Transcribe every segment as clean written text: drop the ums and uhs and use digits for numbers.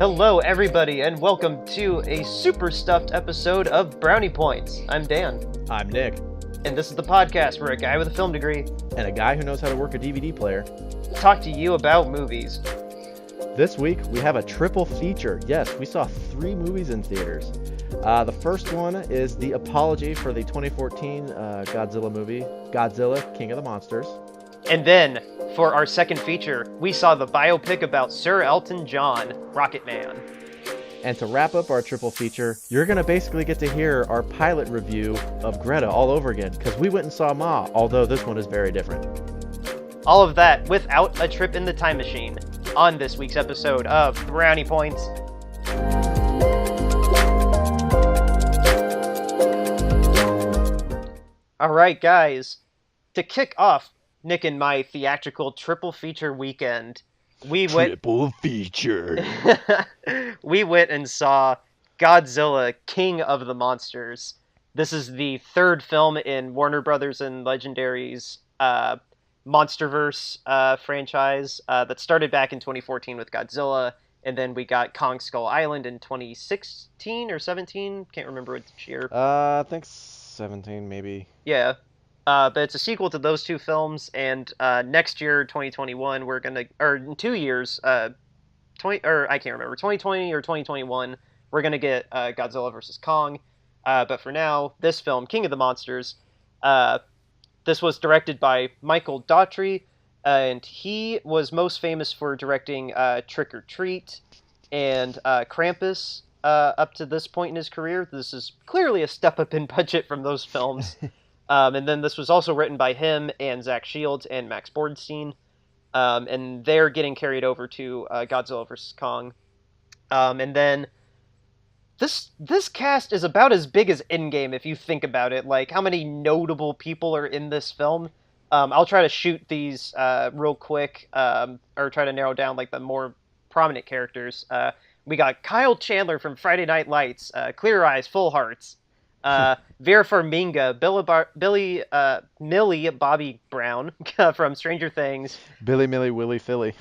Hello, everybody, and welcome to a super stuffed episode of Brownie Points. I'm Dan, I'm Nick, and this is the podcast where a guy with a film degree and a guy who knows how to work a DVD player talk to you about movies. This week, we have a triple feature. Yes, we saw 3 movies in theaters. The first one is the apology for the 2014 Godzilla movie, Godzilla, King of the Monsters. And then, for our second feature, we saw the biopic about Sir Elton John, Rocketman. And to wrap up our triple feature, you're going to basically get to hear our pilot review of Greta all over again, because we went and saw Ma, although this one is very different. All of that without a trip in the time machine on this week's episode of Brownie Points. Alright, guys, to kick off Nick and my theatrical triple feature weekend, we went and saw Godzilla, King of the Monsters. This is the third film in Warner Brothers and Legendary's MonsterVerse franchise that started back in 2014 with Godzilla, and then we got Kong Skull Island in 2016 or 17, can't remember which year. I think 17 maybe. Yeah. But it's a sequel to those two films, and next year, 2021, we're gonna, or in 2 years, I can't remember, 2020 or 2021, we're gonna get Godzilla vs. Kong. But for now, this film, King of the Monsters, this was directed by Michael Daughtry, and he was most famous for directing Trick or Treat and Krampus up to this point in his career. This is clearly a step up in budget from those films. And then this was also written by him and Zach Shields and Max Bornstein. And they're getting carried over to Godzilla vs. Kong. And then this cast is about as big as Endgame if you think about it. Like, how many notable people are in this film? I'll try to shoot these real quick, or try to narrow down like the more prominent characters. We got Kyle Chandler from Friday Night Lights, Clear Eyes, Full Hearts. Vera Farmiga, Millie Bobby Brown from Stranger Things. Billy, Millie, Willie, Philly.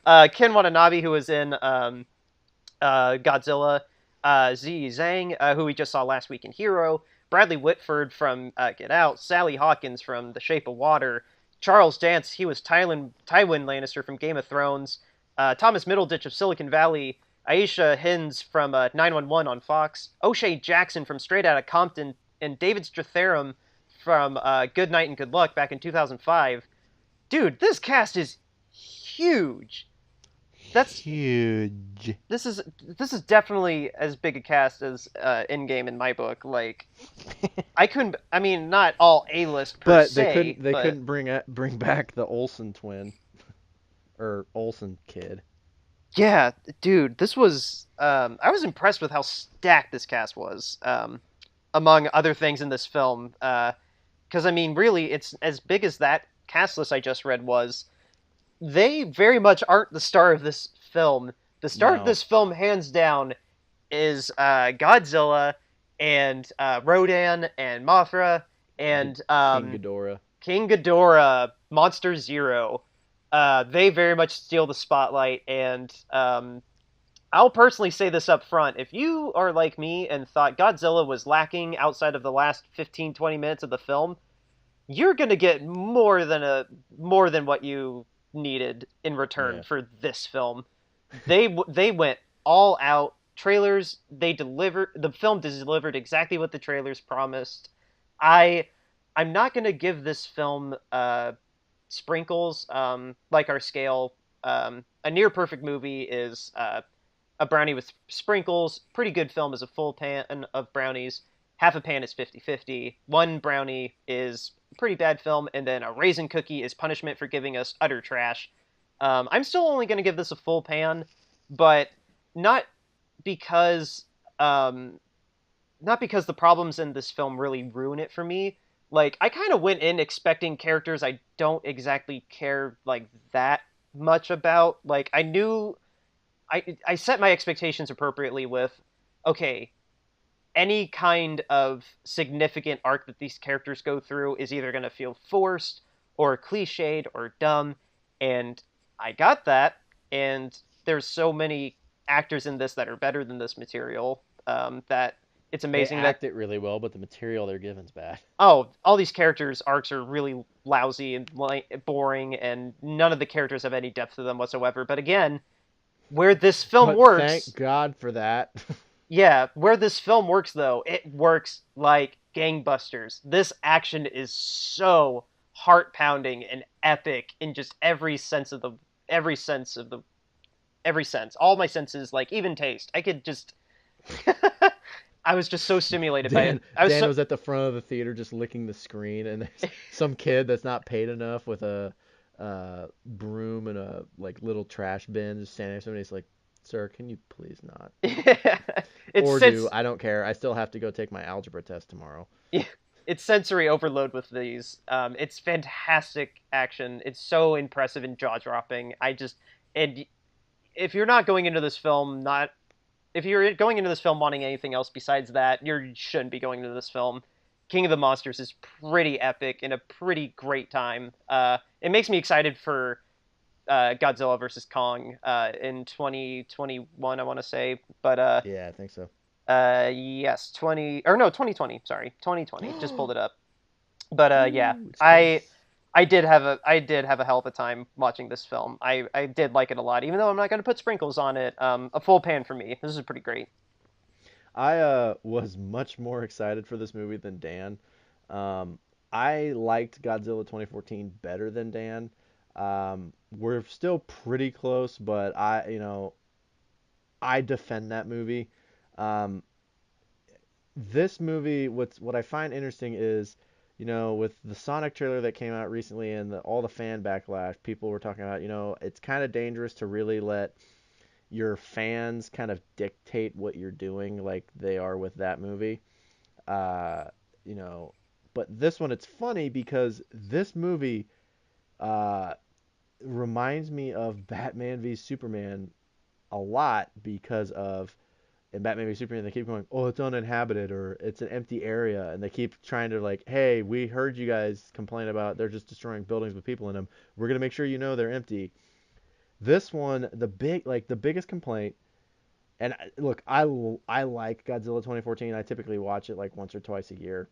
Ken Watanabe, who was in Godzilla. Ziyi Zhang, who we just saw last week in Hero. Bradley Whitford from Get Out. Sally Hawkins from The Shape of Water. Charles Dance, he was Tywin Lannister from Game of Thrones. Thomas Middleditch of Silicon Valley. Aisha Hinds from 911 on Fox, O'Shea Jackson from Straight Outta Compton, and David Strathairn from Good Night and Good Luck back in 2005. Dude, this cast is huge. That's huge. This is definitely as big a cast as Endgame in my book. Like, not all A-list per se. They couldn't bring back the Olsen twin or Olsen kid. Yeah, dude, this was... I was impressed with how stacked this cast was, among other things in this film. Because, really, it's as big as that cast list I just read was. They very much aren't the star of this film. The star of this film, hands down, is Godzilla and Rodan and Mothra and... King Ghidorah, Monster Zero. They very much steal the spotlight, and I'll personally say this up front. If you are like me and thought Godzilla was lacking outside of the last 15-20 minutes of the film, you're going to get more than what you needed in return for this film. They went all out. Trailers, the film delivered exactly what the trailers promised. I'm not going to give this film sprinkles, like our scale. A near perfect movie is a brownie with sprinkles. Pretty good film is a full pan of brownies. Half a pan is 50-50. One brownie is a pretty bad film, and then a raisin cookie is punishment for giving us utter trash. I'm still only going to give this a full pan, but not because the problems in this film really ruin it for me. Like, I kind of went in expecting characters I don't exactly care, like, that much about. Like, I knew... I set my expectations appropriately with, okay, any kind of significant arc that these characters go through is either going to feel forced or cliched or dumb, and I got that, and there's so many actors in this that are better than this material, that it's They amazing that act it really well, but the material they're given's bad. oh, all these characters' arcs are really lousy and boring, and none of the characters have any depth to them whatsoever. But again, where this film But thank works, God for that. yeah, where this film works though, it works like gangbusters. This action is so heart-pounding and epic in just every sense of the every sense. All my senses, like even taste. I could just I was just so stimulated by it. I was Dan so was at the front of the theater just licking the screen, and there's some kid that's not paid enough with a broom and a like little trash bin just standing next to him. And he's like, "Sir, can you please not?" it's Or sense do I don't care. I still have to go take my algebra test tomorrow. it's sensory overload with these. It's fantastic action. It's so impressive and jaw dropping. And if you're not going into this film not if you're going into this film wanting anything else besides that, you shouldn't be going into this film. King of the Monsters is pretty epic and a pretty great time. It makes me excited for Godzilla versus Kong in 2021, I want to say, but Yeah, I think so. yes, 2020. Sorry, 2020. Just pulled it up. But yeah, Ooh, it's close. I did have a hell of a time watching this film. I did like it a lot, even though I'm not going to put sprinkles on it. A full pan for me. This is pretty great. I was much more excited for this movie than Dan. Um, I liked Godzilla 2014 better than Dan. We're still pretty close, but I defend that movie. Um, this movie, what I find interesting is, with the Sonic trailer that came out recently and all the fan backlash, people were talking about, it's kind of dangerous to really let your fans kind of dictate what you're doing like they are with that movie. Uh, you know, but this one, it's funny because this movie uh, reminds me of Batman v Superman a lot because of in Batman v Superman they keep going, oh, it's uninhabited or it's an empty area, and they keep trying to like, hey, we heard you guys complain about they're just destroying buildings with people in them. We're gonna make sure you know they're empty. This one, the biggest complaint, and look, I like Godzilla 2014. I typically watch it like once or twice a year,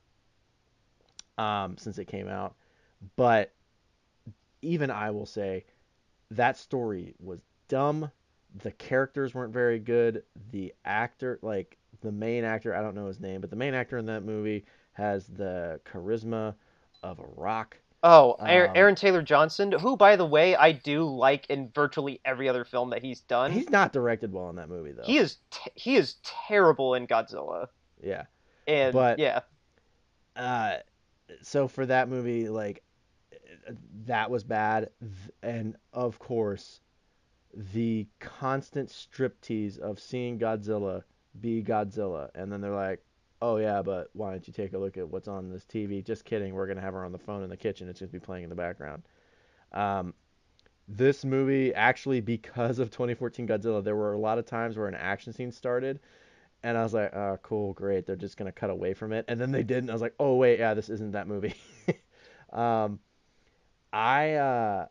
since it came out. But even I will say that story was dumb. The characters weren't very good. The actor, like the main actor, I don't know his name, but the main actor in that movie has the charisma of a rock. Oh, Um, Aaron Taylor Johnson, who, by the way, I do like in virtually every other film that he's done. he's not directed well in that movie though. He is terrible in Godzilla, Yeah, and but yeah, uh, so for that movie, like that was bad, and of course the constant striptease of seeing Godzilla be Godzilla, and then they're like, "Oh yeah, but why don't you take a look at what's on this TV?" Just kidding. We're gonna have her on the phone in the kitchen. It's gonna be playing in the background. Um, this movie actually, because of 2014 Godzilla, there were a lot of times where an action scene started, and I was like, "Oh, cool, great. They're just gonna cut away from it," and then they didn't. I was like, "Oh wait, yeah, this isn't that movie." um, I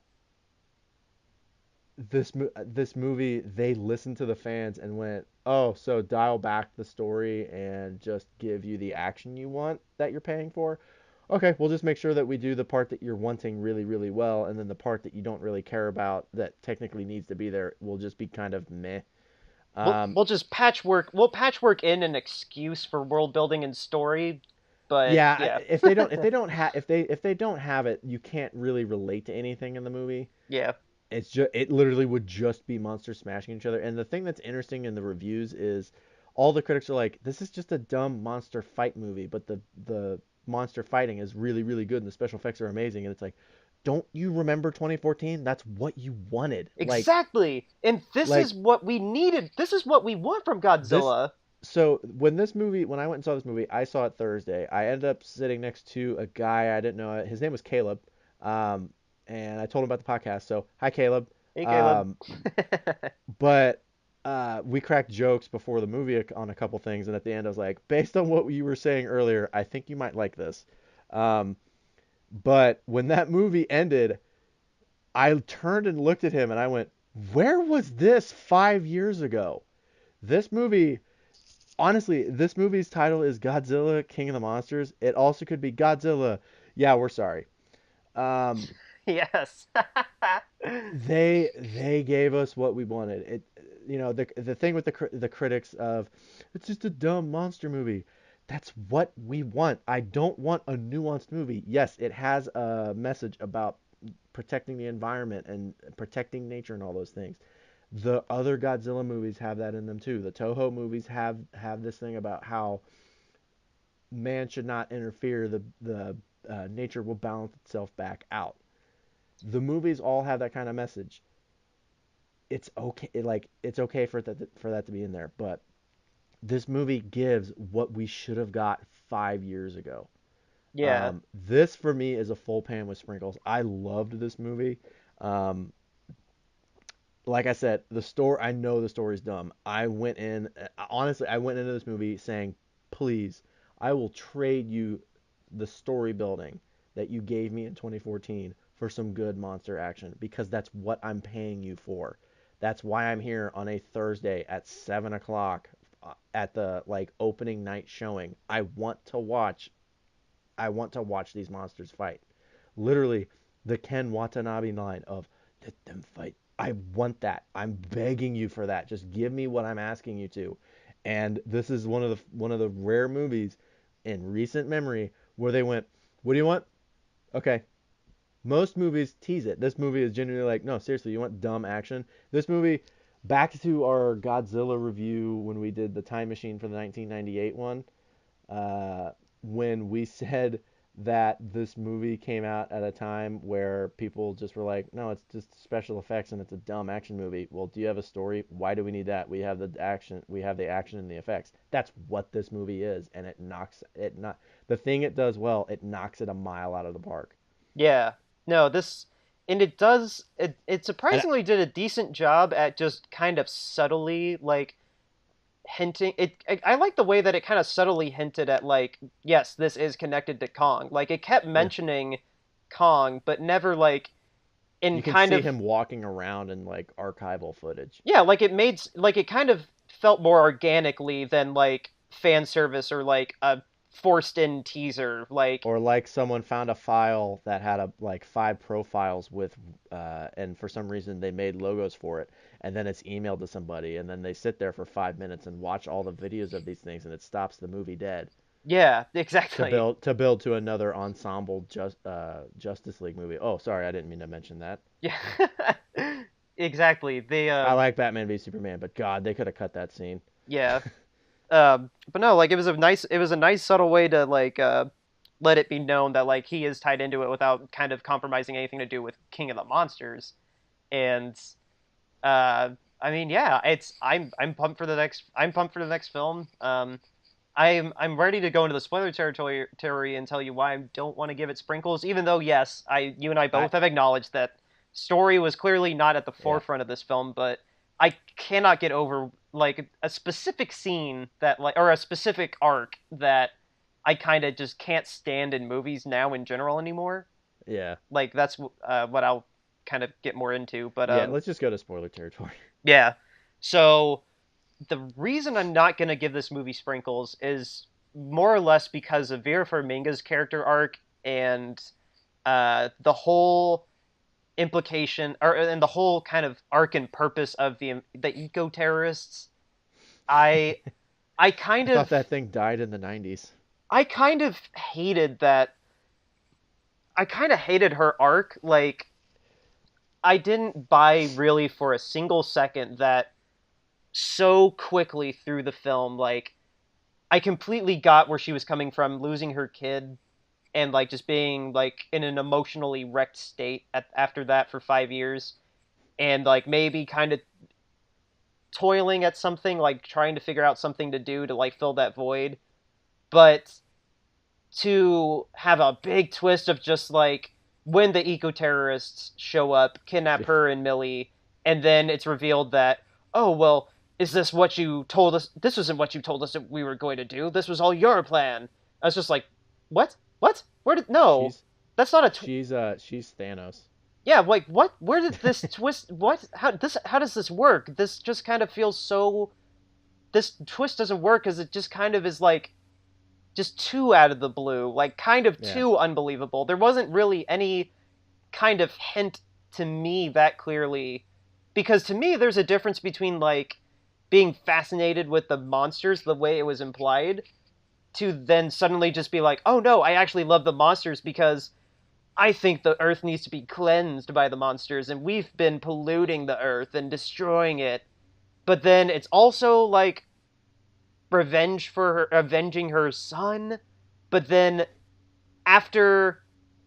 this movie they listened to the fans and went, "Oh, so dial back the story and just give you the action you want that you're paying for. Okay, we'll just make sure that we do the part that you're wanting really, really well, and then the part that you don't really care about that technically needs to be there will just be kind of meh." Um, we'll just patchwork. We'll patchwork in an excuse for world building and story, but yeah, yeah, if they don't have it, you can't really relate to anything in the movie. yeah, It literally would just be monsters smashing each other. And the thing that's interesting in the reviews is all the critics are like, this is just a dumb monster fight movie, but the monster fighting is really, really good and the special effects are amazing. And it's like, don't you remember 2014? That's what you wanted. exactly. And this Like is what we needed. This is what we want from this. Godzilla. So when I went and saw this movie, I saw it Thursday. I ended up sitting next to a guy I didn't know. His name was Caleb. Um, and I told him about the podcast. So hi, Caleb. Hey, Caleb. Um, but we cracked jokes before the movie on a couple things, and at the end, I was like, based on what you were saying earlier, I think you might like this. Um, but when that movie ended, I turned and looked at him, and I went, Where was this 5 years ago? This movie, honestly, this movie's title is Godzilla, King of the Monsters. It also could be Godzilla. Yeah, we're sorry. Um, Yes. they gave us what we wanted. It, the thing with the critics of it's just a dumb monster movie. That's what we want. I don't want a nuanced movie. Yes, it has a message about protecting the environment and protecting nature and all those things. The other Godzilla movies have that in them too. The Toho movies have this thing about how man should not interfere. The nature will balance itself back out. The movies all have that kind of message. It's okay, like it's okay for that to be in there, but this movie gives what we should have got 5 years ago. Yeah. This for me is a full pan with sprinkles. I loved this movie. Um, like I said, the story. I know the story's dumb. I went in honestly. I went into this movie saying, "Please, I will trade you the story building that you gave me in 2014 for some good monster action because that's what I'm paying you for. That's why I'm here on a Thursday at 7 o'clock at the like opening night showing. I want to watch these monsters fight. Literally, the Ken Watanabe line of "Let them fight." I want that. I'm begging you for that. Just give me what I'm asking you to. And this is one of the rare movies in recent memory where they went, "What do you want?" Okay. Most movies tease it. This movie is genuinely like, "No, seriously, you want dumb action?" This movie, back to our Godzilla review when we did the Time Machine for the 1998 one, uh, when we said that this movie came out at a time where people just were like, no, it's just special effects and it's a dumb action movie. Well, do you have a story? Why do we need that? We have the action and the effects. That's what this movie is, and it knocks it not the thing it does well, it knocks it a mile out of the park. Yeah. No, this and it And surprisingly did a decent job at just kind of subtly like hinting I like the way that it kind of subtly hinted at like yes, this is connected to Kong. Like it kept yeah, mentioning Kong but never like in you can kind see of him walking around in like archival footage. yeah, like it made like it kind of felt more organically than like fan service or like a forced in teaser like Or like someone found a file that had like five profiles with and for some reason they made logos for it and then it's emailed to somebody and then they sit there for 5 minutes and watch all the videos of these things and it stops the movie dead yeah, to exactly. build to another ensemble Justice League movie. Oh, sorry, I didn't mean to mention that. Yeah. Exactly. They I like Batman v Superman, but God, they could have cut that scene. yeah. But no, like it was a nice subtle way to like let it be known that like he is tied into it without kind of compromising anything to do with King of the Monsters. And uh I mean, yeah, it's I'm pumped for the next film. I'm ready to go into the spoiler territory and tell you why I don't want to give it sprinkles, even though yes, I you and I I both have acknowledged that story was clearly not at the Yeah, forefront of this film, but I cannot get over like a specific scene that like or a specific arc that I kind of just can't stand in movies now in general anymore. yeah, Like that's what I'll kind of get more into, but yeah. Let's just go to spoiler territory. yeah. So the reason I'm not gonna give this movie sprinkles is more or less because of Vera Farmiga's character arc and the whole implication or and the whole kind of arc and purpose of the eco terrorists. I I I kind thought of that thing died in the 90s. I kind of hated that. I kind of hated her arc. Like I didn't buy really for a single second that so quickly through the film like I completely got where she was coming from, losing her kid and like just being like in an emotionally wrecked state after that for 5 years, and like maybe kind of toiling at something, like trying to figure out something to do to like fill that void. But to have a big twist of just like when the eco terrorists show up, kidnap her and Millie, and then it's revealed that oh well, is this what you told us? This wasn't what you told us that we were going to do. This was all your plan. I was just like, what? What? Where did no? She's That's not a she's Thanos. Yeah, like what? Where did this twist? What? How does this work? This just kind of feels so. This twist doesn't work because it just kind of is like just too out of the blue, like kind of Yeah. too unbelievable. There wasn't really any kind of hint to me that clearly, because to me there's a difference between like being fascinated with the monsters the way it was implied to then suddenly just be like, oh no, I actually love the monsters because I think the earth needs to be cleansed by the monsters and we've been polluting the earth and destroying it. But then it's also like revenge for her, avenging her son. But then after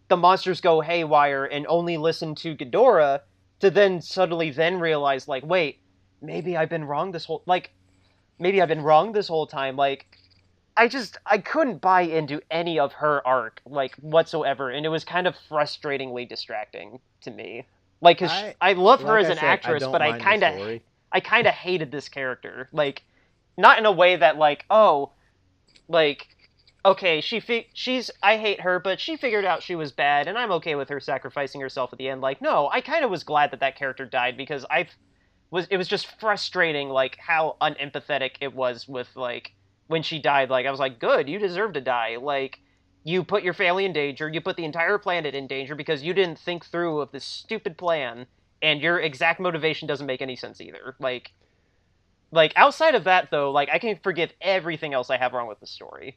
the monsters go haywire and only listen to Ghidorah, to then suddenly then realize like, wait, maybe I've been wrong this whole like maybe I've been wrong this whole time. Like I couldn't buy into any of her arc like whatsoever, and it was kind of frustratingly distracting to me. Like, cause I I love her like as I an said, I actress, don't but mind the story. I kind of hated this character. Like, not in a way that like, oh, like, okay, she's I hate her, but she figured out she was bad, and I'm okay with her sacrificing herself at the end. Like, no, I kind of was glad that that character died because it was just frustrating like how unempathetic it was with like when she died. Like I was like, good, you deserve to die. Like you put your family in danger, you put the entire planet in danger because you didn't think through of this stupid plan, and your exact motivation doesn't make any sense either. Like outside of that though, like I can forgive everything else I have wrong with the story.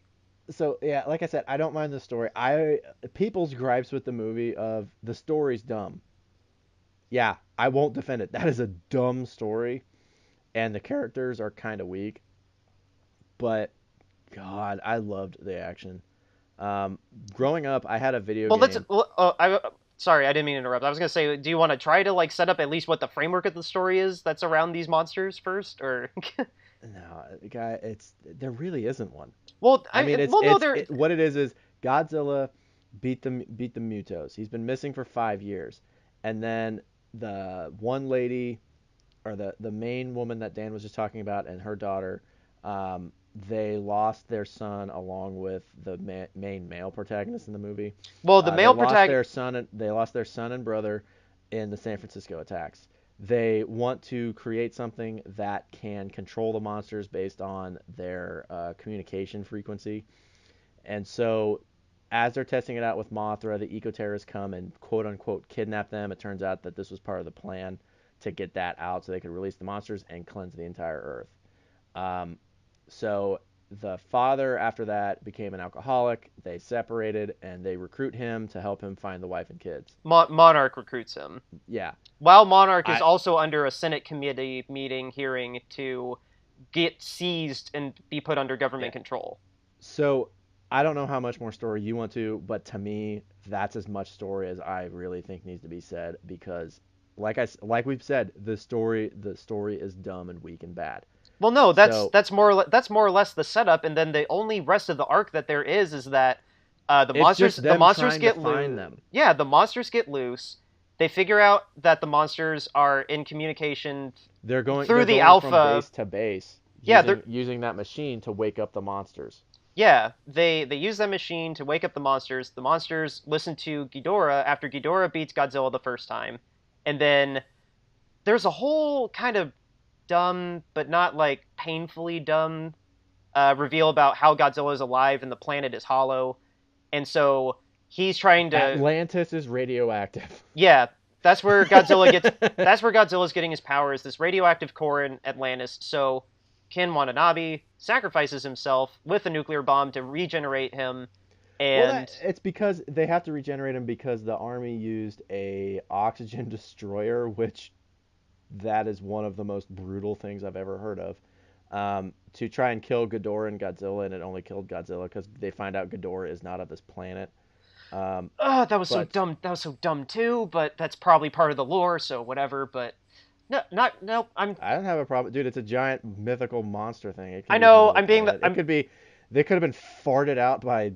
So yeah, like I said, I don't mind the story. I people's gripes with the movie of the story's dumb. Yeah, I won't defend it. That is a dumb story, and the characters are kind of weak. But God, I loved the action. Um, Growing up, I had a video Well, let's. game. I sorry, I didn't mean to interrupt. I was gonna say, do you want to try to like set up at least what the framework of the story is that's around these monsters first, or? No, guy, it's there really isn't one. Well, I mean, well, no, there. what it is Godzilla beat the Mutos. He's been missing for 5 years, and then the one lady or the main woman that Dan was just talking about and her daughter, um, they lost their son along with the main male protagonist in the movie. Well, the male protagonist. They lost their son and brother in the San Francisco attacks. They want to create something that can control the monsters based on their communication frequency. And so, as they're testing it out with Mothra, the eco terrorists come and quote unquote kidnap them. It turns out that this was part of the plan to get that out so they could release the monsters and cleanse the entire Earth. Um, so the father, after that, became an alcoholic. They separated and they recruit him to help him find the wife and kids. Monarch recruits him. Yeah. While Monarch is I also under a Senate committee meeting hearing to get seized and be put under government yeah. control. So I don't know how much more story you want to, but to me, that's as much story as I really think needs to be said because, like we've said, the story is dumb and weak and bad. Well, no, So that's more or less the setup, and then the only rest of the arc that there is that it's just the them monsters trying to get find loose. them. Yeah, the monsters get loose. They figure out that the monsters are in communication through They're the going from alpha. base to base Yeah, they're using that machine to wake up the monsters. yeah, they use that machine to wake up the monsters. The monsters listen to Ghidorah after Ghidorah beats Godzilla the first time, and then there's a whole kind of dumb but not like painfully dumb reveal about how Godzilla is alive and the planet is hollow, and so he's trying to Atlantis is radioactive. yeah. That's where Godzilla's getting his powers. This radioactive core in Atlantis. So Ken Watanabe sacrifices himself with a nuclear bomb to regenerate him, Well, and it's because they have to regenerate him because the army used a oxygen destroyer, which that is one of the most brutal things I've ever heard of. To try and kill Ghidorah and Godzilla, and it only killed Godzilla because they find out Ghidorah is not of this planet. Um, that was so but dumb. That was so dumb too. But that's probably part of the lore, so whatever. But no, not no. I don't have a problem, dude. It's a giant mythical monster thing. It can I be from know. any planet. It could be. They could have been farted out by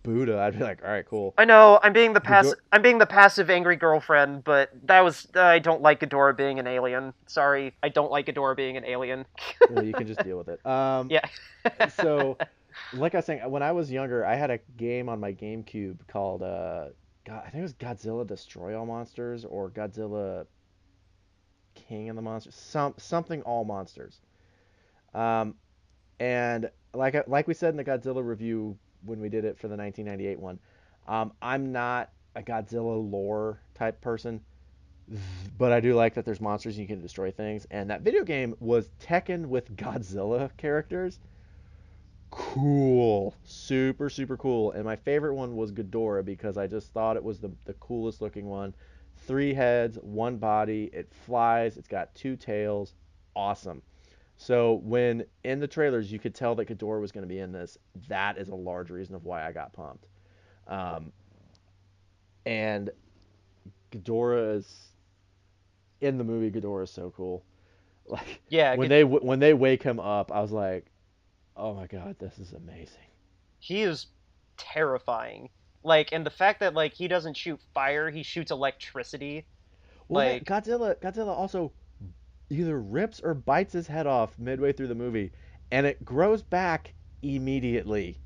Buddha. I'd be like, all right, cool. I know. Ghidorah, I'm being the passive angry girlfriend. But that was. I don't like Ghidorah being an alien. Sorry, I don't like Ghidorah being an alien. well, you can just deal with it. Yeah. So, like I was saying, when I was younger, I had a game on my GameCube called God, I think it was Godzilla Destroy All Monsters or Godzilla King of the Monsters, something all monsters. Um, and like we said in the Godzilla review when we did it for the 1998 one, I'm not a Godzilla lore type person, but I do like that there's monsters and you can destroy things. And that video game was Tekken with Godzilla characters. Cool, super super cool. And my favorite one was Ghidorah because I just thought it was the coolest looking one. Three heads, one body. It flies. It's got two tails. Awesome. So when in the trailers you could tell that Ghidorah was going to be in this, that is a large reason of why I got pumped. Um, and Ghidorah is in the movie. Ghidorah is so cool. Like Yeah, when they wake him up, I was like, oh my god, this is amazing. he is terrifying. Like, and the fact that like he doesn't shoot fire, he shoots electricity. Well, that Like, Godzilla also either rips or bites his head off midway through the movie, and it grows back immediately.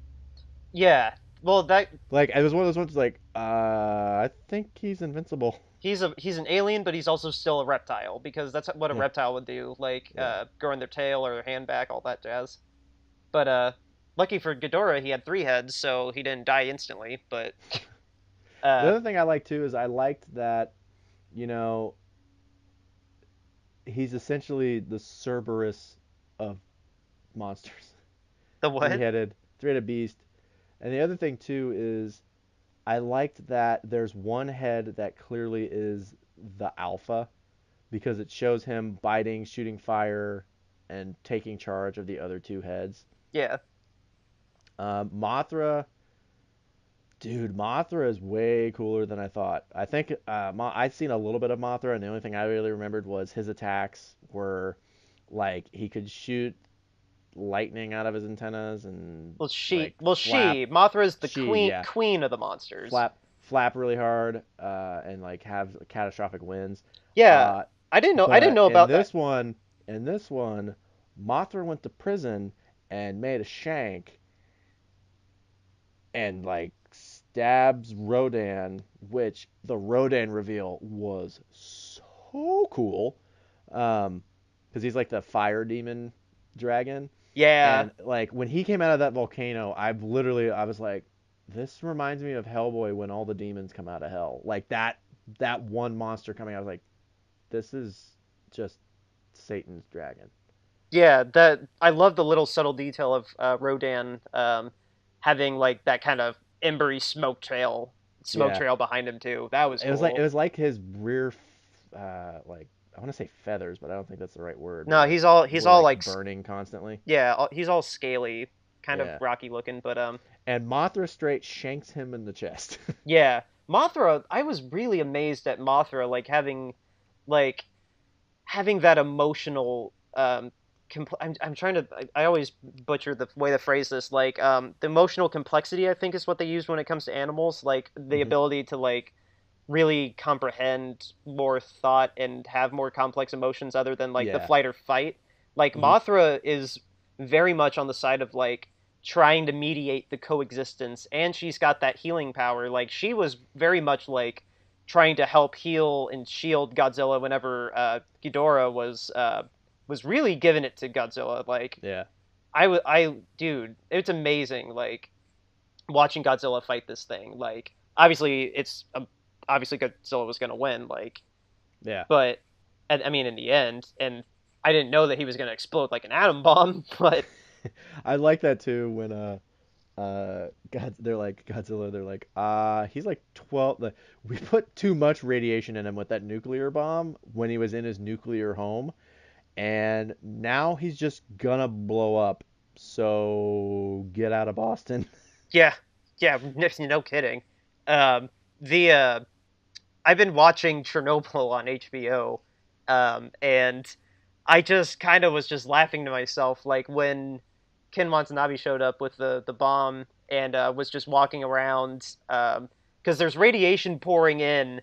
yeah. Well, that Like it was one of those ones like, I think he's invincible. he's an alien, but he's also still a reptile because that's what a Yeah, reptile would do, like yeah. growing their tail or their hand back, all that jazz. But lucky for Ghidorah, he had three heads, so he didn't die instantly. But The uh, other thing I liked too is I liked that, you know, he's essentially the Cerberus of monsters. the what? Three-headed beast. And the other thing too is I liked that there's one head that clearly is the alpha because it shows him biting, shooting fire, and taking charge of the other two heads. Yeah, Mothra, dude, Mothra is way cooler than I thought. I think I'd seen a little bit of Mothra, and the only thing I really remembered was his attacks were like he could shoot lightning out of his antennas and like Mothra is the she yeah queen of the monsters. flap really hard and like have catastrophic wins. Yeah, Uh, I didn't but know about that. in this one, Mothra went to prison and made a shank and like stabs Rodan, which the Rodan reveal was so cool. Because he's like the fire demon dragon. Yeah, And like when he came out of that volcano, I was like, this reminds me of Hellboy when all the demons come out of hell. Like that one monster coming out, I was like, this is just Satan's dragon. yeah. That I love the little subtle detail of Rodan having like that kind of embery smoke Yeah. trail behind him too. That was It cool. was like his rear like I want to say feathers, but I don't think that's the right word. But No, like he's were all like like burning constantly. he's all scaly, kind of Yeah. rocky looking, but And Mothra straight shanks him in the chest. yeah. Mothra, I was really amazed at Mothra like like having that emotional I'm trying to I always butcher the way to phrase this like the emotional complexity I think is what they use when it comes to animals, like the hmm ability to like really comprehend more thought and have more complex emotions other than like the Yeah. flight or fight. Like hmm Mothra is very much on the side of like trying to mediate the coexistence, and she's got that healing power. Like she was very much like trying to help heal and shield Godzilla whenever Ghidorah was really giving it to Godzilla. Like Yeah. dude, it's amazing. Like watching Godzilla fight this thing. Like obviously Godzilla was gonna win. Like, Yeah. but I mean in the end, and I didn't know that he was gonna explode like an atom bomb. But I like that too when they're like Godzilla, they're like, he's like 12 like, we put too much radiation in him with that nuclear bomb when he was in his nuclear home and now he's just gonna blow up. So get out of Boston. yeah, yeah, no kidding. The I've been watching Chernobyl on HBO, and I just kind of was just laughing to myself, like when Ken Watanabe showed up with the bomb and was just walking around, because there's radiation pouring in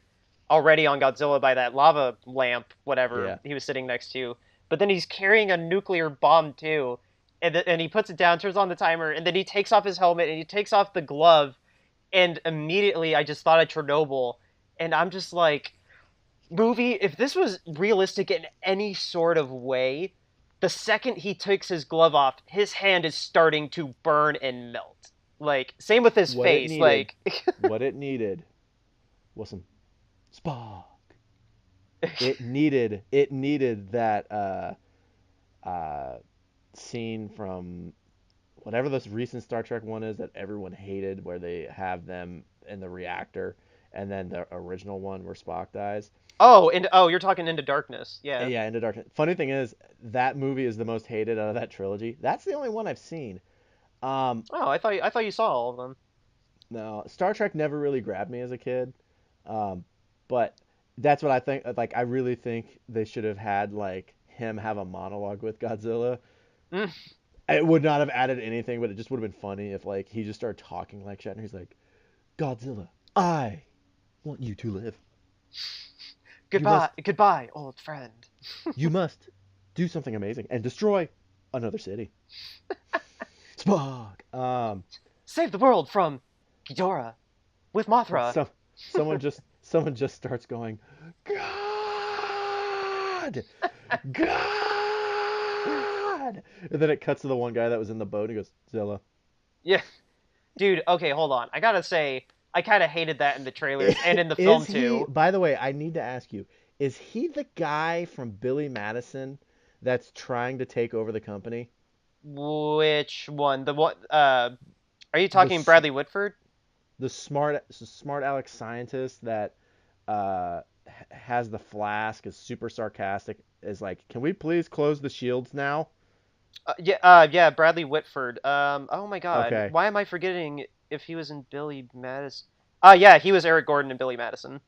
already on Godzilla by that lava lamp, whatever Yeah. he was sitting next to, but then he's carrying a nuclear bomb too. And he puts it down, turns on the timer, and then he takes off his helmet and he takes off the glove, and immediately I just thought of Chernobyl, and I'm just like, movie, if this was realistic in any sort of way, the second he takes his glove off, his hand is starting to burn and melt. Like, same with his What it face. needed, Like, what it needed was some spark. It needed that uh, scene from whatever this recent Star Trek one is that everyone hated, where they have them in the reactor, and then the original one where Spock dies. oh, and oh, you're talking Into Darkness. Yeah. Yeah, Into Darkness. Funny thing is, that movie is the most hated out of that trilogy. That's the only one I've seen. Um, Oh, I thought you saw all of them. no, Star Trek never really grabbed me as a kid. Um, but that's what I think. Like, I really think they should have had like him have a monologue with Godzilla. Mm, It would not have added anything, but it just would have been funny if like he just started talking like Shatner. He's like, Godzilla, I want you to live. You goodbye, must, goodbye, old friend. you must do something amazing and destroy another city. Spock. Save the world from Ghidorah with Mothra. So someone just starts going, God, God, and then it cuts to the one guy that was in the boat. And he goes, Zilla. Yeah, dude. Okay, hold on. I gotta say, I kind of hated that in the trailers and in the film Is he? too. By the way, I need to ask you: is he the guy from Billy Madison that's trying to take over the company? Which one? The what? Are you The talking Bradley Whitford? the smart Alex scientist that has the flask, is super sarcastic, is like, can we please close the shields now? Yeah, Bradley Whitford. Oh my God, Okay, why am I forgetting if he was in Billy Madison? Yeah, he was Eric Gordon in Billy Madison.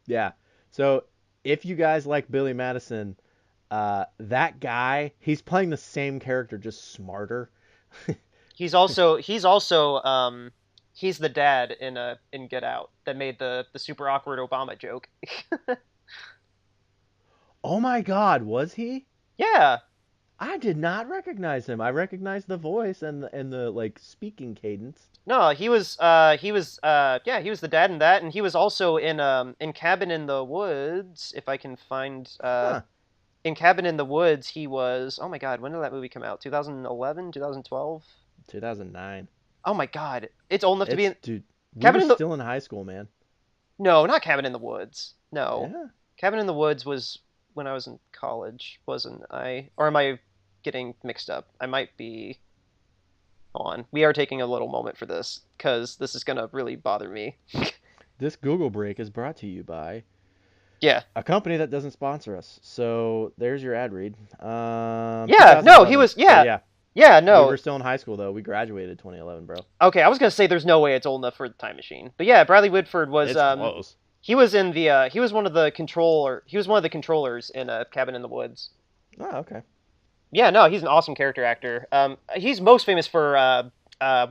yeah. So if you guys like Billy Madison, that guy, he's playing the same character, just smarter. He's the dad in Get Out that made the super awkward Obama joke. Oh my God, was he? Yeah. I did not recognize him. I recognized the voice and the like speaking cadence. No, yeah, he was the dad in that, and he was also in Cabin in the Woods, if I can find Huh. in Cabin in the Woods he was, oh my God, when did that movie come out? 2011, 2012? 2009. Oh my God. It's old enough to be It's in dude. We Cabin were in the still in high school, man. No, not Cabin in the Woods. No. Yeah. Cabin in the Woods was when I was in college, wasn't I? Or am I getting mixed up? I might be on. We are taking a little moment for this because this is gonna really bother me. This Google break is brought to you by Yeah. a company that doesn't sponsor us. So there's your ad read. Yeah, no, he 2011. was, So yeah. yeah, Yeah, we no. were still in high school though. We graduated 2011, bro. Okay, I was gonna say there's no way it's old enough for the time machine. But yeah, Bradley Whitford was It's close. he was in the he was one of the controllers in Cabin in the Woods. Oh, okay. Yeah, no, he's an awesome character actor. He's most famous for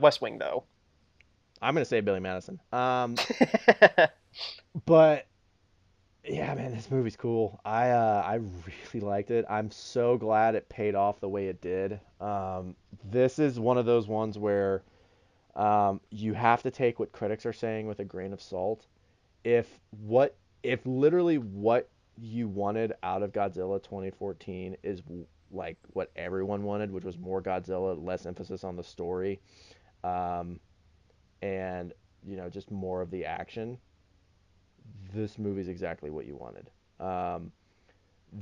West Wing though. I'm gonna say Billy Madison. But yeah, man, this movie's cool. I really liked it. I'm so glad it paid off the way it did. This is one of those ones where you have to take what critics are saying with a grain of salt. If what if literally what you wanted out of Godzilla 2014 is like what everyone wanted, which was more Godzilla, less emphasis on the story, um, and just more of the action, this movie's exactly what you wanted. Um,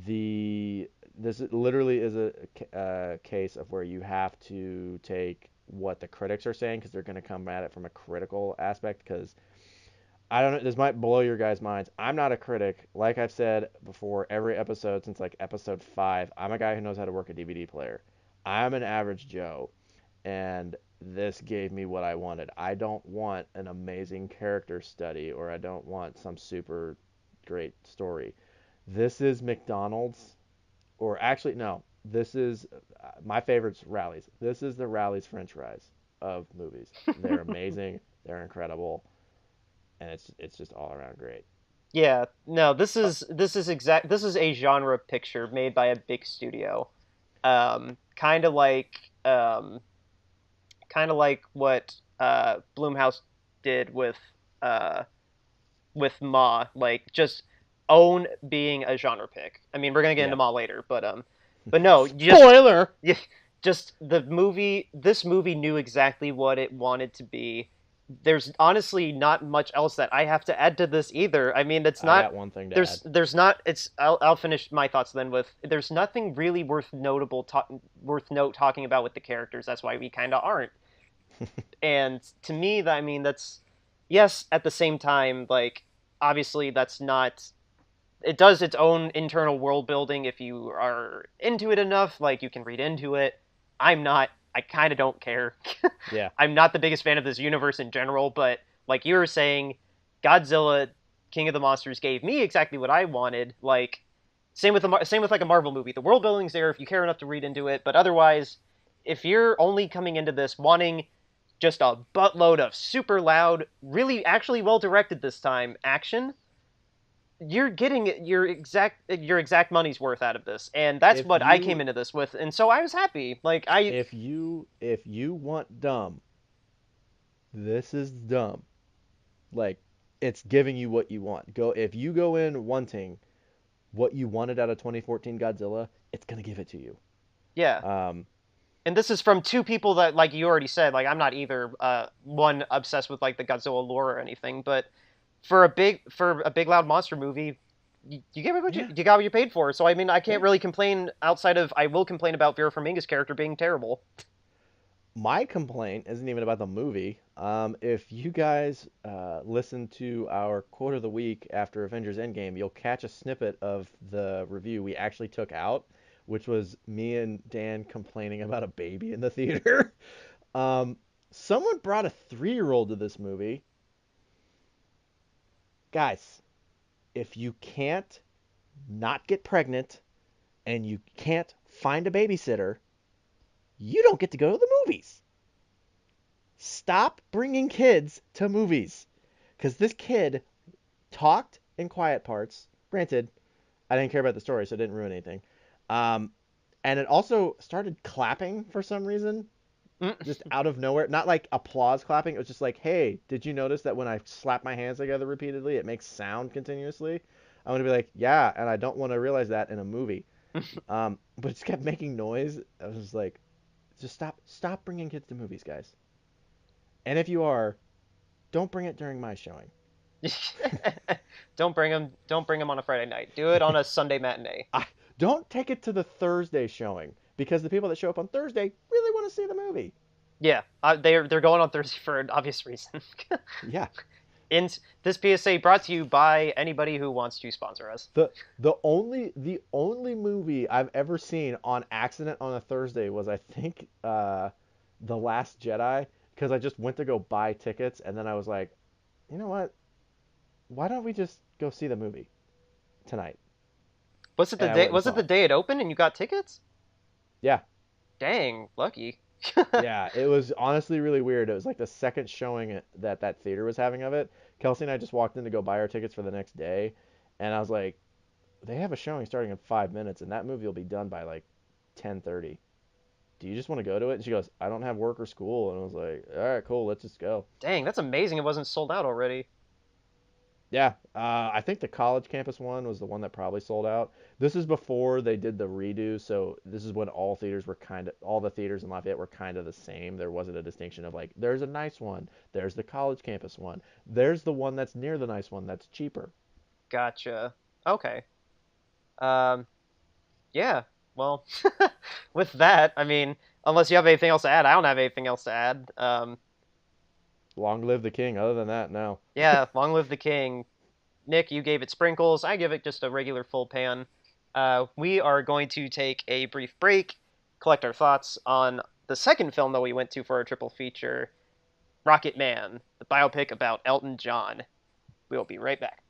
the this literally is a case of where you have to take what the critics are saying because they're going to come at it from a critical aspect. Because I don't know, this might blow your guys' minds. I'm not a critic. Like I've said before, every episode since like episode 5, I'm a guy who knows how to work a DVD player. I'm an average Joe, and this gave me what I wanted. I don't want an amazing character study, or I don't want some super great story. This is McDonald's, or actually, no, this is my favorite's Rallies. This is the Rallies French fries of movies. They're amazing. They're incredible, and it's just all around great. Yeah, no, this Uh, is this is a genre picture made by a big studio. Kind of like what Blumhouse. did uh Ma, like just own being a genre pick. I mean, we're gonna get into Yeah. Ma later, but no, just Spoiler. yeah, just the movie. This movie knew exactly what it wanted to be. There's honestly not much else that I have to add to this either. I mean, it's I not. got one thing to add. There's not. It's. I'll finish my thoughts then with. There's nothing really worth note talking about with the characters. That's why we kind of aren't. And to me, I mean, that's yes. At the same time, like obviously, that's not. It does its own internal world building if you are into it enough. Like you can read into it. I'm not. I kind of don't care. Yeah. I'm not the biggest fan of this universe in general, but like you were saying, Godzilla, King of the Monsters gave me exactly what I wanted. Like same with like a Marvel movie. The world building's there if you care enough to read into it, but otherwise, if you're only coming into this wanting just a buttload of super loud, really actually well directed this time action, you're getting your exact money's worth out of this, and that's If what I came you into this with, and so I was happy. Like I if you want dumb, this is dumb. Like it's giving you what you want. Go if you go in wanting what you wanted out of 2014 Godzilla, it's gonna give it to you. yeah, Um, and this is from two people that, like you already said, like I'm not either one obsessed with like the Godzilla lore or anything, but for a big loud monster movie, you get what yeah. you got what you paid for. So I mean, I Yeah. can't really complain outside of I will complain about Vera Farmiga's character being terrible. My complaint isn't even about the movie. If you guys listen to our quote of the week after Avengers Endgame, you'll catch a snippet of the review we actually took out, which was me and Dan complaining about a baby in the theater. um, Someone brought a 3-year-old to this movie. Guys, if you can't not get pregnant and you can't find a babysitter, you don't get to go to the movies. Stop bringing kids to movies. Because this kid talked in quiet parts. Granted, I didn't care about the story, so it didn't ruin anything. Um, and it also started clapping for some reason, just out of nowhere. Not like applause clapping. It was just like, hey, did you notice that when I slap my hands together repeatedly, it makes sound continuously? I want to be like, yeah, and I don't want to realize that in a movie. But it just kept making noise. I was just like, just stop bringing kids to movies, guys. And if you are, don't bring it during my showing. Don't bring them on a Friday night. Do it on a Sunday matinee. I don't take it to the Thursday showing because the people that show up on Thursday really want to see the movie. Yeah, they're going on Thursday for an obvious reason. Yeah. And this PSA brought to you by anybody who wants to sponsor us. The only movie I've ever seen on accident on a Thursday was I think The Last Jedi because I just went to go buy tickets and then I was like, you know what? Why don't we just go see the movie tonight? Was it the And I day? went and Was it saw the it. day it opened and you got tickets? Yeah. Dang, lucky. Yeah, it was honestly really weird. It was like the second showing that theater was having of it. Kelsey and I just walked in to go buy our tickets for the next day, and I was like, they have a showing starting in 5 minutes, and that movie will be done by like 10:30. Do you just want to go to it? And she goes, I don't have work or school, and I was like, all right, cool, let's just go. Dang, that's amazing. It wasn't sold out already. Yeah, I think the college campus one was the one that probably sold out. This is before they did the redo, so this is when all the theaters in Lafayette were kind of the same. There wasn't a distinction of like, there's a nice one, there's the college campus one, there's the one that's near the nice one that's cheaper. Gotcha. Okay. Um. Yeah. Well, with that, I mean, unless you have anything else to add, I don't have anything else to add. Long live the king. Other than that, no. Yeah. Long live the king. Nick, you gave it sprinkles. I give it just a regular full pan. We are going to take a brief break, collect our thoughts on the second film that we went to for our triple feature, Rocketman, the biopic about Elton John. We'll be right back.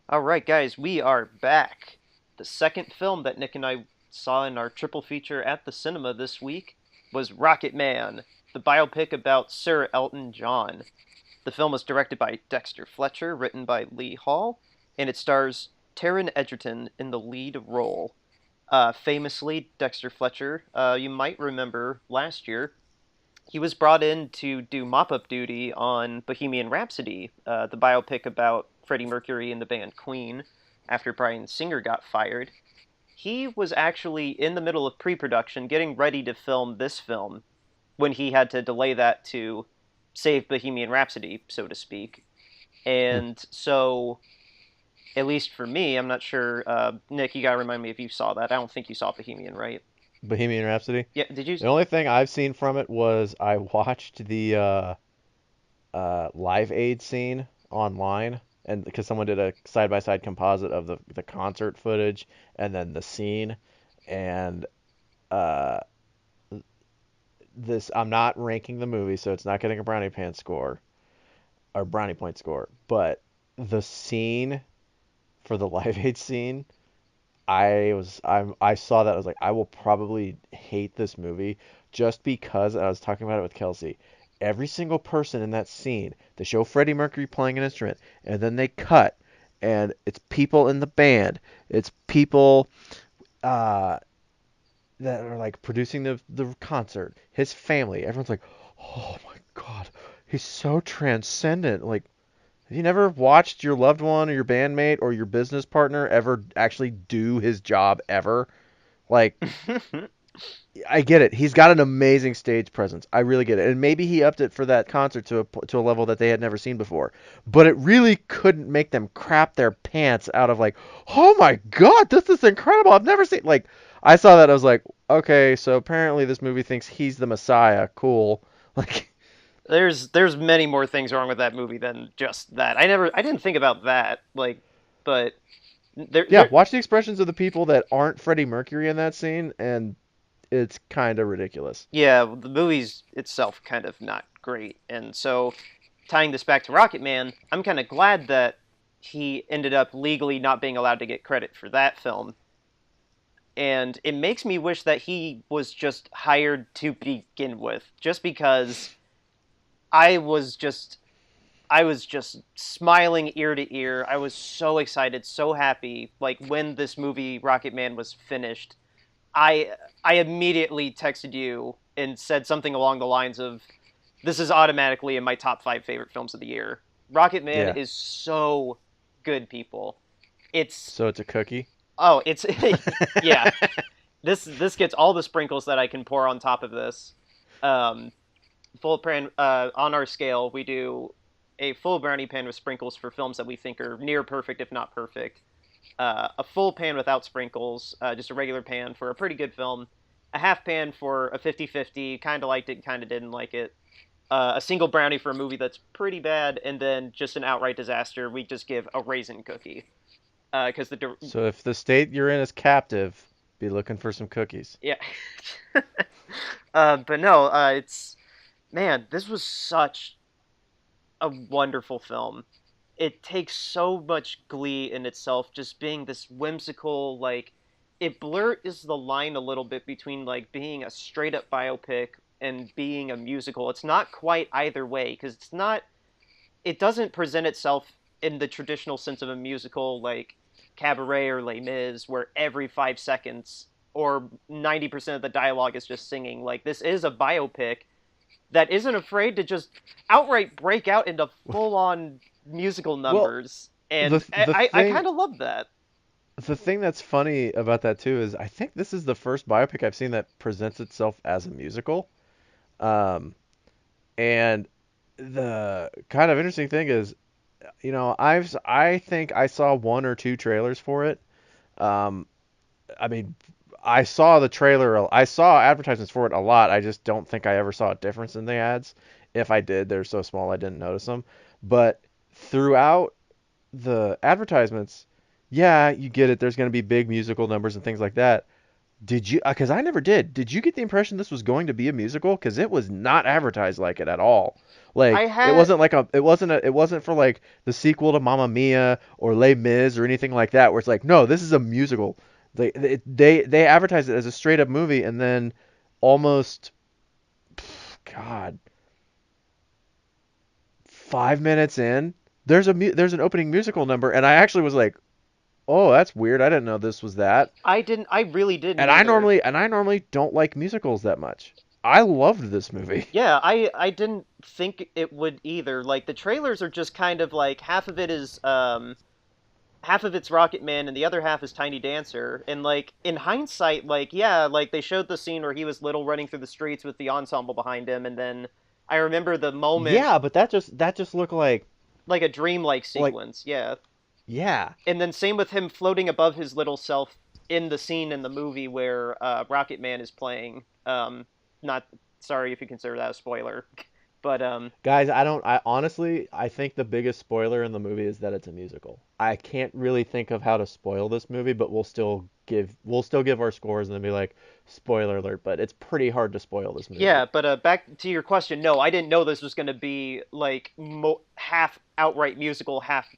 All right, guys, we are back. The second film that Nick and I saw in our triple feature at the cinema this week was Rocketman, the biopic about Sir Elton John. The film was directed by Dexter Fletcher, written by Lee Hall, and it stars Taron Egerton in the lead role. Famously, Dexter Fletcher, you might remember last year, he was brought in to do mop-up duty on Bohemian Rhapsody, the biopic about Freddie Mercury and the band Queen after Bryan Singer got fired. He was actually in the middle of pre-production getting ready to film this film when he had to delay that to save Bohemian Rhapsody, so to speak. Hmm. And so, at least for me, I'm not sure. Nick, you gotta remind me if you saw that. I don't think you saw Bohemian, right? Bohemian Rhapsody. Yeah, did you? The only thing I've seen from it was I watched the Live Aid scene online, and because someone did a side by side composite of the concert footage and then the scene, and uh, this I'm not ranking the movie, so it's not getting a brownie pan score or brownie point score, but the scene for the Live Aid scene, I saw that I was like I will probably hate this movie just because I was talking about it with Kelsey. Every single person in that scene, they show Freddie Mercury playing an instrument, and then they cut, and it's people in the band, it's people uh, that are like producing the concert, his family. Everyone's like, oh my God, he's so transcendent. Like, have you never watched your loved one or your bandmate or your business partner ever actually do his job ever? Like, I get it. He's got an amazing stage presence. I really get it. And maybe he upped it for that concert to a level that they had never seen before. But it really couldn't make them crap their pants out of like, "Oh my God, this is incredible. I've never seen like." I saw that I was like, "Okay, so apparently this movie thinks he's the Messiah. Cool." Like, There's many more things wrong with that movie than just that. I didn't think about that. Like, but yeah, there watch the expressions of the people that aren't Freddie Mercury in that scene and it's kind of ridiculous. yeah, the movie's itself kind of not great. And so tying this back to Rocketman, I'm kind of glad that he ended up legally not being allowed to get credit for that film. And it makes me wish that he was just hired to begin with, just because I was just I was just smiling ear to ear. I was so excited, so happy. Like when this movie Rocket Man was finished, I I immediately texted you and said something along the lines of, "This is automatically in my top 5 favorite films of the year." Rocket Man Yeah. is so good, people. It's So it's a cookie. it's yeah. This gets all the sprinkles that I can pour on top of this. Um, full pan on our scale, we do a full brownie pan with sprinkles for films that we think are near perfect, if not perfect. A full pan without sprinkles, just a regular pan for a pretty good film. A half pan for a 50-50, kind of liked it, kind of didn't like it. A single brownie for a movie that's pretty bad, and then just an outright disaster. We just give a raisin cookie. Because So if the state you're in is captive, be looking for some cookies. yeah. But no, it's man, this was such a wonderful film. It takes so much glee in itself, just being this whimsical, like it blurs the line a little bit between like being a straight up biopic and being a musical. It's not quite either way because it doesn't present itself in the traditional sense of a musical like Cabaret or Les Mis, where every 5 seconds or 90% of the dialogue is just singing. Like this is a biopic that isn't afraid to just outright break out into full on musical Well, numbers. the And the I thing kind of love that. the thing that's funny about that too is I think this is the first biopic I've seen that presents itself as a musical. Um, and the kind of interesting thing is, I think I saw one or two trailers for it. Um, I mean, I saw the trailer, I saw advertisements for it a lot. I just don't think I ever saw a difference in the ads. If I did, they're so small I didn't notice them. But throughout the advertisements, yeah, you get it. There's going to be big musical numbers and things like that. Did you? Because I never did. Did you get the impression this was going to be a musical? Because it was not advertised like it at all. I Like it had wasn't like it wasn't for like the sequel to Mamma Mia or Les Mis or anything like that. Where it's like, no, this is a musical. They advertised it as a straight up movie, and then almost, God, 5 minutes in, there's an opening musical number, and I actually was like, Oh, that's weird. I didn't know this was that. I really didn't And I either. normally and I normally don't like musicals that much. I loved this movie. Yeah, I didn't think it would either. Like the trailers are just kind of like half of it's Rocketman and the other half is Tiny Dancer. And like in hindsight, like yeah, like they showed the scene where he was little running through the streets with the ensemble behind him, and then I remember the moment Yeah, but that just looked like a dreamlike like sequence. Yeah. yeah. And then same with him floating above his little self in the scene in the movie where Rocket Man is playing. Not sorry if you consider that a spoiler, but Guys, I honestly I think the biggest spoiler in the movie is that it's a musical. I can't really think of how to spoil this movie, but we'll still give our scores and then be like spoiler alert, but it's pretty hard to spoil this movie. yeah. But back to your question, no, I didn't know this was going to be like half outright musical, half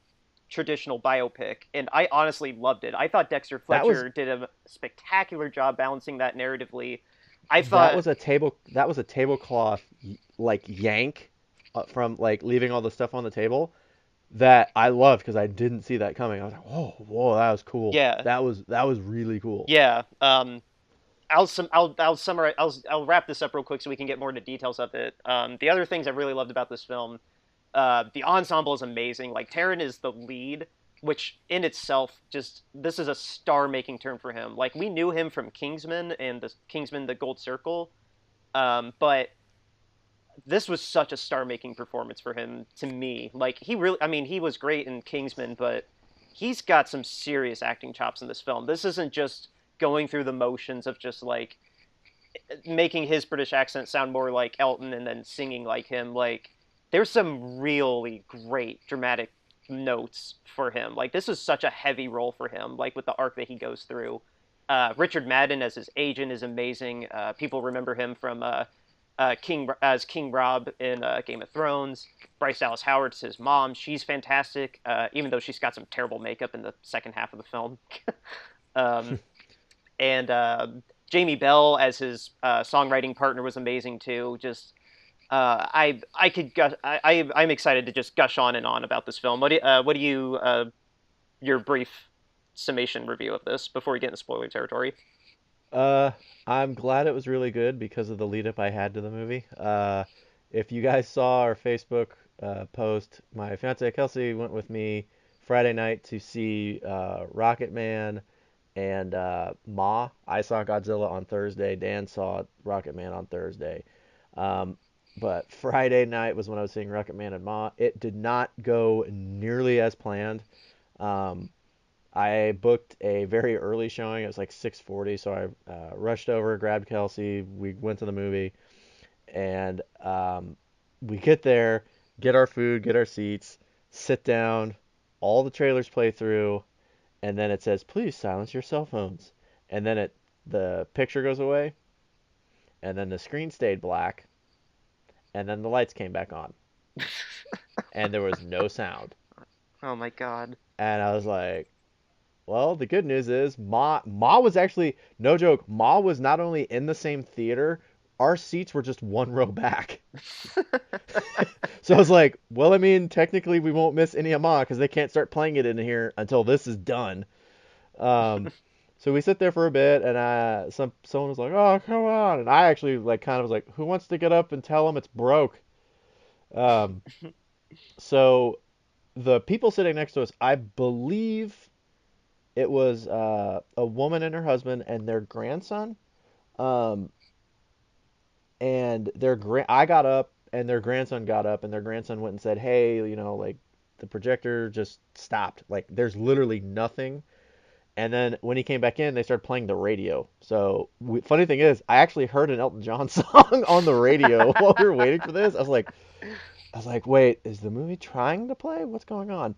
traditional biopic, and I honestly loved it. I thought Dexter That was Fletcher did a spectacular job balancing that narratively. I that thought was a tablecloth like yank from like leaving all the stuff on the table that I loved because I didn't see that coming. I was like, whoa, that was cool. yeah, That was really cool. yeah. I'll summarize. I'll wrap this up real quick so we can get more into details of it. The other things I really loved about this film, the ensemble is amazing. Like Taron is the lead, which in itself just this is a star-making turn for him. Like we knew him from Kingsman and the Kingsman: The Gold Circle, but this was such a star-making performance for him to me. Like he really, I mean, he was great in Kingsman, but he's got some serious acting chops in this film. This isn't just going through the motions of just like making his British accent sound more like Elton and then singing like him. Like there's some really great dramatic notes for him. Like this is such a heavy role for him. Like with the arc that he goes through. Richard Madden as his agent is amazing. People remember him from King Rob in Game of Thrones. Bryce Dallas Howard's his mom. She's fantastic, even though she's got some terrible makeup in the second half of the film. um, and Jamie Bell as his songwriting partner was amazing too. Just I could I'm excited to just gush on and on about this film. What do you your brief summation review of this before we get into spoiler territory? Uh, I'm glad it was really good because of the lead up I had to the movie. If you guys saw our Facebook post, my fiance Kelsey went with me Friday night to see Rocketman and Ma. I saw Godzilla on Thursday. Dan saw Rocketman on Thursday. Um, but Friday night was when I was seeing Rocketman and Ma. It did not go nearly as planned. Um, I booked a very early showing. It was like 6:40, so I rushed over, grabbed Kelsey. We went to the movie, and we get there, get our food, get our seats, sit down. All the trailers play through, and then it says, "Please silence your cell phones." And then the picture goes away, and then the screen stayed black, and then the lights came back on, and there was no sound. Oh my god. And I was like, well, the good news is Ma was actually no joke. Ma was not only in the same theater, our seats were just one row back. So I was like, well, I mean, technically we won't miss any of Ma because they can't start playing it in here until this is done. Um, so we sit there for a bit, and someone was like, "Oh, come on!" And I actually like kind of was like, "Who wants to get up and tell them it's broke?" Um, so the people sitting next to us, I believe it was a woman and her husband and their grandson. Um, and I got up and their grandson got up and their grandson went and said, "Hey, like the projector just stopped. Like there's literally nothing." And then when he came back in, they started playing the radio. So funny thing is, I actually heard an Elton John song on the radio while we were waiting for this. I was like, wait, is the movie trying to play? What's going on?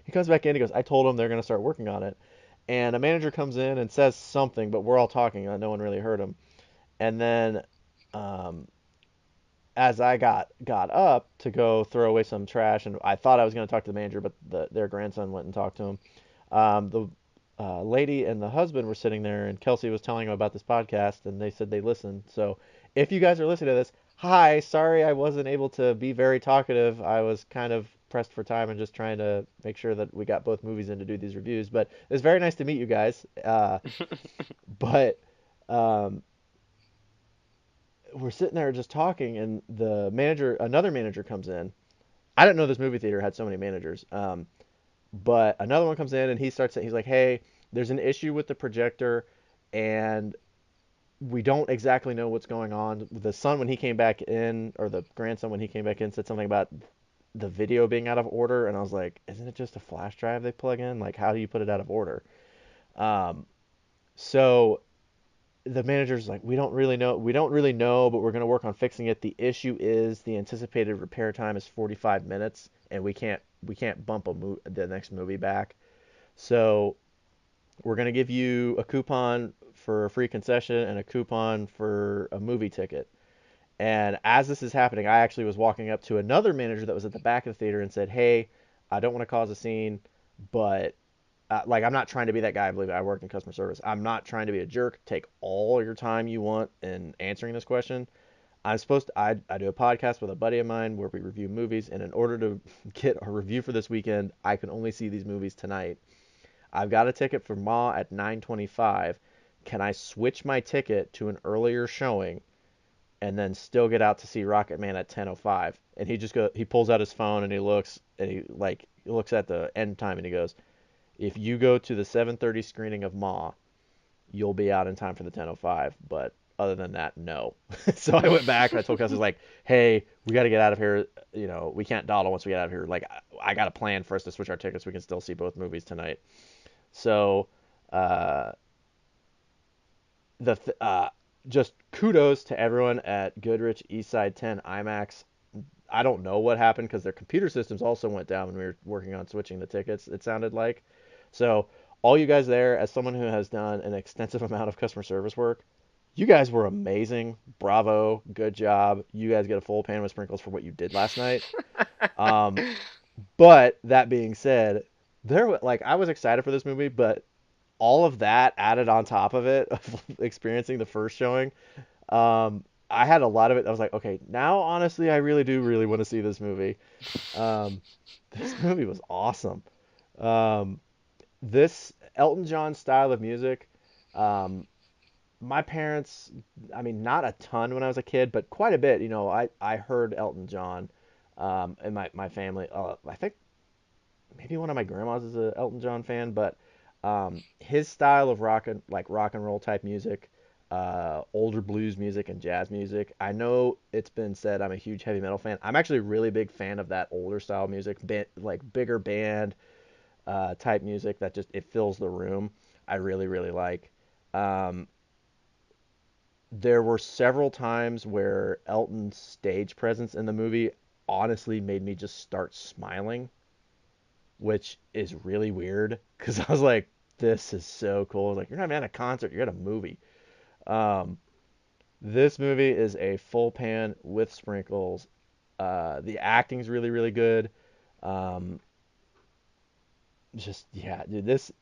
He comes back in. He goes, I told him they're going to start working on it. And a manager comes in and says something, but we're all talking. No one really heard him. And then, um, as I got up to go throw away some trash, and I thought I was going to talk to the manager, but their grandson went and talked to him. The lady and the husband were sitting there, and Kelsey was telling them about this podcast, and they said they listened. So if you guys are listening to this, hi, sorry I wasn't able to be very talkative. I was kind of pressed for time and just trying to make sure that we got both movies in to do these reviews. But it's very nice to meet you guys. But um, we're sitting there just talking, and another manager comes in. I didn't know this movie theater had so many managers. But another one comes in and he's like, hey, there's an issue with the projector, and we don't exactly know what's going on. The son, when he came back in, or the grandson, when he came back in, said something about the video being out of order, and I was like, isn't it just a flash drive they plug in? Like, how do you put it out of order? Um, so the manager's like, we don't really know, but we're going to work on fixing it. The issue is the anticipated repair time is 45 minutes, and we can't bump the next movie back. So we're going to give you a coupon for a free concession and a coupon for a movie ticket. And as this is happening, I actually was walking up to another manager that was at the back of the theater and said, hey, I don't want to cause a scene, but like, I'm not trying to be that guy. I believe I worked in customer service. I'm not trying to be a jerk. Take all your time you want in answering this question. I do a podcast with a buddy of mine where we review movies, and in order to get a review for this weekend, I can only see these movies tonight. I've got a ticket for Ma at 9:25. Can I switch my ticket to an earlier showing and then still get out to see Rocketman at 10:05? And he pulls out his phone and he looks at the end time and he goes, if you go to the 7:30 screening of Ma, you'll be out in time for the 10:05. But other than that, no. So I went back and I told Kelsey, like, hey, we got to get out of here. We can't dawdle once we get out of here. Like, I got a plan for us to switch our tickets. We can still see both movies tonight. So, uh, the just kudos to everyone at Goodrich Eastside 10 IMAX. I don't know what happened because their computer systems also went down when we were working on switching the tickets, it sounded like. So, all you guys there, as someone who has done an extensive amount of customer service work, you guys were amazing. Bravo. Good job. You guys get a full pan with sprinkles for what you did last night. Um, but that being said, I was excited for this movie, but all of that added on top of it, of experiencing the first showing, I had a lot of it. I was like, okay, now honestly, I really do really want to see this movie. Um, this movie was awesome. Um, this Elton John style of music, um, my parents, I mean, not a ton when I was a kid, but quite a bit. I heard Elton John, in my family. I think maybe one of my grandmas is a Elton John fan, but his style of rock and roll type music, older blues music and jazz music. I know it's been said I'm a huge heavy metal fan. I'm actually a really big fan of that older style music, like bigger band type music that just it fills the room. I really really like. Um, there were several times where Elton's stage presence in the movie honestly made me just start smiling, which is really weird because I was like, this is so cool. I was like, you're not even at a concert, you're at a movie. Um, this movie is a full pan with sprinkles. The acting's really, really good. Um, just yeah, dude, this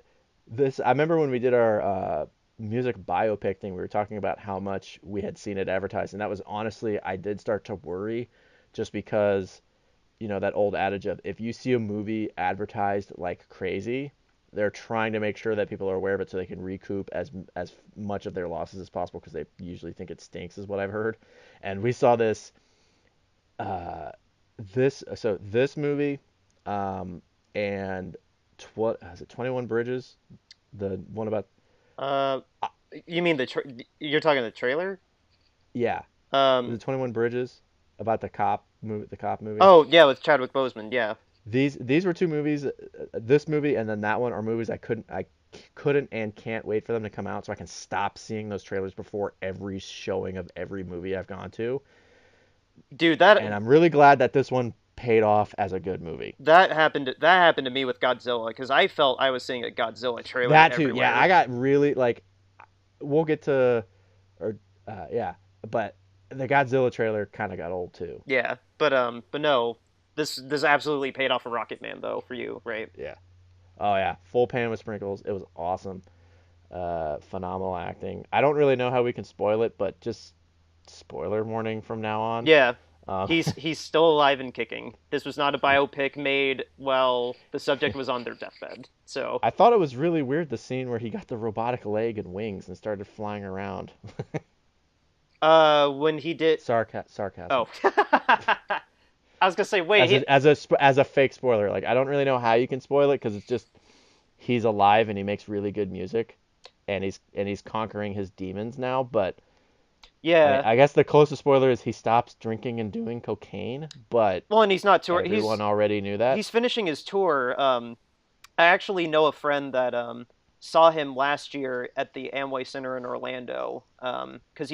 I remember when we did our music biopic thing, we were talking about how much we had seen it advertised, and that was honestly, I did start to worry, just because that old adage of if you see a movie advertised like crazy, they're trying to make sure that people are aware of it so they can recoup as much of their losses as possible because they usually think it stinks, is what I've heard. And we saw uh, this movie, um, and what is it, 21 Bridges, the one about uh, uh, you mean you're talking the trailer? yeah, the Um, 21 Bridges about the cop movie. oh yeah, with Chadwick Boseman, yeah. These were two movies. This movie and then that one are movies I couldn't and can't wait for them to come out so I can stop seeing those trailers before every showing of every movie I've gone to. Dude, that And I'm really glad that this one paid off as a good movie. that happened to me with Godzilla because I felt I was seeing a Godzilla trailer That too, yeah. everywhere. I got really like we'll get to or yeah, but the Godzilla trailer kind of got old too. Yeah, but no, this absolutely paid off for Rocketman though for you, right? Yeah. Oh yeah, full pan with sprinkles. It was awesome. Phenomenal acting. I don't really know how we can spoil it, but just spoiler warning from now on. Yeah. He's still alive and kicking. This was not a biopic made while the subject was on their deathbed. So, I thought it was really weird the scene where he got the robotic leg and wings and started flying around. when he did, Sarcasm. oh, I was gonna say, wait, As a fake spoiler, like I don't really know how you can spoil it because it's just he's alive and he makes really good music, and he's conquering his demons now. But I mean, yeah. I guess the closest spoiler is he stops drinking and doing cocaine, but Well, and he's not tour. everyone already knew that. He's finishing his tour. I actually know a friend that saw him last year at the Amway Center in Orlando. Because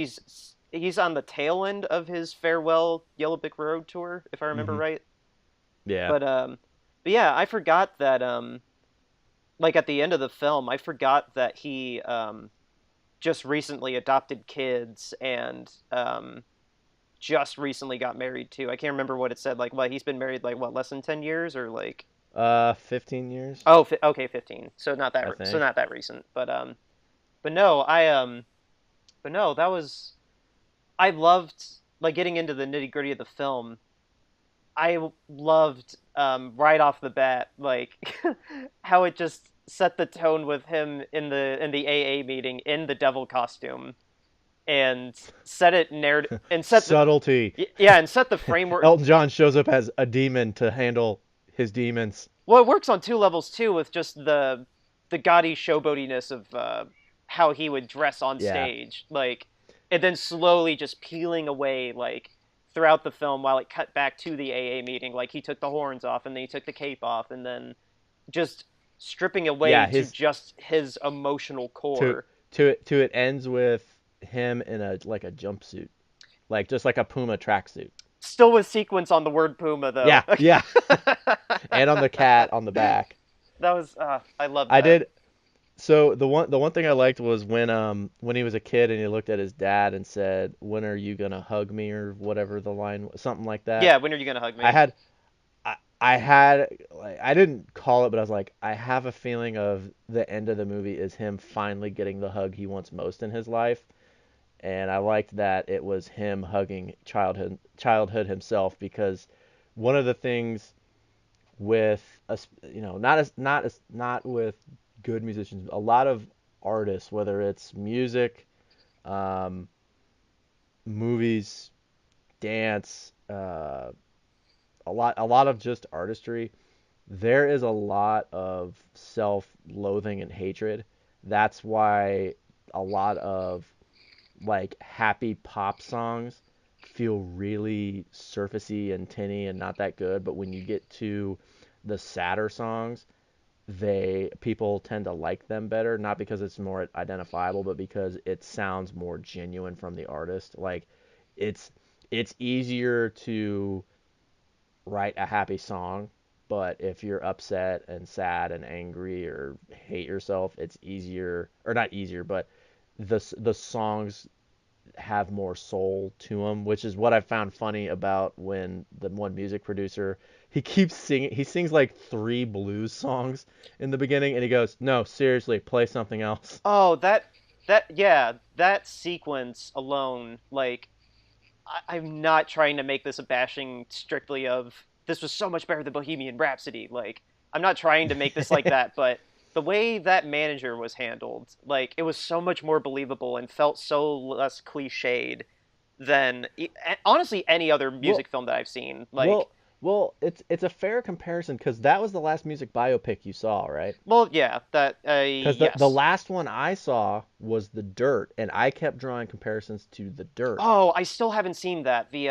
he's on the tail end of his farewell Yellow Brick Road tour, if I remember Hmm. right. Yeah. But yeah, I forgot that like at the end of the film, I forgot that he just recently adopted kids and just recently got married too. I can't remember what it said. Like, what, he's been married like what, less than 10 years or like? 15 years, Oh, okay, 15. So not I that think. recent. But no, but no, that was, I loved like getting into the nitty gritty of the film. I loved right off the bat like how it just set the tone with him in the AA meeting in the devil costume and set it narrative and set the Subtlety. yeah, and set the framework. Elton John shows up as a demon to handle his demons. Well, it works on two levels too, with just the gaudy showboatiness of how he would dress on Yeah. stage, like, and then slowly just peeling away, like, throughout the film while it cut back to the AA meeting. Like, he took the horns off, and then he took the cape off, and then just stripping away Yeah, to his just his emotional to core. it ends with him in a like a jumpsuit. Like just like a Puma tracksuit. Still with sequence on the word Puma, though. Yeah, yeah. And on the cat on the back. That was, I love I that. did. So the one thing I liked was when he was a kid and he looked at his dad and said, "When are you gonna hug me?" or whatever the line was, something like that. Yeah, when are you gonna hug I me? had I had like I didn't call it, but I was like, I have a feeling of the end of the movie is him finally getting the hug he wants most in his life, and I liked that it was him hugging childhood himself because one of the things with us, not with good musicians, a lot of artists, whether it's music, um, movies, dance, a lot of just artistry, there is a lot of self-loathing and hatred. That's why a lot of like happy pop songs feel really surfacey and tinny and not that good, but when you get to the sadder songs, they people tend to like them better, not because it's more identifiable, but because it sounds more genuine from the artist. Like it's it's easier to write a happy song, but if you're upset and sad and angry or hate yourself, it's easier, or not easier, but the songs have more soul to them, which is what I found funny about when the one music producer, he keeps singing, he sings like three blues songs in the beginning, and he goes, "No, seriously, play something else." Oh, yeah, that sequence alone, like, I'm not trying to make this a bashing strictly of this was so much better than Bohemian Rhapsody. Like, I'm not trying to make this like that, but the way that manager was handled, like, it was so much more believable and felt so less cliched than honestly any other Well, music film that I've seen. Like, well, well, it's a fair comparison because that was the last music biopic you saw, right? well, yeah, that Because the yes. last one I saw was The Dirt, and I kept drawing comparisons to The Dirt. Oh, I still haven't seen that. The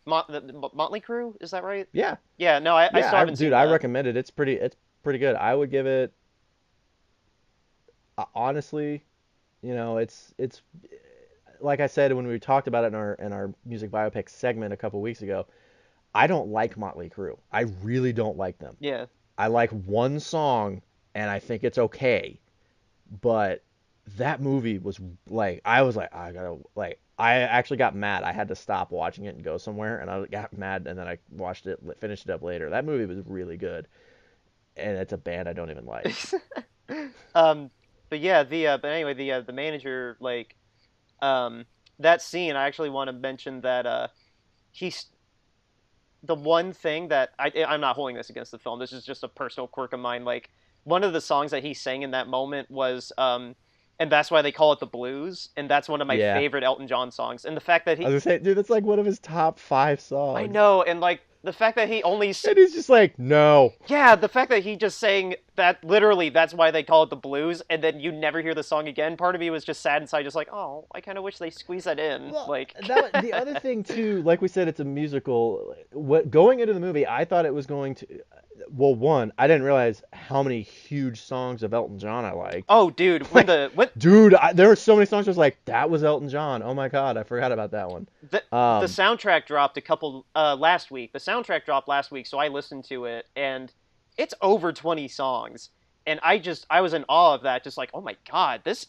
Motley Crue, is that right? Yeah, Yeah, no, I yeah, still haven't dude, seen I that. recommend it. It's pretty good. I would give it, honestly, it's like I said when we talked about it in our music biopic segment a couple weeks ago. I don't like Motley Crue. I really don't like them. Yeah. I like one song, and I think it's okay. But that movie was like, I was like, I gotta, like, I actually got mad. I had to stop watching it and go somewhere, and I got mad, and then I watched it, finished it up later. That movie was really good, and it's a band I don't even like. um, but yeah, but anyway, the manager, like, um that scene, I actually want to mention that he's the one thing that I'm not holding this against the film. This is just a personal quirk of mine. Like one of the songs that he sang in that moment was and that's why they call it the blues, and that's one of my Yeah. favorite Elton John songs. And the fact that I was he gonna say, dude, that's like one of his top 5 I songs. know, and like the fact that he only And he's just like, no. yeah, the fact that he just sang that literally that's why they call it the blues, and then you never hear the song again. Part of me was just sad inside, just like, oh, I kind of wish they squeezed that in. Well, Like, the other thing too, like we said, it's a musical. What going into the movie, I thought it was going to. Well, one, I didn't realize how many huge songs of Elton John I liked. oh, dude, Like, dude, there were so many songs. I was like, that was Elton John. Oh my God, I forgot about that one. the Um, soundtrack dropped a couple last week. The soundtrack dropped last week, so I listened to it, and it's over 20 songs, and I was in awe of that. Just like, oh my god, this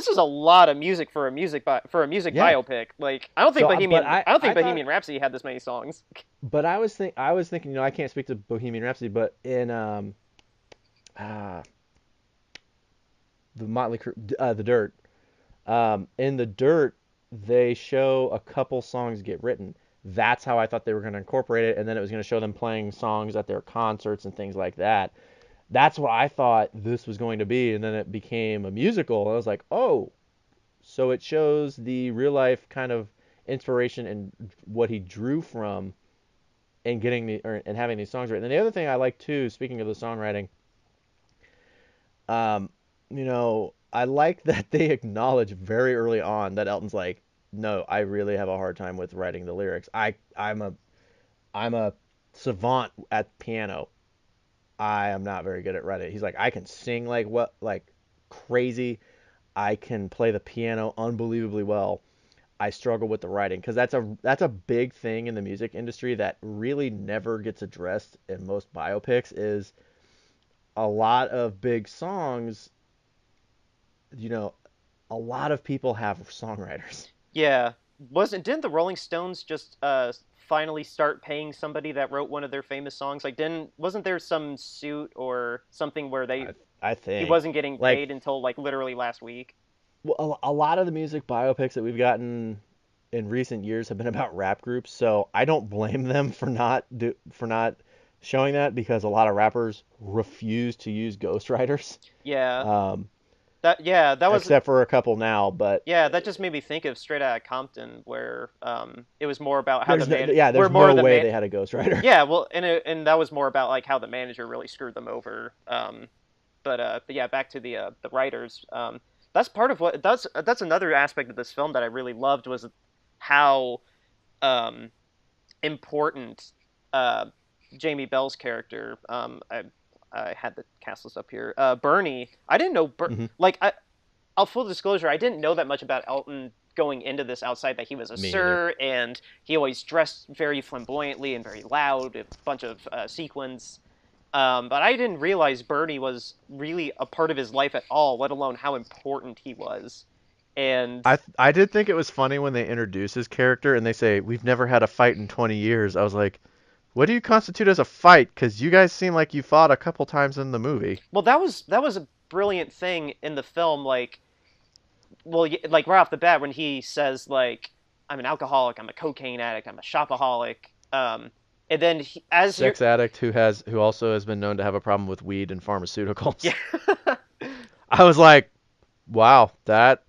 is a lot of music for a music yeah. biopic. Like, I don't think So, but I don't think I thought, Bohemian Rhapsody had this many songs. but I was thinking, I can't speak to Bohemian Rhapsody, but in uh, the Motley Crue, the Dirt. In the Dirt, they show a couple songs get written. That's how I thought they were going to incorporate it, and then it was going to show them playing songs at their concerts and things like that. That's what I thought this was going to be, and then it became a musical. I was like, oh, so it shows the real life kind of inspiration and what he drew from and and having these songs written. And the other thing I like too, speaking of the songwriting, um, I like that they acknowledge very early on that Elton's like, no, I really have a hard time with writing the lyrics. I'm a savant at piano. I am not very good at writing. He's like, I can sing like crazy. I can play the piano unbelievably well. I struggle with the writing because that's a big thing in the music industry that really never gets addressed in most biopics is a lot of big songs, you know, a lot of people have songwriters. Yeah, didn't the Rolling Stones just finally start paying somebody that wrote one of their famous songs? Like, didn't wasn't there some suit or something where I I he think wasn't getting like paid until like literally last week? a lot of the music biopics that we've gotten in recent years have been about rap groups, so I don't blame them for not showing that because a lot of rappers refuse to use ghostwriters. Yeah, Um, that was except for a couple now, but yeah, that just made me think of Straight Outta Compton, where it was more about how the there's where more no of the way man, they had a ghostwriter. yeah, well, and that was more about like how the manager really screwed them over. But yeah, back to the writers. That's part of what that's another aspect of this film that I really loved was how um important uh Jamie Bell's character. I had the cast list up here. Bernie. I didn't know Hmm. like I'll full disclosure, I didn't know that much about Elton going into this outside that he was a Me either. sir and he always dressed very flamboyantly and very loud, a bunch of sequins. But I didn't realize Bernie was really a part of his life at all, let alone how important he was. And I did think it was funny when they introduce his character and they say we've never had a fight in 20 years. I was like, what do you constitute as a fight? Because you guys seem like you fought a couple times in the movie. well, that was a brilliant thing in the film. Like, well, like right off the bat when he says like, "I'm an alcoholic, I'm a cocaine addict, I'm a shopaholic," and then as you're Sex addict who also has been known to have a problem with weed and pharmaceuticals. yeah. I was like, wow, that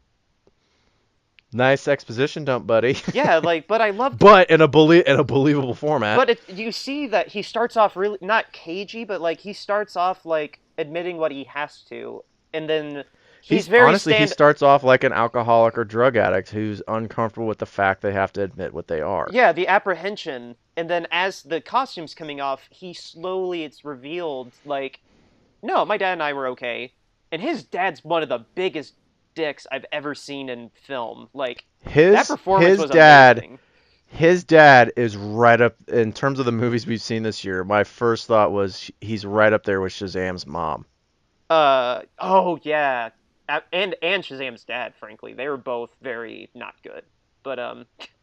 nice exposition dump, buddy. Yeah, like, but I loved, But in a believable format. but you see that he starts off really not cagey, but like he starts off like admitting what he has to, and then he's very He stand. starts off like an alcoholic or drug addict who's uncomfortable with the fact they have to admit what they are. Yeah, the apprehension, and then as the costume's coming off, it's revealed like, no, my dad and I were okay, and his dad's one of the biggest dicks I've ever seen in film. Like that performance His was dad amazing. his dad is right up in terms of the movies we've seen this year. My first thought was he's right up there with Shazam's mom. Oh yeah, and Shazam's dad. Frankly, they were both very not good. But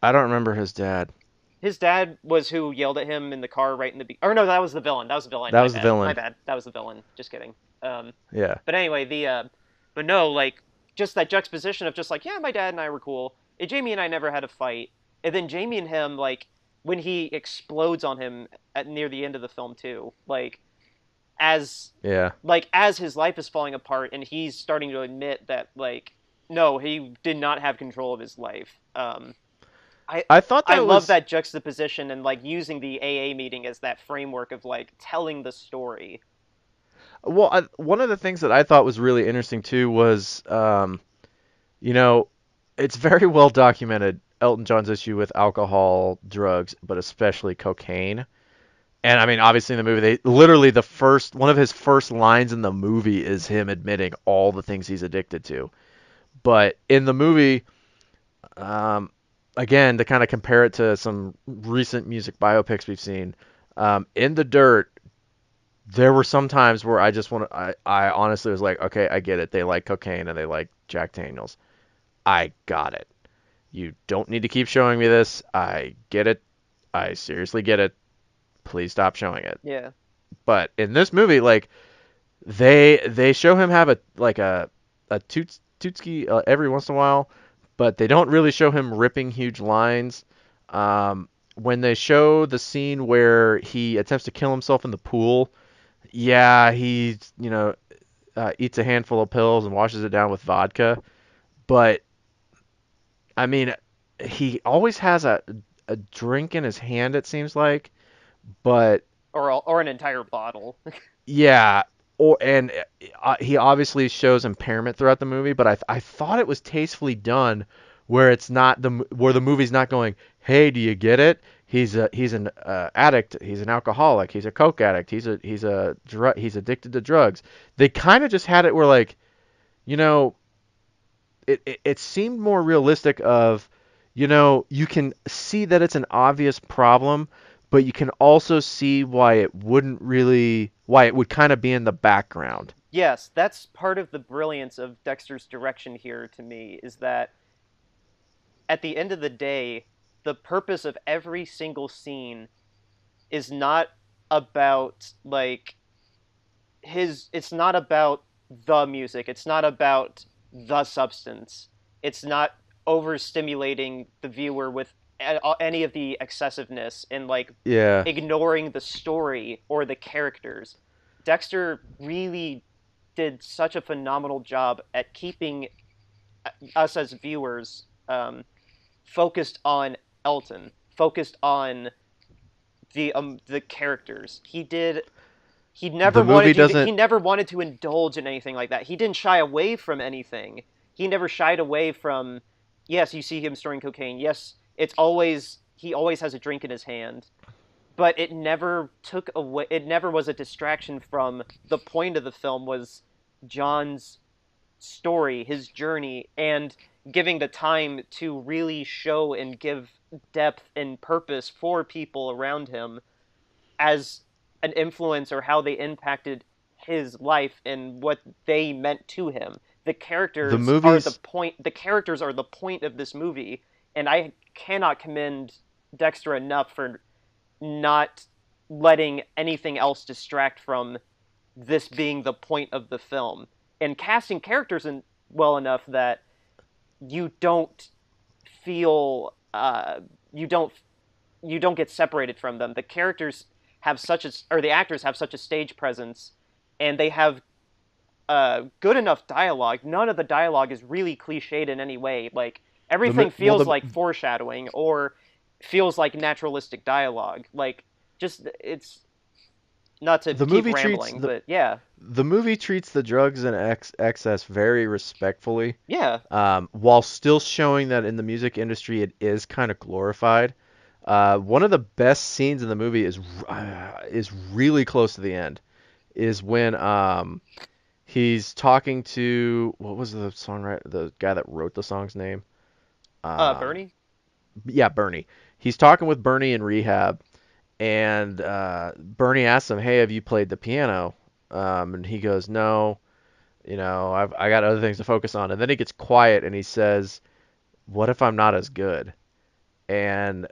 I don't remember his dad. his dad was who yelled at him in the car right in the or no, that was the villain. That was the villain. That My was the bad. My villain. bad. That was the villain. Just kidding. Um, Yeah. but anyway, but no, like just that juxtaposition of just like yeah, my dad and I were cool. And Jamie and I never had a fight, and then Jamie and him like when he explodes on him at near the end of the film too, as Yeah. as his life is falling apart and he's starting to admit that no, he did not have control of his life. I I thought I that love was that juxtaposition and using the AA meeting as that framework of telling the story. well. One of the things that I thought was really interesting too was, you know, it's very well documented Elton John's issue with alcohol, drugs, but especially cocaine. And I mean, obviously in the movie, they literally the first one of his first lines in the movie is him admitting all the things he's addicted to. But in the movie, um, again, to kind of compare it to some recent music biopics we've seen, in the dirt, there were some times where I honestly was like, okay, I get it. They like cocaine and they like Jack Daniels. I got it. You don't need to keep showing me this. I get it. I seriously get it. Please stop showing it. Yeah. But in this movie, like they show him have a tootski every once in a while, but they don't really show him ripping huge lines. When they show the scene where he attempts to kill himself in the pool, yeah, he eats a handful of pills and washes it down with vodka. But I mean, he always has a drink in his hand. It seems like, but Or an entire bottle. yeah, he obviously shows impairment throughout the movie, but I thought it was tastefully done, where it's not where the movie's not going, hey, do you get it? He's an addict. He's an alcoholic. He's a coke addict. He's addicted to drugs. They kind of just had it where like, you know, it seemed more realistic of, you can see that it's an obvious problem, but you can also see why it would kind of be in the background. Yes, that's part of the brilliance of Dexter's direction here to me, is that at the end of the day, the purpose of every single scene is not about it's not about the music, it's not about the substance, it's not overstimulating the viewer with any of the excessiveness and Yeah. ignoring the story or the characters. Dexter really did such a phenomenal job at keeping us as viewers focused on Elton, focused on the characters. He never The movie wanted to he doesn't never wanted to indulge in anything like that. He didn't shy away from anything. He never shied away from, yes, you see him storing cocaine. Yes, he always has a drink in his hand, but it never was a distraction from the point of the film was John's story, his journey, and giving the time to really show and give depth and purpose for people around him as an influence or how they impacted his life and what they meant to him. the movies The characters are the point of this movie, and I cannot commend Dexter enough for not letting anything else distract from this being the point of the film and casting characters in well enough that you don't feel you don't get separated from them. The characters have the actors have such a stage presence, and they have good enough dialogue. None of the dialogue is really cliched in any way. the Everything mo- well feels like foreshadowing or feels like naturalistic dialogue. Just it's not to the keep movie treats rambling, but yeah, the movie treats the drugs and excess very respectfully, yeah, while still showing that in the music industry it is kind of glorified. One of the best scenes in the movie is really close to the end. Is when he's talking to, what was the guy that wrote the song's name? Um, Bernie. yeah, Bernie. He's talking with Bernie in rehab, and Bernie asks him, "Hey, have you played the piano?" And he goes, "No, I got other things to focus on." And then he gets quiet and he says, "What if I'm not as good?" And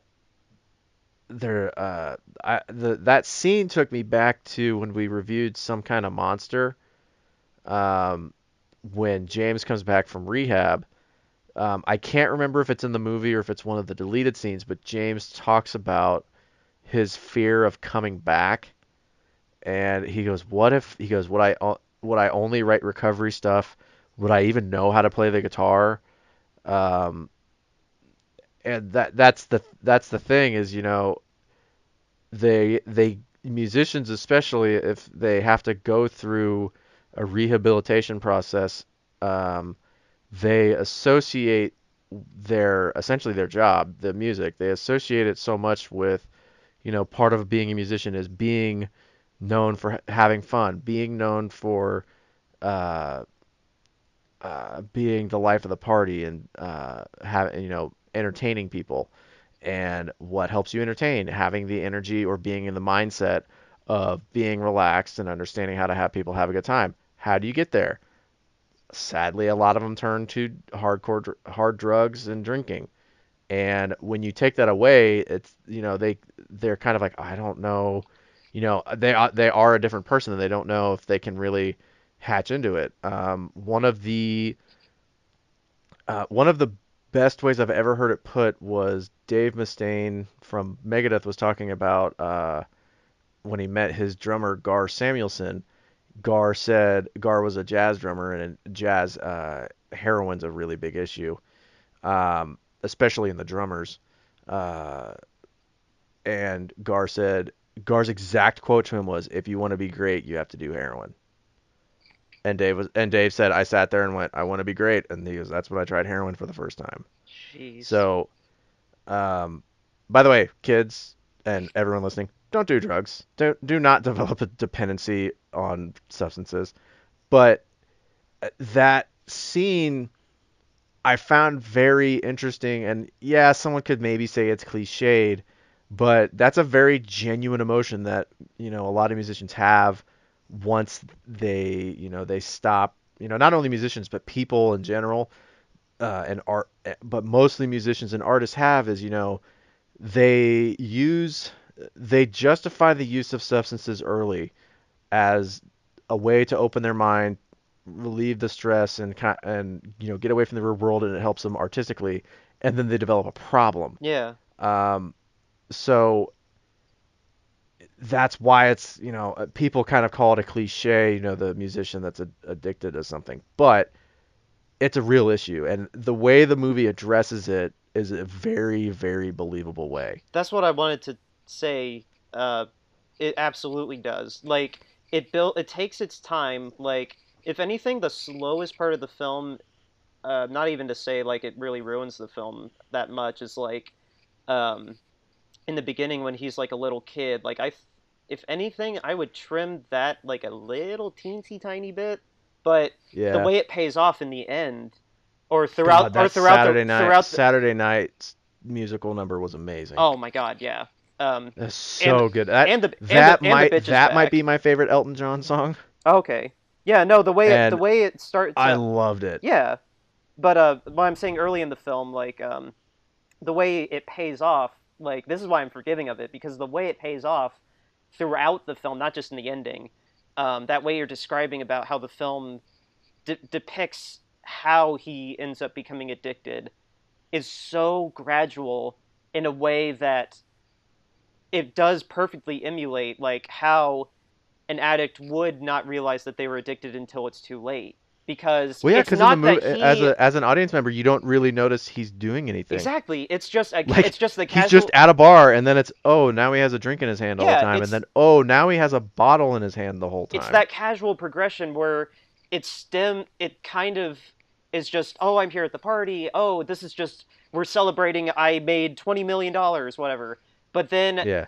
that scene took me back to when we reviewed Some Kind of Monster, um, when James comes back from rehab. I can't remember if it's in the movie or if it's one of the deleted scenes, but James talks about his fear of coming back, and he goes, "What if?" He goes, would I only write recovery stuff? Would I even know how to play the guitar?" Um, and that's the thing is, they musicians, especially if they have to go through a rehabilitation process, um, they associate their essentially their job, the music, they associate it so much with, part of being a musician is being known for having fun, being known for uh, being the life of the party and having, entertaining people. And what helps you entertain? Having the energy or being in the mindset of being relaxed and understanding how to have people have a good time. How do you get there? Sadly, a lot of them turn to hard drugs and drinking. And when you take that away, it's, they're kind of like, I don't know, they are a different person and they don't know if they can really hatch into it. One of the best ways I've ever heard it put was Dave Mustaine from Megadeth was talking about when he met his drummer Gar Samuelson. Gar said Gar was a jazz drummer, and in jazz, heroin's a really big issue, especially in the drummers. Uh, and Gar's exact quote to him was, "If you want to be great, you have to do heroin." And Dave said, "I sat there and went, I want to be great," and he goes, "That's when I tried heroin for the first time." Jeez. So, um, by the way, kids and everyone listening, don't do drugs. Do not develop a dependency on substances. But that scene I found very interesting, and yeah, someone could maybe say it's cliched, but that's a very genuine emotion that, a lot of musicians have once they stop, not only musicians but people in general, and art, but mostly musicians and artists have is, they use they justify the use of substances early as a way to open their mind, relieve the stress, and get away from the real world, and it helps them artistically, and then they develop a problem. Yeah. Um, so that's why it's, people kind of call it a cliche, the musician that's addicted to something, but it's a real issue, and the way the movie addresses it is a very, very believable way. That's what I wanted to say. Uh, it absolutely does. Like it takes its time. Like if anything, the slowest part of the film, not even to say like it really ruins the film that much, is like um, in the beginning when he's like a little kid. Like if anything, I would trim that like a little teensy tiny bit. But the Yeah. way it pays off in the end, God, that throughout the Saturday night musical number was amazing. oh my god, yeah. That's And so good. That bitch is that might be back. my favorite Elton John song, Okay. Yeah, no, the and way it starts I out, loved it. yeah. But what I'm saying early in the film, like the way it pays off, like this is why I'm forgiving of it because the way it pays off throughout the film, not just in the ending, that way you're describing about how the film depicts how he ends up becoming addicted is so gradual in a way that it does perfectly emulate like how an addict would not realize that they were addicted until it's too late because Well, yeah, it's because in the not that movie, he as an audience member, you don't really notice he's doing anything. exactly Like it's just the he's just casual at a bar, and then it's, oh, now he has a drink in his hand all the yeah time, and then, oh, now he has a bottle in his hand the whole it's time. that casual progression where it kind of is just oh I'm here at the party oh this is just we're celebrating I made $20 million whatever but then Yeah.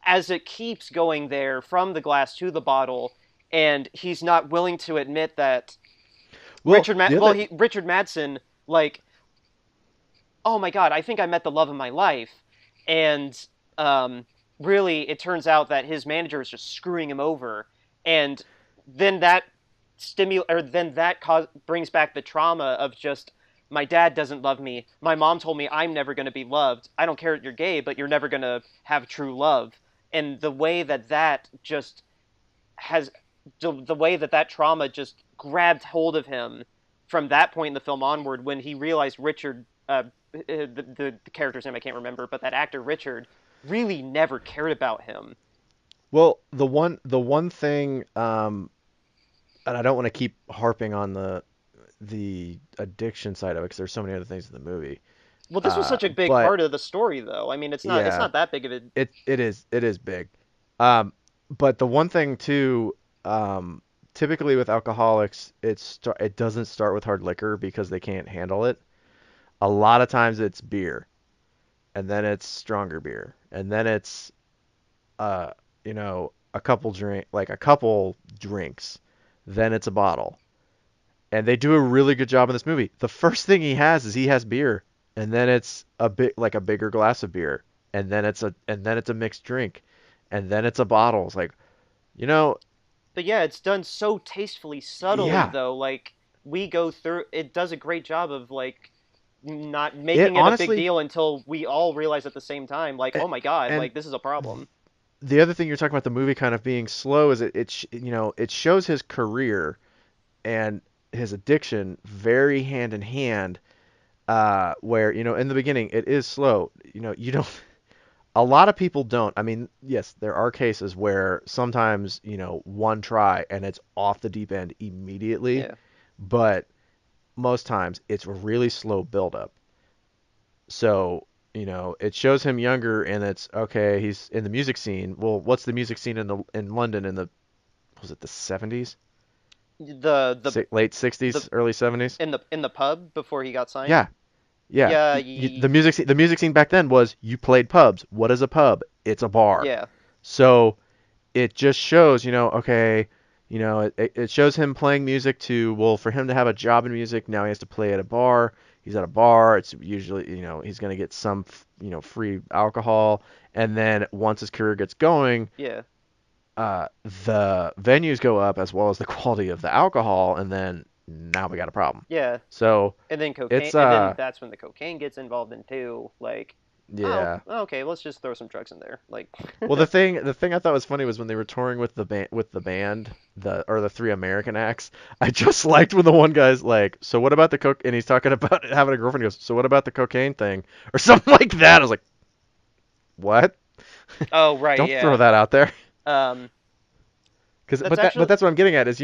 as it keeps going there from the glass to the bottle and he's not willing to admit that Well, the other, Richard Madsen like oh my god I think I met the love of my life and um really it turns out that his manager is just screwing him over and then that brings back the trauma of just my dad doesn't love me my mom told me I'm never going to be loved I don't care that you're gay but you're never going to have true love and the way that that just has the way that that trauma just grabbed hold of him from that point in the film onward, when he realized Richard, the character's name I can't remember, but that actor Richard really never cared about him. Well, the one thing, and I don't want to keep harping on the addiction side of it because there's so many other things in the movie. Well, this was such a big But part of the story, though. I mean, it's yeah, not that big of a. it is big. Um, but the one thing too, typically with alcoholics, it doesn't start with hard liquor because they can't handle it. A lot of times it's beer, and then it's stronger beer, and then it's uh, a couple drinks, then it's a bottle. And they do a really good job in this movie. The first thing he has beer, and then it's a bigger glass of beer, and then it's a mixed drink, and then it's a bottle. It's like, you know, But yeah, it's done so tastefully, subtly, yeah. though. Like we go through, it does a great job of like not It making it a big honestly, deal until we all realize at the same time, like, oh my God, and like this is a problem. the other thing you're talking about the movie kind of being slow is it shows his career and his addiction very hand in hand. Where in the beginning it is slow. You don't. A lot of people don't. I mean, yes, there are cases where sometimes, one try and it's off the deep end immediately, Yeah, but most times it's a really slow buildup. So, it shows him younger and it's okay, he's in the music scene. Well, what's the music scene in London in the was it the 70s? the Late the 60s, early 70s? in the pub before he got signed. Yeah. Yeah, Yeah, the music scene back then was you played pubs. What is a pub? It's a bar. yeah, So it just shows, okay, it shows him playing music to, well, for him to have a job in music, now he has to play at a bar. He's at a bar. It's usually, he's going to get some, free alcohol. And then once his career gets going, yeah, the venues go up as well as the quality of the alcohol. And then now we got a problem. yeah. So And then cocaine, it's, and then that's when the cocaine gets involved in too. Like, oh, yeah. okay, let's just throw some drugs in there. Like, Well, the thing I thought was funny was when they were touring with the band, the three American acts. I just liked when the one guy's like, "So what about the coke?" And he's talking about having a girlfriend. He goes, "So what about the cocaine thing?" Or something like that. I was like, "What? oh right, Don't throw yeah. that out there." Um, Because that's but actually that's what I'm getting at is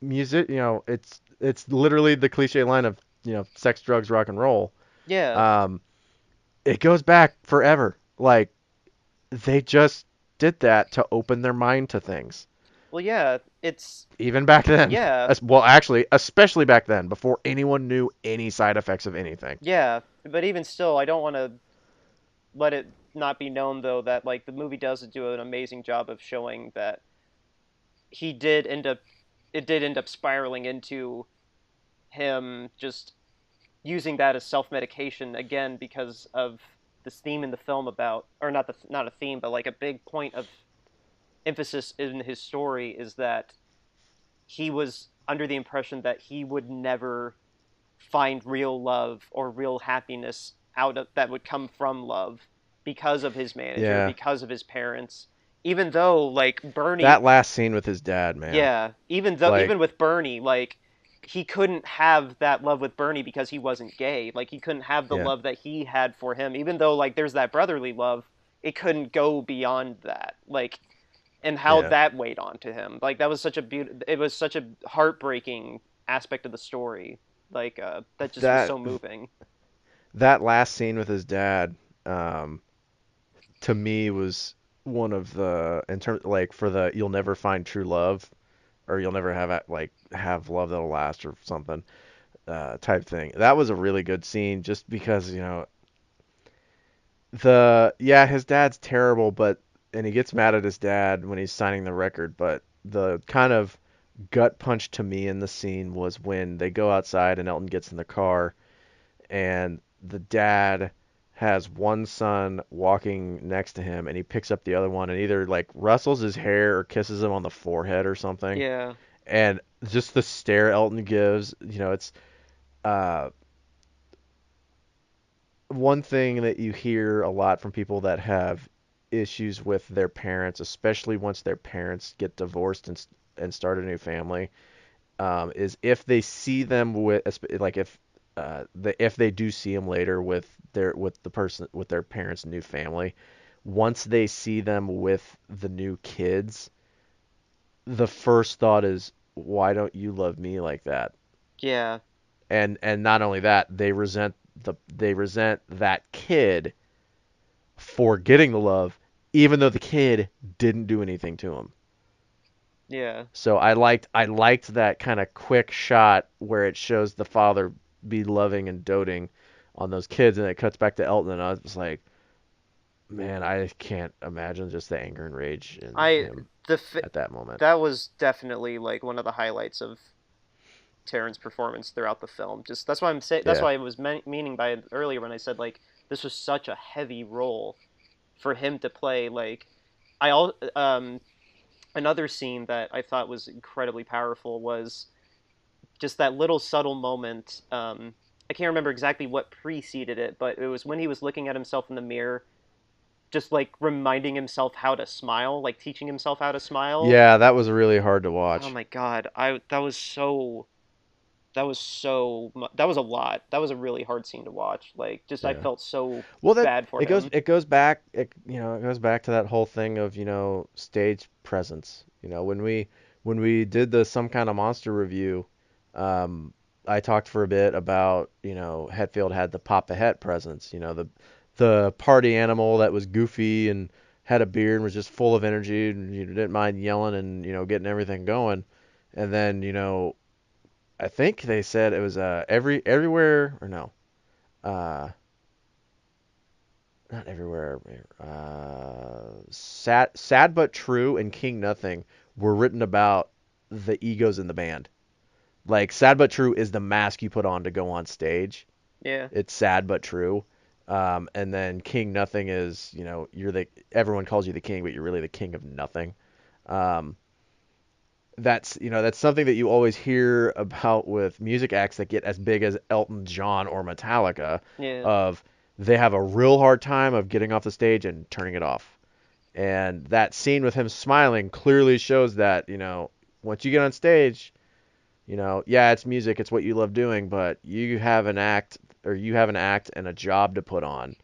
music. It's literally the cliche line of sex, drugs, rock and roll. yeah. Um, it goes back forever. Like they just did that to open their mind to things. Well, yeah. It's Even back then. yeah, Well, actually, especially back then, before anyone knew any side effects of anything. yeah. But even still, I don't want to let it not be known though that like the movie does do an amazing job of showing that he did end up it did end up spiraling into him just using that as self-medication again because of this theme in the film about or not a theme but like a big point of emphasis in his story is that he was under the impression that he would never find real love or real happiness out of that would come from love because of his manager, Yeah. because of his parents. Even though like Bernie, That last scene with his dad, man. yeah, Like, even with Bernie, like he couldn't have that love with Bernie because he wasn't gay. Like he couldn't have the yeah. love that he had for him. Even though like there's that brotherly love, it couldn't go beyond that. Like and how Yeah. that weighed onto him. Like that was such a it was such a heartbreaking aspect of the story. Like that just was That so moving. that last scene with his dad, um, to me was one of the in terms like for the you'll never find true love or you'll never have love that'll last or something type thing. That was a really good scene just because his dad's terrible, but and he gets mad at his dad when he's signing the record, but the kind of gut punch to me in the scene was when they go outside and Elton gets in the car and the dad has one son walking next to him and he picks up the other one and either like rustles his hair or kisses him on the forehead or something. Yeah. And just the stare Elton gives, it's uh one thing that you hear a lot from people that have issues with their parents, especially once their parents get divorced and start a new family, is if they see them with like if they do see them later with the person with their parents' new family, once they see them with the new kids, the first thought is, why don't you love me like that? Yeah. And not only that, they resent that kid for getting the love, even though the kid didn't do anything to him. Yeah. So I liked that kind of quick shot where it shows the father be loving and doting on those kids, and it cuts back to Elton, and I was like, man, I can't imagine just the anger and rage in I him the at that moment. that was definitely like one of the highlights of Taron's performance throughout the film. Just that's why I'm saying that's Yeah, why I was meaning by it earlier when I said like this was such a heavy role for him to play. Like I all another scene that I thought was incredibly powerful was just that little subtle moment. I can't remember exactly what preceded it, but it was when he was looking at himself in the mirror, just like reminding himself how to smile, like teaching himself how to smile. yeah, that was really hard to Oh watch. my god, I that was a lot. That was a really hard scene to watch. Like just I Yeah. felt so Well, that bad for it goes him. it goes back it goes back to that whole thing of stage presence. When we did the Some Kind of Monster review, um, I talked for a bit about Hetfield had the Papa Het presence. The party animal that was goofy and had a beard and was just full of energy and didn't mind yelling and getting everything going. And then I think they said it was everywhere or no. Uh, Not everywhere. Sad but True and King Nothing were written about the egos in the band. Like Sad but True is the mask you put on to go on stage. Yeah. It's sad but true. And then King Nothing is, everyone calls you the king, but you're really the king of nothing. Um, that's something that you always hear about with music acts that get as big as Elton John or Metallica, Yeah. of they have a real hard time of getting off the stage and turning it off. And that scene with him smiling clearly shows that, once you get on stage, yeah, it's music, it's what you love doing, but you have an act and a job to put on.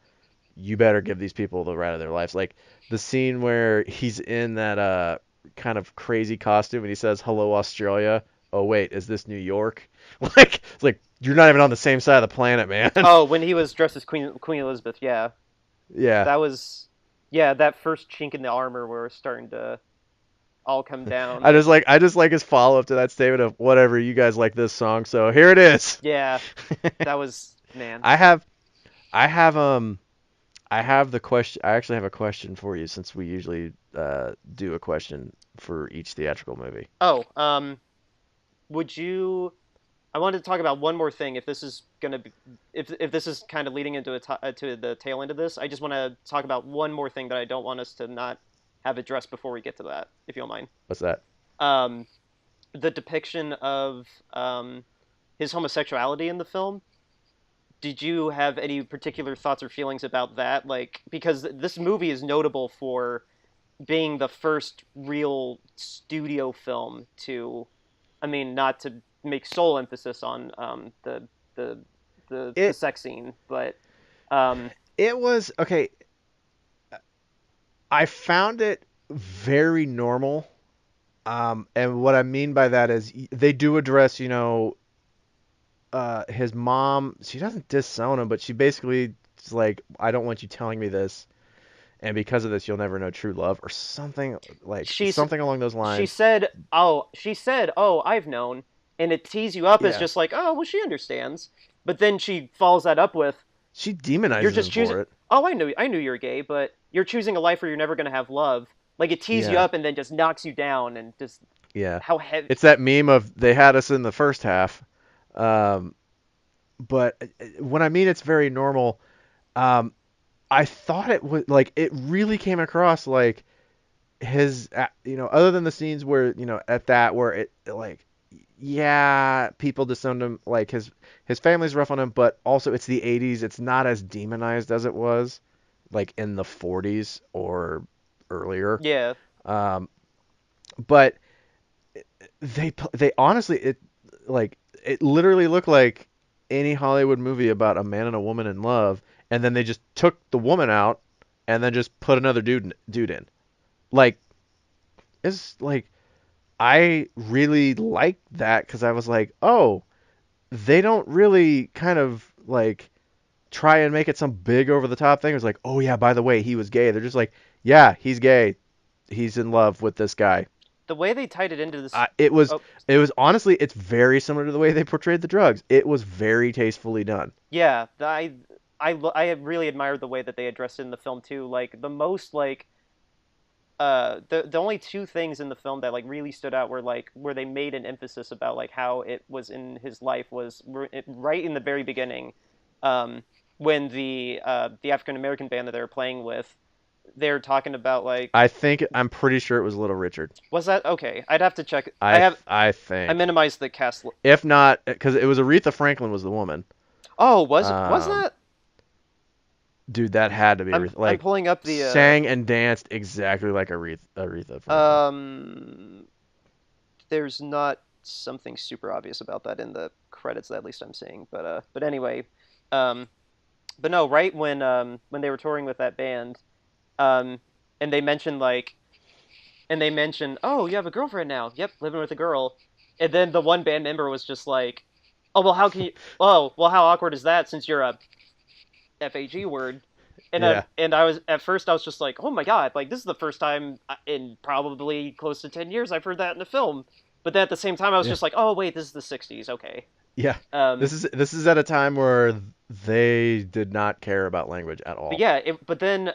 You better give these people the ride of their lives. Like the scene where he's in that kind of crazy costume and he says, "Hello, Australia." Oh wait, is this New York? Like it's like you're not even on the same side of the planet, man. Oh, when he was dressed as Queen Elizabeth, yeah. Yeah. That was yeah, that first chink in the armor were starting to all come down. I just like his follow up to that statement of whatever, you guys like this song, so here it is. Yeah, that was man. I have I have I have the question. I actually have a question for you since we usually do a question for each theatrical movie. Oh, would you I wanted to talk about one more thing. If this is gonna be, if this is kind of leading into to the tail end of this, I just want to talk about one more thing that I don't want us to not have addressed before we get to that, if you don't mind. What's that? Um, the depiction of his homosexuality in the film. Did you have any particular thoughts or feelings about that? Like, because this movie is notable for being the first real studio film to, I mean, not to make sole emphasis on the the It sex scene, but um, it was okay. I found it very normal. And what I mean by that is they do address, his mom. She doesn't disown him, but she basically is like, I don't want you telling me this, and because of this, you'll never know true love, or something like she's something along those lines. she said, oh, I've known, and it tees you up as Yeah, just like, oh, well, she understands, but then she follows that up with, she you're demonizes just him choosing. for it. Oh, I knew you're gay, but you're choosing a life where you're never gonna have love. Like it tees you Yeah, up and then just knocks you down and just yeah. how heavy. It's that meme of they had us in the first half. Um, but when I mean it's very normal, um, I thought it was like it really came across like other than the scenes where at that where it like, yeah, people disowned him, like his family's rough on him, but also it's the 80s, it's not as demonized as it was like in the 40s or earlier. Yeah, Um, but they honestly like it literally looked like any Hollywood movie about a man and a woman in love, and then they just took the woman out and then just put another dude in. Like it's like I really liked that because I was like, oh, they don't really kind of like try and make it some big over the top thing. It was like, oh yeah, by the way, he was gay. They're just like, yeah, he's gay. He's in love with this guy. The way they tied it into this. Uh, it was Oh, it was honestly it's very similar to the way they portrayed the drugs. It was very tastefully done. yeah, I really admired the way that they addressed it in the film too. Like the most like the only two things in the film that like really stood out were like where they made an emphasis about like how it was in his life was right in the very beginning, um, when the African American band that they were playing with, they're talking about like I'm pretty sure it was Little Richard. was that okay? I'd have to check. I I think minimized the cast. if not because it was Aretha Franklin was the woman. Oh, was Um, that? dude, that had to be Aretha. I'm Like pulling up the sang and danced exactly like Aretha Franklin. there's not something super obvious about that in the credits that at least I'm seeing. But anyway, um, but no, right when they were touring with that band, um, and they mentioned like, and they mentioned, oh, you have a girlfriend now. Yep, living with a girl. And then the one band member was just like, oh well, how can you? Oh well, how awkward is that since you're a FAG word? Yeah, And I was at first I was just like, oh my god, like this is the first time in probably close to 10 years I've heard that in a film. But then at the same time I was yeah, just like, oh wait, this is the '60s, okay. yeah. Um, This is at a time where they did not care about language at but all. yeah, but then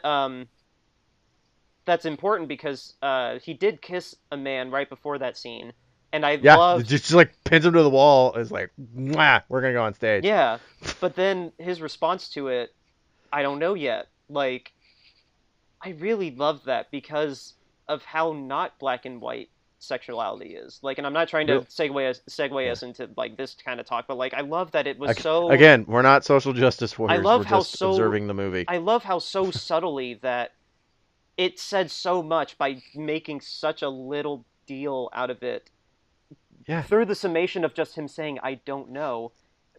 that's important because he did kiss a man right before that scene, and I Yeah, it loved, just like pins him to the wall. It's like, mwah, we're gonna go on stage. yeah. But then his response to it, I don't know yet. Like I really love that because of how not black and white sexuality is. Like, and I'm not trying to Real, segue yeah. us into like this kind of talk, but like I love that it was so. Again, we're not social justice I warriors. love We're how just so. observing the movie. I love how so subtly that it said so much by making such a little deal out of it Yeah, through the summation of just him saying I don't know,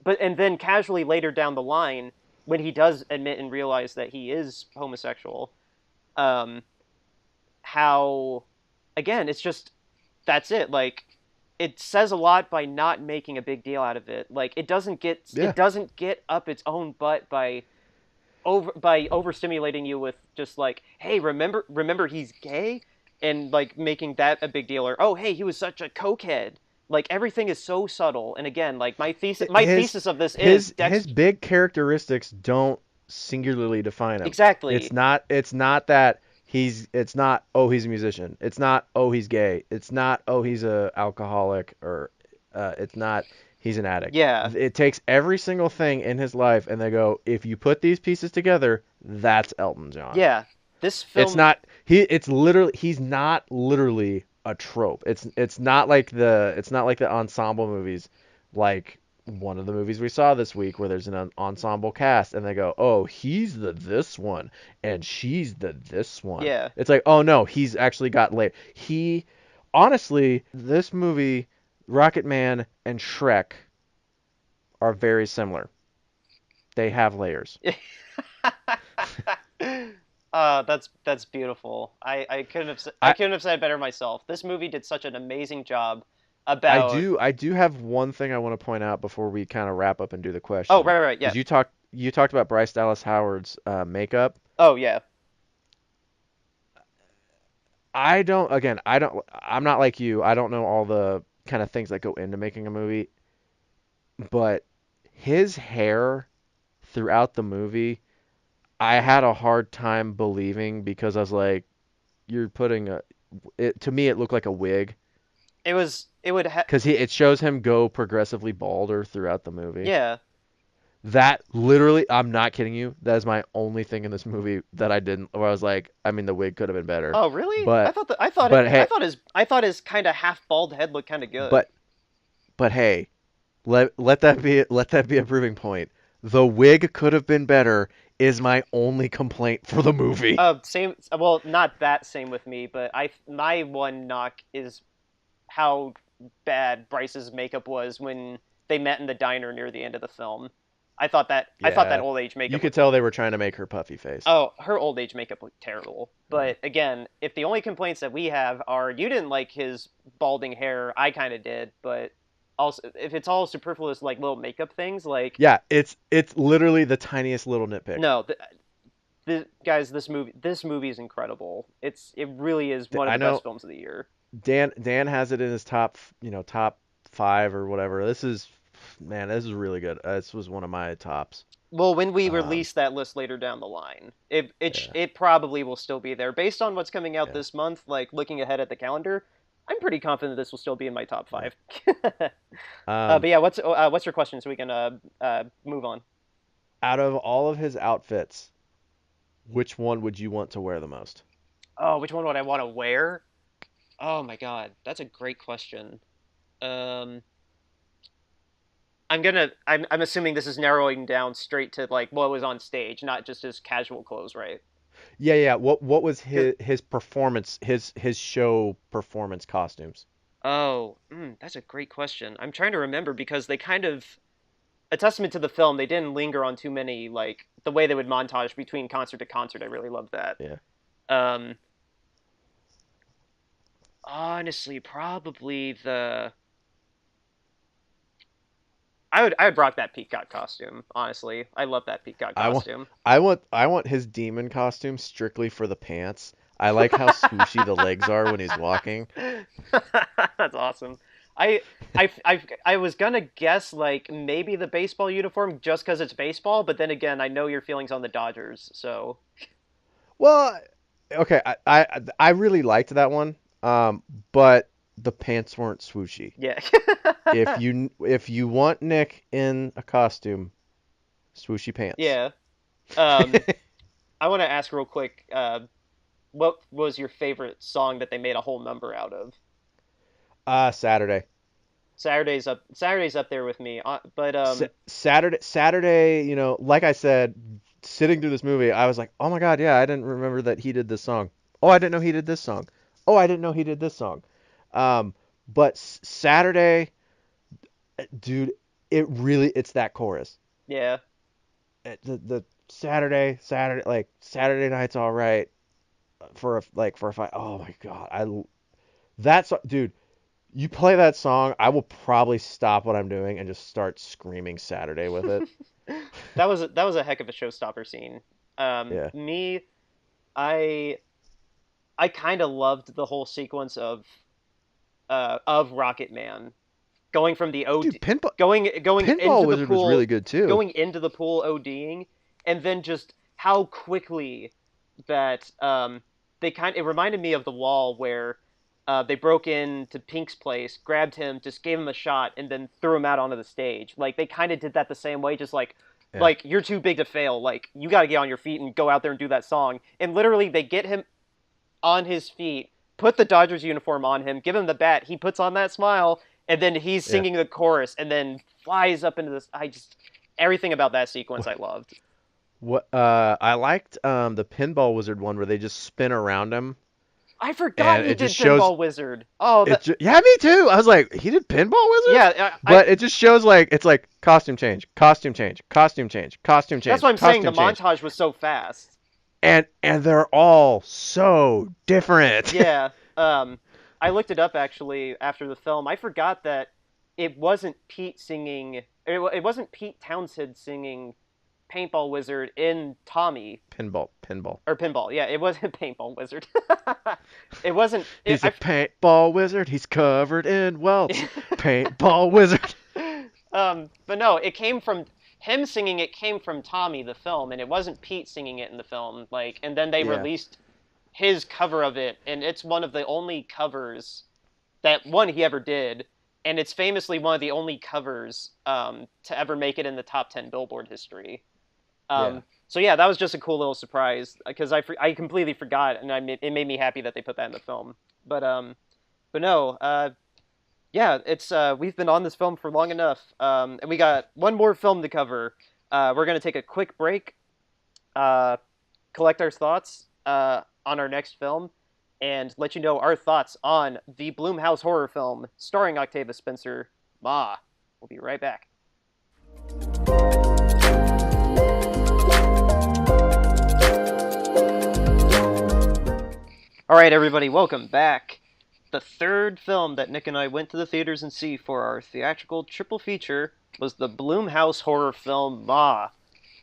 but and then casually later down the line when he does admit and realize that he is homosexual, um, how again it's just that's it like it says a lot by not making a big deal out of it. Like yeah. it doesn't get up its own butt by overstimulating you with just like, hey, remember he's gay, and like making that a big deal, or oh hey, he was such a cokehead. Like everything is so subtle, and again, like my His thesis of this is his big characteristics don't singularly define him. exactly, It's not that it's not oh he's a musician. It's not oh he's gay. It's not oh he's a alcoholic or it's not he's an addict. yeah, It takes every single thing in his life and they go if you put these pieces together, that's Elton John. yeah. This It's film, not he's not literally a trope. It's not like the ensemble movies like one of the movies we saw this week where there's an ensemble cast and they go, "Oh, he's the this one and she's the this one." yeah, It's like, "Oh no, he's actually got He honestly, this movie Rocketman and Shrek are very similar. They have layers. that's beautiful. I I couldn't have said it better myself. This movie did such an amazing job about. I do have one thing I want to point out before we kind of wrap up and do the Oh, question. right, yeah. Because you talked about Bryce Dallas Howard's makeup. Oh, yeah. I'm not like you. I don't know all the kind of things that go into making a movie, but his hair throughout the movie, I had a hard time believing because I was like, you're putting to me it looked like a wig It would because it shows him go progressively balder throughout the movie. yeah. That literally, I'm not kidding you. That is my only thing in this movie that I didn't. Where I was like, I mean, the wig could have been better, Oh, really? but hey, I thought his kind of half bald head looked kind of good. but hey, let that be a proving point. The wig could have been better. Is my only complaint for the movie. Same. Well, not that same with me, but my one knock is how bad Bryce's makeup was when they met in the diner near the end of the film. I thought that Yeah, old age you makeup could looked tell they were trying to make her puffy faced. Oh, her old age makeup looked terrible. Yeah. But again, if the only complaints that we have are you didn't like his balding hair, I kind of did, but also if it's all superfluous like little makeup things, like Yeah, it's literally the tiniest little nitpick. no, guys, this movie is incredible. It really is one of I the best know films of the year. Dan has it in his top, top 5 or whatever. This is, man, this is really good. This was one of my tops. Well, when we Um, release that list later down the line, yeah, it probably will still be there based on what's coming out yeah, this month. Like looking ahead at the calendar, I'm pretty confident this will still be in my top yeah. five. Um, But yeah, what's your question so we can move on? Out of all of his outfits, which one would you want to wear the most? Oh, which one would I want to wear? Oh my God, that's a great question. Um, I'm assuming this is narrowing down straight to like what was on stage, not just his casual clothes, right? Yeah, yeah. What was 'Cause- his performance, his show performance costumes? Oh, that's a great question. I'm trying to remember because they kind of a testament to the film. They didn't linger on too many like the way they would montage between concert to concert. I really love that. Yeah. Um, Honestly, probably the I would rock that peacock costume. Honestly, I love that peacock I want costume. I want his demon costume strictly for the pants. I like how swooshy the legs are when he's walking. That's awesome. I was gonna guess like maybe the baseball uniform just because it's baseball, but then again, I know your feelings on the Dodgers, so Well, okay, I really liked that one. But the pants weren't swooshy. yeah. If you want Nick in a costume, swooshy pants. Yeah. Um, I want to ask real quick, what was your favorite song that they made a whole number out of? Saturday. Saturday's up there with me. But Saturday, like I said, sitting through this movie, I was like, oh my God, yeah, I didn't remember that he did this song. Oh, I didn't know he did this song. Oh, I didn't know he did this song. Um, but Saturday, dude, it's that chorus. yeah. The Saturday, like Saturday night's all right for a fight. Oh my God, that's dude. You play that song, I will probably stop what I'm doing and just start screaming Saturday with it. That was a heck of a showstopper scene. Yeah. Me, I I kind of loved the whole sequence of Rocketman going from the Dude, OD going Pinball into the Wizard was really pool good too. going into the pool ODing and then just how quickly that they it reminded me of the wall where they broke into Pink's place, grabbed him, just gave him a shot, and then threw him out onto the stage. Like they kind of did that the same way, just Yeah. like you're too big to fail. Like you got to get on your feet and go out there and do that song. And literally, they get him on his feet, put the Dodgers uniform on him, give him the bat. He puts on that smile, and then he's Yeah. singing the chorus, and then flies up into this. Everything about that sequence I loved. What I liked the Pinball Wizard one where they just spin around him I forgot and he it just did shows Pinball Wizard. Oh, yeah, me too. I was like, he did Pinball Wizard? yeah. But it just shows like it's like costume change, costume change, costume change, costume That's change, what I'm saying. The costume change. montage was so fast. And they're all so different. Yeah. I looked it up actually after the film. I forgot that it wasn't Pete singing. It wasn't Pete Townsend singing Paintball Wizard in Tommy Pinball. or Pinball. Yeah, it wasn't Paintball Wizard. It wasn't. He's a paintball wizard. He's covered in welts. Paintball wizard. But no, it came from him singing. It came from Tommy the film, and it wasn't Pete singing it in the film. Like, and then they Yeah. released his cover of it, and it's one of the only covers that one he ever did, and it's famously one of the only covers to ever make it in the top 10 Billboard history. Yeah. So yeah, that was just a cool little surprise because I completely forgot, and it made me happy that they put that in the film. But no, yeah, it's we've been on this film for long enough, and we got one more film to cover. We're gonna take a quick break, collect our thoughts on our next film, and let you know our thoughts on the Blumhouse horror film starring Octavia Spencer, Ma. We'll be right back. All right, everybody, welcome back. The third film that Nick and I went to the theaters and see for our theatrical triple feature was the Blumhouse horror film Ma.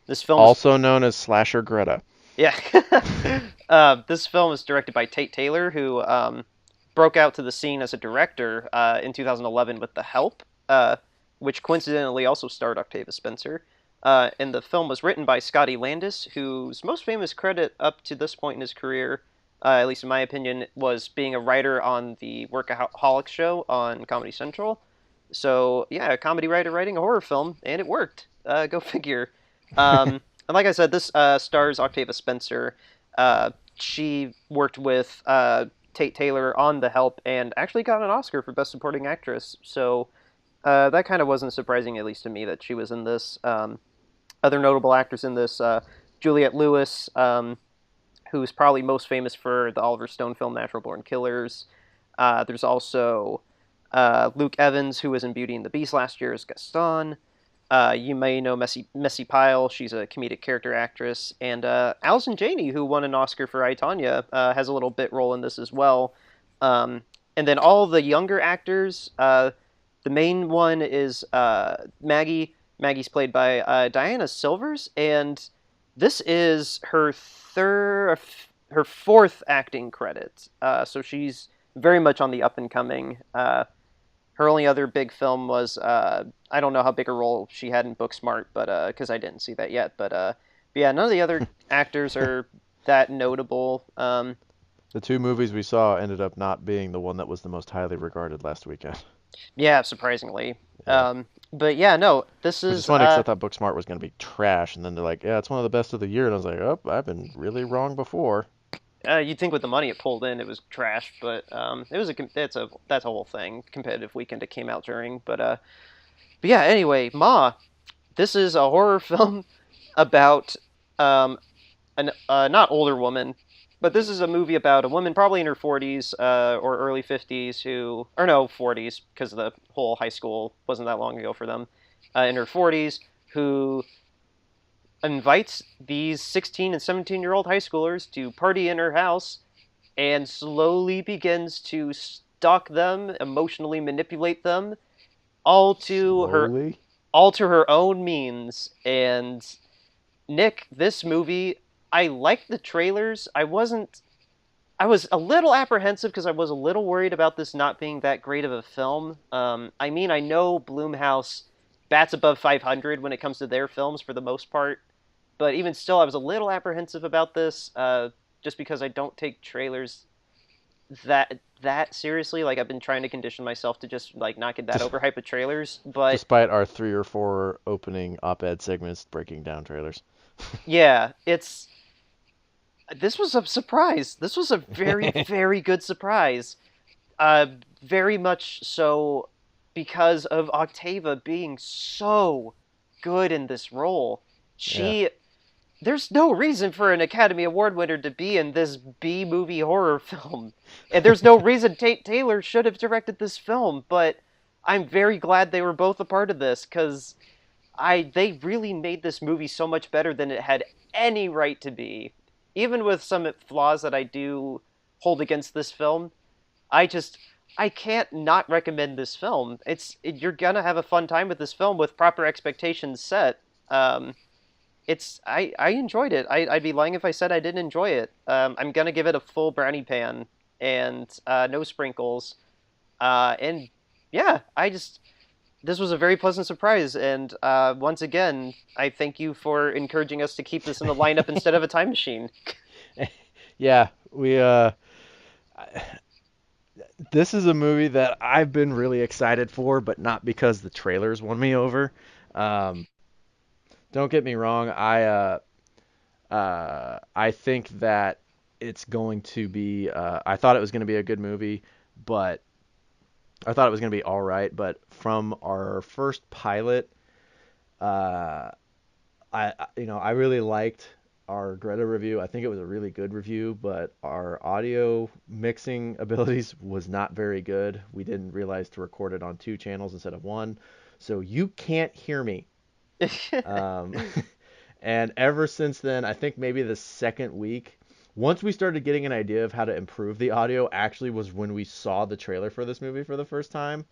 This film was, Also known as Slasher Greta. yeah, this film is directed by Tate Taylor, who broke out to the scene as a director in 2011 with The Help, which coincidentally also starred Octavia Spencer. And the film was written by Scotty Landis, whose most famous credit up to this point in his career, at least in my opinion, was being a writer on the Workaholics show on Comedy Central. So yeah, a comedy writer writing a horror film, and it worked. Go figure. And like I said, this stars Octavia Spencer. She worked with Tate Taylor on The Help and actually got an Oscar for Best Supporting Actress. So that kind of wasn't surprising, at least to me, that she was in this. Other notable actors in this, Juliette Lewis, who's probably most famous for the Oliver Stone film Natural Born Killers. There's also Luke Evans, who was in Beauty and the Beast last year as Gaston. You may know Messy Pyle. She's a comedic character actress. And Allison Janney, who won an Oscar for I, Tonya, has a little bit role in this as well. And then all the younger actors, the main one is Maggie. Maggie's played by Diana Silvers, and this is her fourth acting credit. So she's very much on the up and coming. Her only other big film was I don't know how big a role she had in Booksmart, but because I didn't see that yet. But yeah, none of the other actors are that notable. The two movies we saw ended up not being the one that was the most highly regarded last weekend. Yeah, surprisingly. Yeah. But yeah, no, this Which is is funny because I thought Booksmart was going to be trash, and then they're like, yeah, it's one of the best of the year. And I was like, oh, I've been really wrong before. you'd think with the money it pulled in, it was trash, but it was that's a whole thing. Competitive weekend it came out during, but yeah. Anyway, Ma, this is a horror film about an not older woman, but this is a movie about a woman probably in her 40s or early 50s who, or no, 40s because the whole high school wasn't that long ago for them, in her 40s who invites these 16 and 17-year-old high schoolers to party in her house and slowly begins to stalk them, emotionally manipulate them, all to her Slowly? all to her own means. And Nick, this movie, I liked the trailers. I was a little apprehensive because I was a little worried about this not being that great of a film. I mean, I know Blumhouse bats above 500 when it comes to their films for the most part, but even still, I was a little apprehensive about this, just because I don't take trailers that seriously. Like I've been trying to condition myself to just like not get that overhyped with trailers, but Despite our 3 or 4 opening op-ed segments breaking down trailers. yeah, it's this was a surprise. This was a very, very good surprise. Uh, very much so because of Octava being so good in this role. Yeah. She, there's no reason for an Academy Award winner to be in this B movie horror film. And there's no reason Tate Taylor should have directed this film, but I'm very glad they were both a part of this because they really made this movie so much better than it had any right to be. Even with some flaws that I do hold against this film, I just I can't not recommend this film. You're gonna have a fun time with this film with proper expectations set. I enjoyed it. I'd be lying if I said I didn't enjoy it. I'm gonna give it a full brownie pan and no sprinkles. And yeah, this was a very pleasant surprise. And once again, I thank you for encouraging us to keep this in the lineup instead of a time machine. Yeah, this is a movie that I've been really excited for, but not because the trailers won me over. Um, don't get me wrong, I think that it's going to be. I thought it was going to be a good movie, but I thought it was going to be all right. But from our first pilot, uh, I really liked our Greta review. I think it was a really good review, but our audio mixing abilities was not very good. We didn't realize to record it on two channels instead of one, so you can't hear me. Um, and ever since then, I think maybe the second week, once we started getting an idea of how to improve the audio, actually was when we saw the trailer for this movie for the first time.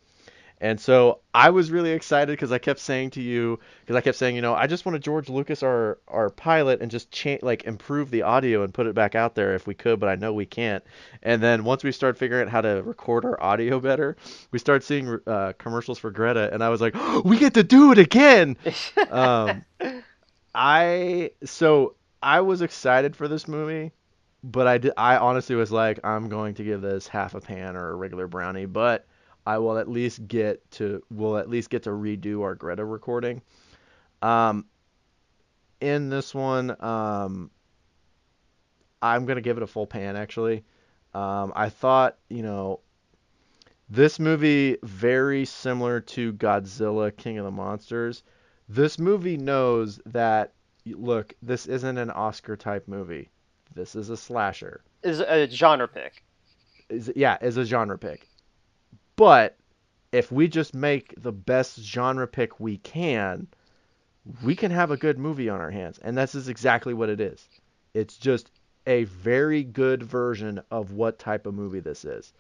And so I was really excited because I kept saying to you, because I kept saying, I just want to George Lucas our pilot and just like improve the audio and put it back out there if we could, but I know we can't. And then once we started figuring out how to record our audio better, we started seeing commercials for Greta, and I was like, oh, we get to do it again. Um, so I was excited for this movie, but I honestly was like, I'm going to give this half a pan or a regular brownie, but I will at least get to we'll at least get to redo our Greta recording. Um, in this one, I'm gonna give it a full pan actually. I thought, this movie very similar to Godzilla King of the Monsters. This movie knows that look, this isn't an Oscar type movie. This is a slasher. Is a genre pick. Is a genre pick. But if we just make the best genre pick we can have a good movie on our hands. And this is exactly what it is. It's just a very good version of what type of movie this is.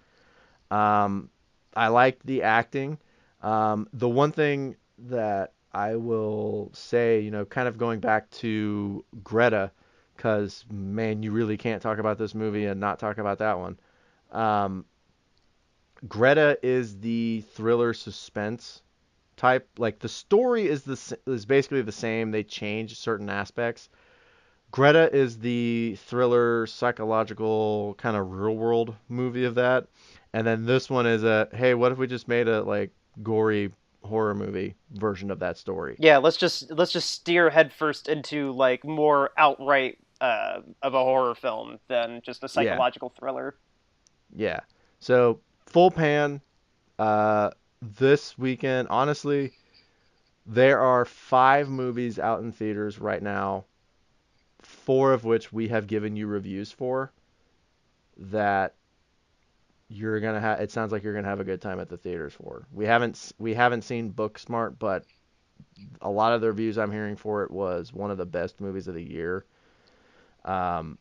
Um, I liked the acting. The one thing that I will say, kind of going back to Greta, because man, you really can't talk about this movie and not talk about that one. Um, Greta is the thriller suspense type. Like the story is basically the same. They change certain aspects. Greta is the thriller psychological kind of real world movie of that. And then this one is a hey, what if we just made a like gory horror movie version of that story? Yeah, let's just steer headfirst into like more outright of a horror film than just a Yeah. psychological thriller. Yeah. So full pan uh this weekend, honestly, there are 5 movies out in theaters right now, 4 of which we have given you reviews for that you're gonna have. It sounds like you're gonna have a good time at the theaters for. We haven't seen Booksmart, but a lot of the reviews I'm hearing for it was one of the best movies of the year. Um,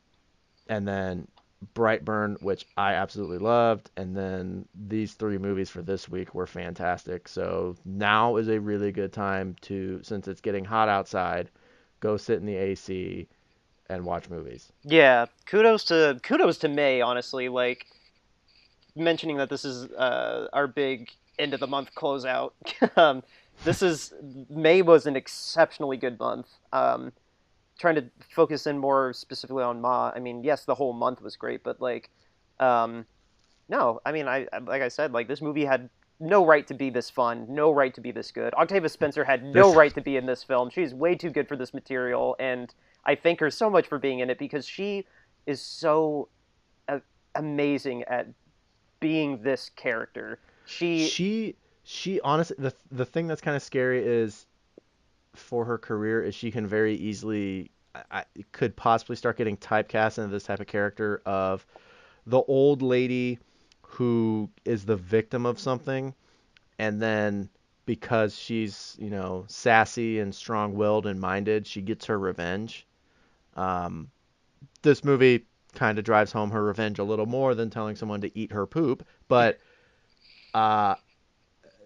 and then Brightburn, which I absolutely loved, and then these 3 movies for this week were fantastic. So now is a really good time to, since it's getting hot outside, go sit in the AC and watch movies. Yeah, kudos to May, honestly. Like mentioning that this is our big end of the month closeout. This is May was an exceptionally good month. Trying to focus in more specifically on Ma. I mean, yes, the whole month was great, but like, um, no, I mean, like I said, like this movie had no right to be this fun, no right to be this good. Octavia Spencer had no This, right to be in this film. She's way too good for this material, and I thank her so much for being in it because she is so amazing at being this character. She, she, she honestly, the thing that's kind of scary is for her career is she can very easily, could possibly start getting typecast into this type of character of the old lady who is the victim of something, and then because she's sassy and strong-willed and minded, she gets her revenge. Um, this movie kind of drives home her revenge a little more than telling someone to eat her poop, but uh,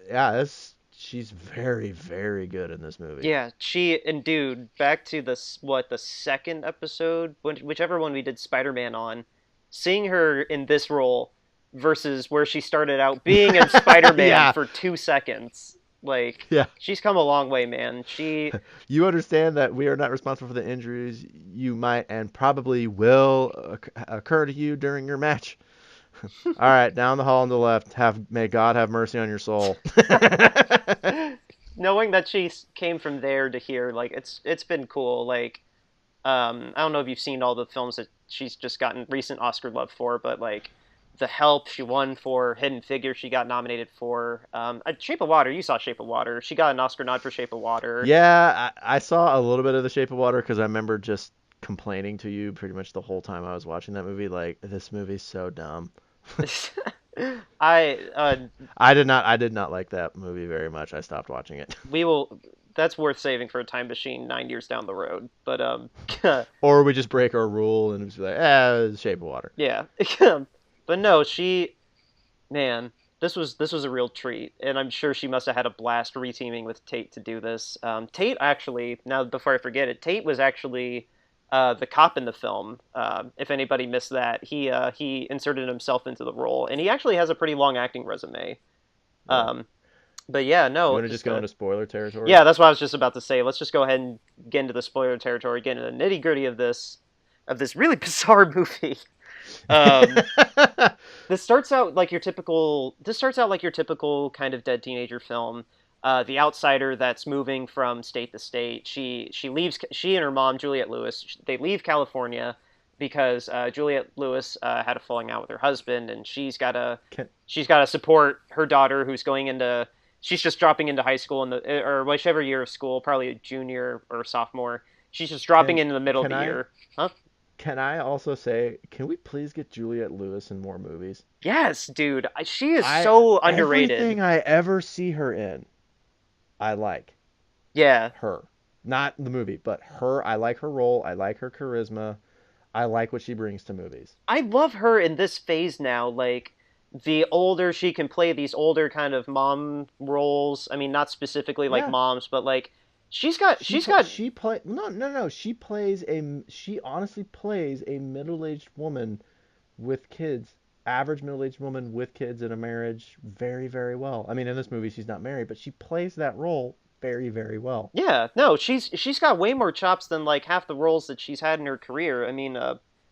yeah, she's very very good in this movie. yeah, she and dude, back to this what the second episode, whichever one we did Spider-Man on, seeing her in this role versus where she started out being in Spider-Man Yeah, for 2 seconds, like yeah. she's come a long way, man. She, You understand that we are not responsible for the injuries you might and probably will occur to you during your match. All right, down the hall on the left. May God have mercy on your soul. knowing that she came from there to here, like it's been cool. Like, I don't know if you've seen all the films that she's just gotten recent Oscar love for, but like The Help she won for, Hidden Figure she got nominated for, Shape of Water, you saw Shape of Water, she got an Oscar nod for Shape of Water. Yeah, I saw a little bit of The Shape of Water because I remember just complaining to you pretty much the whole time I was watching that movie. Like, this movie's so dumb. I I did not like that movie very much. I stopped watching it. we will. That's worth saving for a time machine 9 years down the road. But Or we just break our rule and just be like, Shape of Water. yeah. But no, she man, this was a real treat, and I'm sure she must have had a blast reteaming with Tate to do this. Tate actually, now before I forget it, Tate was actually the cop in the film. If anybody missed that, he inserted himself into the role, and he actually has a pretty long acting resume. Yeah. Um, but yeah, You no, want to just go into spoiler territory? yeah, that's what I was just about to say. Let's just go ahead and get into the spoiler territory, get into the nitty gritty of this really bizarre movie. Um, this starts out like your typical. This starts out like your typical kind of dead teenager film. The outsider that's moving from state to state. She leaves. She and her mom, Juliette Lewis, they leave California because Juliette Lewis had a falling out with her husband, and Can, she's got to support her daughter who's going into. She's just dropping into high school in the or whichever year of school, probably a junior or sophomore. She's just dropping can, into the middle of can the I year. Huh? can I also say, can we please get Juliette Lewis in more movies? Yes, dude. She is I so underrated. Everything I ever see her in, I like Yeah. her. Not the movie, but her. I like her role. I like her charisma. I like what she brings to movies. I love her in this phase now. Like, the older she can play these older kind of mom roles. I mean, not specifically like Yeah. moms, but like she's got She play no. She honestly plays a middle-aged woman with kids, average middle-aged woman with kids in a marriage very, very well. I mean, in this movie she's not married, but she plays that role very, very well. yeah, no, she's got way more chops than like half the roles that she's had in her career. I mean,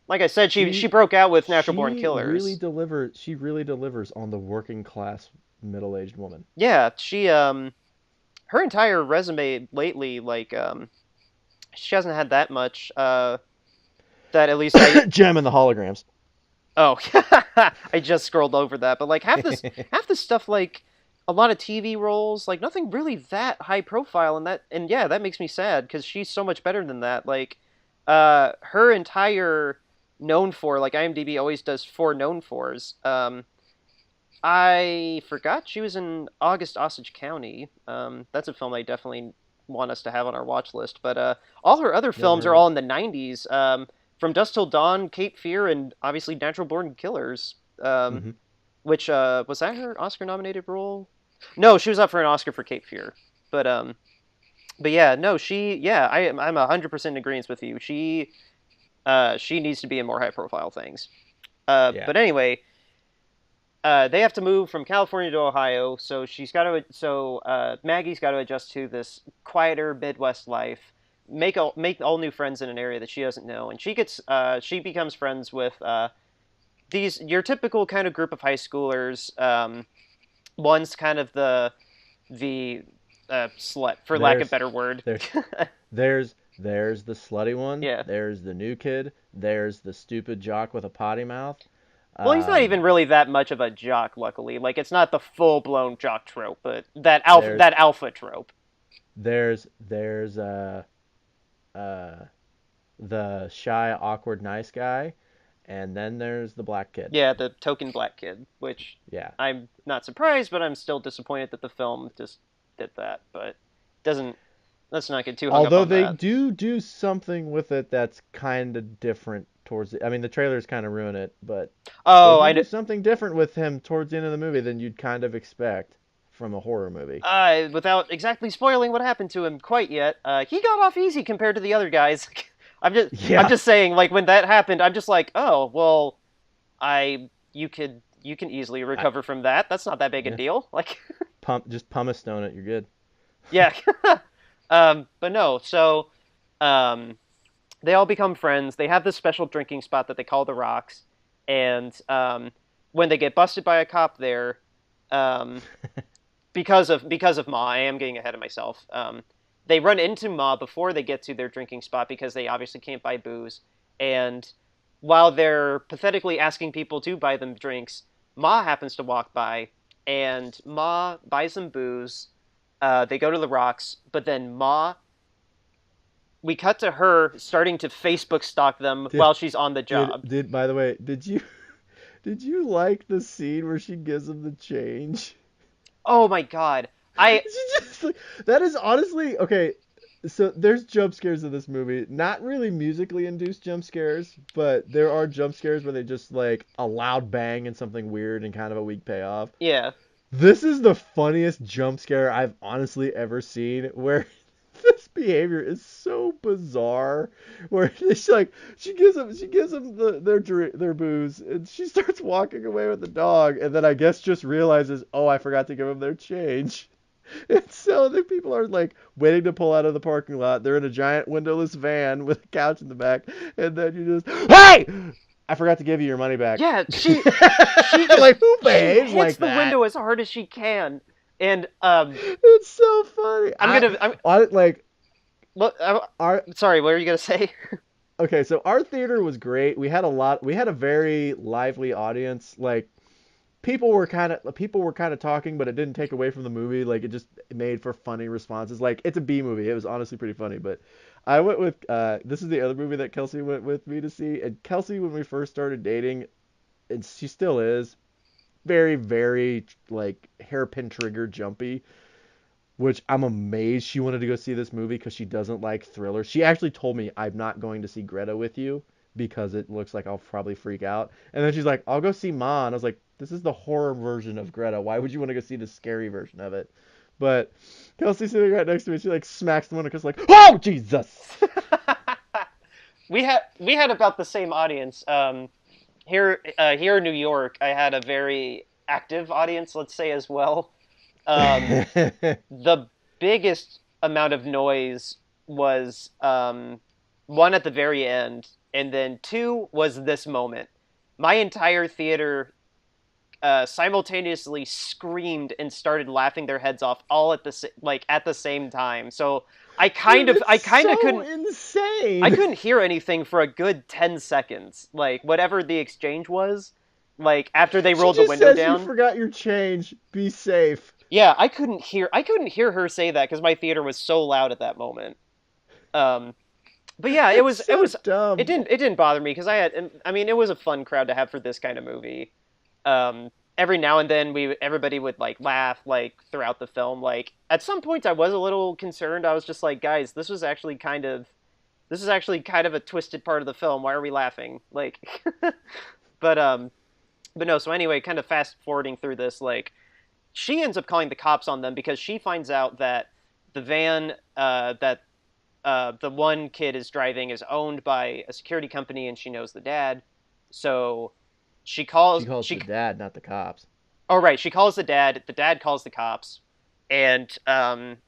like I said, she She broke out with Natural Born she really Killers. delivers. She really delivers on the working class middle-aged woman. Yeah, she her entire resume lately, like she hasn't had that much that at least I Gem and the holograms. oh I just scrolled over that, but like half this stuff, like a lot of TV roles, like nothing really that high profile, and yeah, that makes me sad because she's so much better than that. Like her entire known for, like IMDb always does four known fors. I forgot she was in August Osage County. That's a film I definitely want us to have on our watch list. But all her other Never films heard are of it. all in the '90s. From Dusk Till Dawn, Cape Fear, and obviously Natural Born Killers. Hmm. Which was that her Oscar-nominated role? No, she was up for an Oscar for Cape Fear. But yeah, no, I'm 100% in agreement with you. She needs to be in more high-profile things. Yeah. But anyway. They have to move from California to Ohio, so Maggie's got to adjust to this quieter Midwest life, make all new friends in an area that she doesn't know, and she becomes friends with these your typical kind of group of high schoolers. One's kind of the slut, for lack of There's better word. there's there's the slutty one. Yeah. There's the new kid. There's the stupid jock with a potty mouth. Well, he's not Um, even really that much of a jock, luckily. Like, it's not the full-blown jock trope, but there's that alpha trope. there's uh the shy, awkward, nice guy, and then there's the black kid. Yeah, the token black kid, which Yeah. I'm not surprised, but I'm still disappointed that the film just did that. But doesn't let's not get too hung up Although on they that. do something with it that's kind of different towards I mean, the trailers kind of ruin it, but they Oh, do do something different with him towards the end of the movie than you'd kind of expect from a horror movie. without exactly spoiling what happened to him quite yet, he got off easy compared to the other guys. I'm Yeah. just saying, like when that happened, I'm just like, oh well, you can easily I, recover from that. That's not that big a yeah. deal. Like, Just pumice stone it, you're good. yeah. But no, so um, they all become friends. They have this special drinking spot that they call the Rocks, and when they get busted by a cop there, um, because of Ma, I am getting ahead of myself. They run into Ma before they get to their drinking spot because they obviously can't buy booze, and while they're pathetically asking people to buy them drinks, Ma happens to walk by, and Ma buys them booze. They go to the Rocks, but then Ma we cut to her starting to Facebook stalk them Did while she's on the job. by the way, did you like the scene where she gives him the change? Oh my god. I She just like that is honestly okay. So there's jump scares in this movie. Not really musically induced jump scares, but there are jump scares where they just like a loud bang and something weird and kind of a weak payoff. yeah. This is the funniest jump scare I've honestly ever seen, where this behavior is so bizarre. Where she gives them their booze, and she starts walking away with the dog, and then I guess just realizes, oh, I forgot to give them their change. And so the people are like waiting to pull out of the parking lot. They're in a giant windowless van with a couch in the back, and then you just, hey, I forgot to give you your money back. Yeah, she just Like who she behaves hits like the that? window as hard as she can. And It's so funny. I like look, our sorry, what were you going to say? okay. So our theater was great. We had a very lively audience. Like people were kind of talking, but it didn't take away from the movie. Like it just made for funny responses. Like it's a B movie. It was honestly pretty funny. But I went with this is the other movie that Kelsey went with me to see. And Kelsey, when we first started dating, and she still is very, very like hairpin trigger jumpy. Which I'm amazed she wanted to go see this movie because she doesn't like thrillers. She actually told me I'm not going to see Greta with you because it looks like I'll probably freak out. And then she's like, I'll go see Ma. And I was like, this is the horror version of Greta. Why would you want to go see the scary version of it? But Kelsey's sitting right next to me. She like smacks the window because like, oh Jesus! We had about the same audience. Here in New York, I had a very active audience, let's say as well. Um, the biggest amount of noise was one at the very end, and then two was this moment. My entire theater simultaneously screamed and started laughing their heads off all at at the same time. So Dude, it's I kind of so couldn't I insane. couldn't hear anything for a good 10 seconds. Like whatever the exchange was, like after they She rolled the just window says you down. forgot your change. Be safe. Yeah, I couldn't hear her say that cuz my theater was so loud at that moment. Um but yeah, It's so it dumb. didn't bother me because I mean it was a fun crowd to have for this kind of movie. Every now and then everybody would like laugh like throughout the film. Like at some points I was a little concerned. I was just like, guys, this is actually kind of a twisted part of the film. Why are we laughing? Like but but no, so anyway, kind of fast forwarding through this, like she ends up calling the cops on them because she finds out that the van that the one kid is driving is owned by a security company, and she knows the dad. So She calls the she dad, not the cops. oh right, she calls the dad. The dad calls the cops, and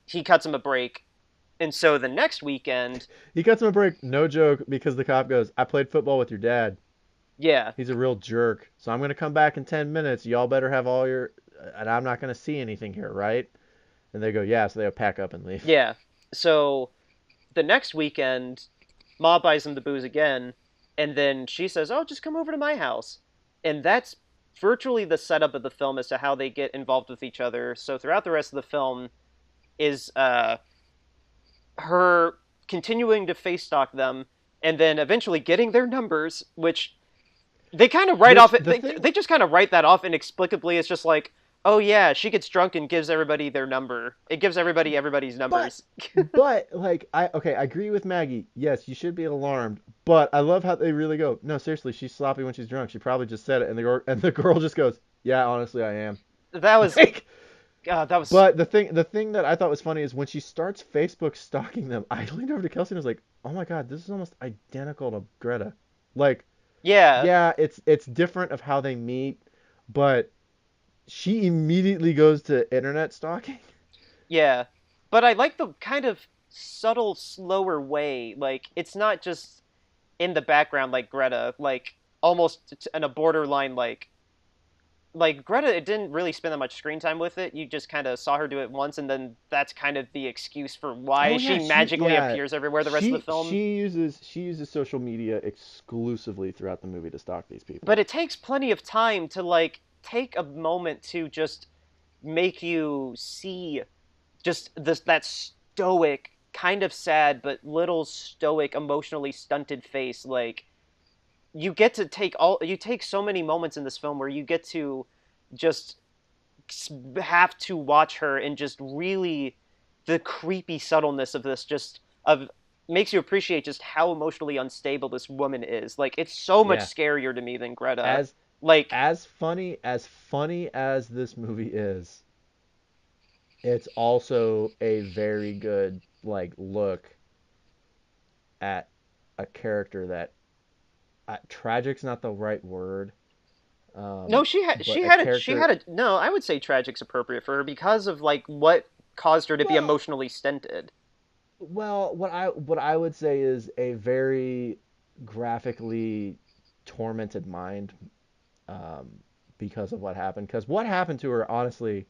he cuts him a break. And so the next weekend, He cuts him a break, no joke, because the cop goes, I played football with your dad. yeah, He's a real jerk. So I'm going to come back in 10 minutes. Y'all better have all your. And I'm not going to see anything here, right? And they go, yeah. So they'll pack up and leave. yeah. So the next weekend, Ma buys him the booze again, and then she says, "Oh, just come over to my house," and that's virtually the setup of the film as to how they get involved with each other. So throughout the rest of the film is her continuing to face stalk them, and then eventually getting their numbers, which they kind of write Which, off. the thing. They just kind of write that off inexplicably. It's just like, oh yeah, she gets drunk and gives everybody their number. It gives everybody everybody's But numbers. like I agree with Maggie. Yes, you should be alarmed. But I love how they really go. No, seriously, she's sloppy when she's drunk. She probably just said it, and the girl just goes, "Yeah, honestly, I am." That was Like, that was but the thing that I thought was funny is when she starts Facebook stalking them. I leaned over to Kelsey and was like, "Oh my God, this is almost identical to Greta." Like, yeah, yeah, it's different of how they meet, but she immediately goes to internet stalking. yeah. But I like the kind of subtle, slower way. Like it's not just in the background like Greta, like almost in a borderline like Greta. It didn't really spend that much screen time with it. You just kind of saw her do it once, and then that's kind of the excuse for why Oh she yeah, magically appears everywhere the rest of the film. she uses social media exclusively throughout the movie to stalk these But people. it takes plenty of time to like take a moment to just make you see just this that stoic kind of sad but little stoic, emotionally stunted face, like you get to you take so many moments in this film where you get to just have to watch her and just really the creepy subtleness of this just of makes you appreciate just how emotionally unstable this woman is. Like it's so much Yeah. scarier to me than Greta. As Like funny as this movie is, it's also a very good like look at a character that tragic's not the right word, no, um, she but a had a she character. had a no, I would say tragic's appropriate for her because of like what caused her to be Well, emotionally stunted. what I would say is a very graphically tormented mind, um, because of what happened. Because what happened to her, honestly,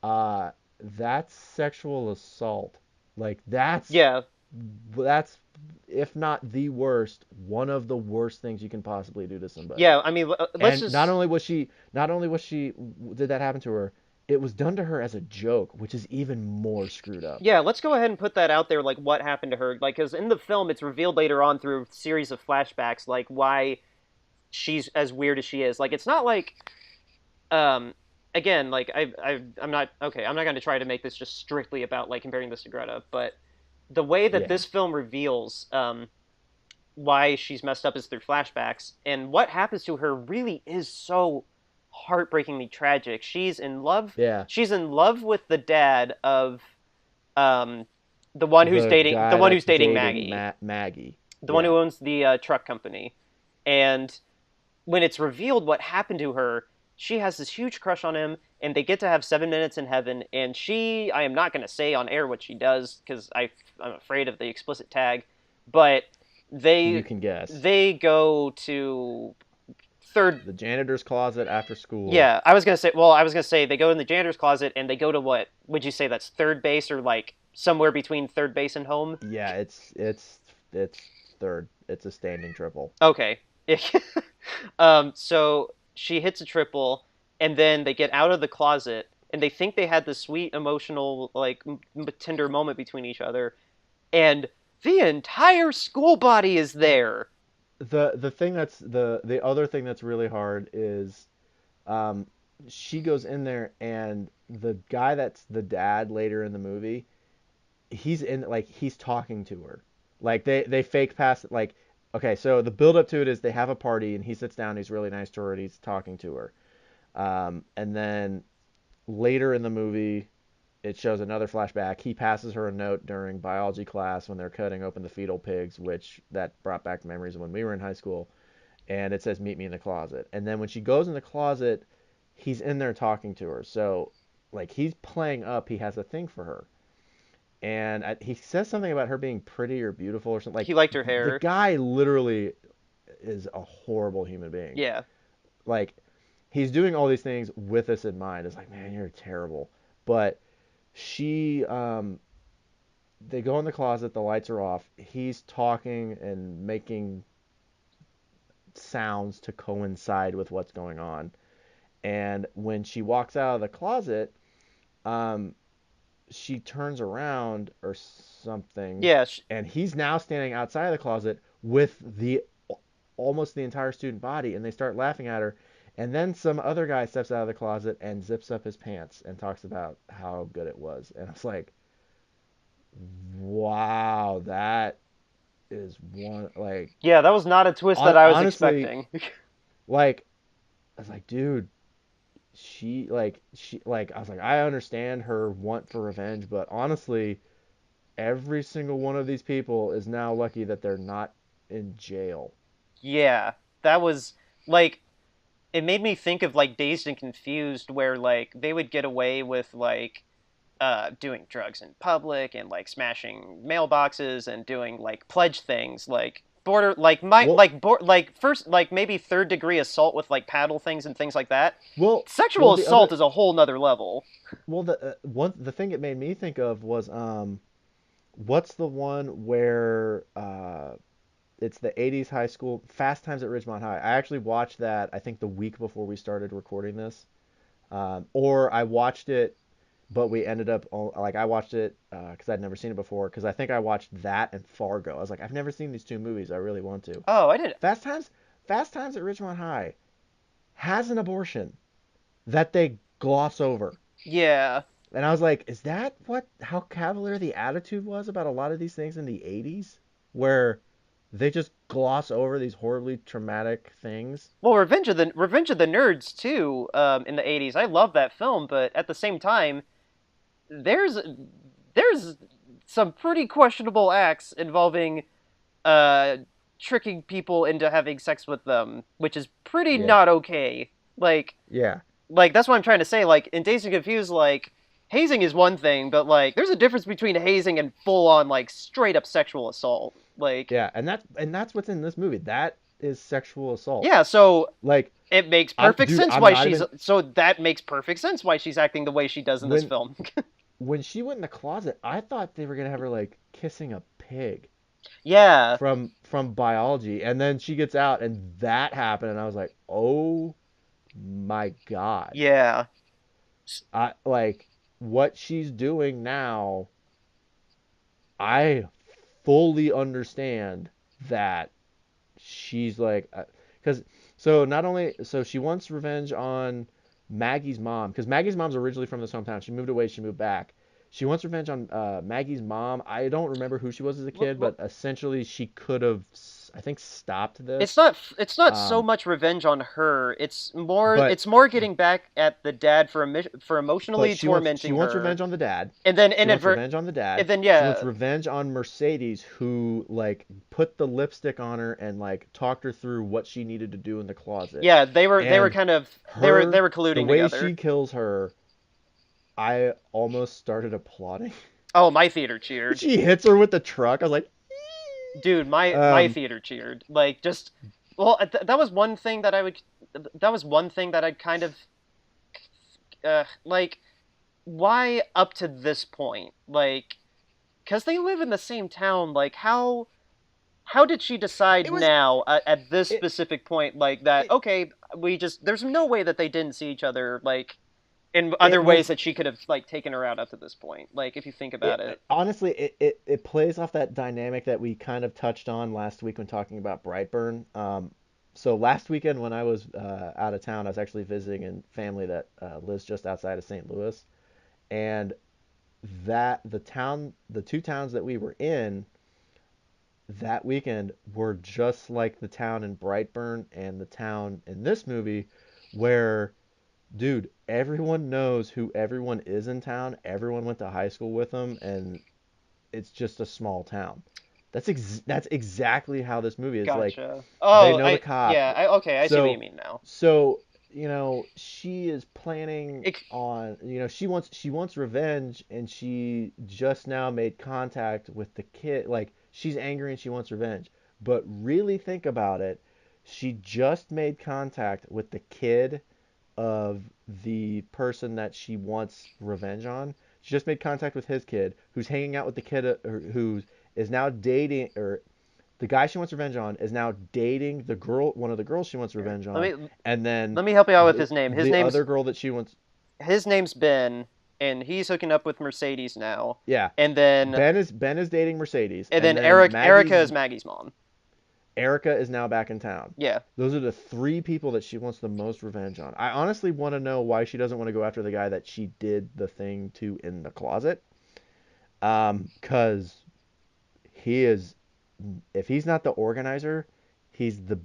uh, that's sexual assault. Like Yeah. that's if not the worst, one of the worst things you can possibly do to somebody. Yeah, I mean, let's And just not only was she did that happen to her, it was done to her as a joke, which is even more screwed up. yeah, let's go ahead and put that out there, like what happened to her. Like, because in the film, it's revealed later on through a series of flashbacks, like why she's as weird as she is. Like, it's not like, um, again, like I'm not okay. I'm not going to try to make this just strictly about like comparing this to Greta, but the way that Yeah. this film reveals, why she's messed up is through flashbacks, and what happens to her really is so heartbreakingly tragic. She's in love. Yeah. She's in love with the dad of um, The the guy one that's who's dating dating Maggie, Maggie. the one Yeah. who owns the truck company. And when it's revealed what happened to her, she has this huge crush on him, and they get to have 7 minutes in heaven. And I am not going to say on air what she does because I'm afraid of the explicit tag, but You they can guess. they go to third. The janitor's closet after school. Yeah, I was gonna say. Well, I was gonna say they go in the janitor's closet and they go to what would you say that's third base or like somewhere between third base and home? Yeah, it's third. It's a standing triple. Okay. So she hits a triple, and then they get out of the closet, and they think they had this sweet emotional like tender moment between each other, and the entire school body is there. The thing that's the other thing that's really hard is, um, she goes in there and the guy that's the dad later in the movie, he's talking to her. Like they fake pass like, okay, so the build up to it is they have a party and he sits down, he's really nice to her and he's talking to her. And then later in the movie, it shows another flashback. He passes her a note during biology class when they're cutting open the fetal pigs, which that brought back memories of when we were in high school. And it says, "Meet me in the closet." And then when she goes in the closet, he's in there talking to her. So, like, he's playing up. He has a thing for her, and he says something about her being pretty or beautiful or something. Like, He liked her the hair. guy literally is a horrible human being. Yeah. Like, he's doing all these things with this in mind. It's like, man, you're terrible. But she they go in the closet, the lights are off, he's talking and making sounds to coincide with what's going on, and when she walks out of the closet, um she turns around or something, Yeah. and he's now standing outside of the closet with the almost the entire student body, and they start laughing at her. And then some other guy steps out of the closet and zips up his pants and talks about how good it was. And it's like, wow, that is one like Yeah, that was not a twist that I was honestly, expecting. like I was like, dude, she like I was like, I understand her want for revenge, but honestly, every single one of these people is now lucky that they're not in jail. Yeah, that was like it made me think of like Dazed and Confused where like they would get away with like doing drugs in public and like smashing mailboxes and doing like pledge things like border like my Well, like like first like maybe third degree assault with like paddle things and things like that. well, Sexual the assault other, is a whole nother level. the thing it made me think of was, what's the one where it's the 80s high school Fast Times at Ridgemont High. I actually watched that I think the week before we started recording this. Or I watched it but we ended up like I watched it because I'd never seen it before because I think I watched that and Fargo. I was like, I've never seen these two movies. I really want to. Oh, I didn't. Fast Times, Fast Times at Ridgemont High has an abortion that they gloss over. Yeah. And I was like, is that what how cavalier the attitude was about a lot of these things in the 80s where they just gloss over these horribly traumatic things? Well, Revenge of the Nerds too. In the '80s, I love that film, but at the same time, there's there's some pretty questionable acts involving uh tricking people into having sex with them, which is pretty Yeah. not okay. Yeah. Like that's what I'm trying to say. Like in Dazed and Confused, like hazing is one thing, but like there's a difference between hazing and full on like straight up sexual assault. Like Yeah, and that's what's in this movie. That is sexual assault. yeah, so Like it makes I'm perfect dude, sense I'm why not she's even so that makes perfect sense why she's acting the way she does in this when film. when she went in the closet, I thought they were gonna have her like kissing a pig Yeah. from biology, and then she gets out and that happened, and I was like, oh my God. Yeah. I like what she's doing now. I fully understand that she's like because so not only so she wants revenge on Maggie's mom because Maggie's mom's originally from this hometown. She moved away, she moved back. She wants revenge on Maggie's mom. I don't remember who she was as a kid, but essentially she could have, I think, stopped this. It's not so Um, much revenge on her. but It's more getting back at the dad for but emotionally she tormenting wants her. revenge on the dad. And then She and wants advert revenge on the and dad. then She wants yeah, revenge on Mercedes, who like put the lipstick on her and like talked her through what she needed to do in the closet. yeah, they were And kind of they her, were the colluding way together. she kills her, I almost started applauding. Oh, my theater cheered. She hits her with the truck. I was like, Dude, my um, theater cheered. Like just well, that was one thing that I would that was one thing that I'd kind of like why up to this point? Like cuz they live in the same town, like how did she decide it was now at this it specific point like that it okay, we just there's no way that they didn't see each other like in other it ways was that she could have like taken her out up to this point. Like if you think about it. honestly it plays off that dynamic that we kind of touched on last week when talking about Brightburn. So last weekend when I was out of town, I was actually visiting a family that lives just outside of St. Louis, and the two towns that we were in that weekend were just like the town in Brightburn and the town in this movie, where dude, everyone knows who everyone is in town. Everyone went to high school with them, and it's just a small town. That's exactly how this movie is. Like, Gotcha. they Oh, know the I cop. yeah, okay, I see what you So, mean now. so she is planning It, on, she wants revenge, and she just now made contact with the kid. Like, she's angry and she wants revenge. But really think about it. She just made contact with the kid of the person that she wants revenge on. She just made contact with his kid, who's hanging out with the kid who is now dating, or the guy she wants revenge on is now dating the girl, one of the girls she wants here, revenge on, and then let me help you out with the his name. the other girl that she wants. His name's Ben, and he's hooking up with Mercedes now. Yeah, And then Ben is dating Mercedes, and and then then Erica Maggie's is Maggie's mom. Erica is now back in town. Yeah. Those are the three people that she wants the most revenge on. I honestly want to know why she doesn't want to go after the guy that she did the thing to in the closet. Because he is, if he's not the organizer, he's the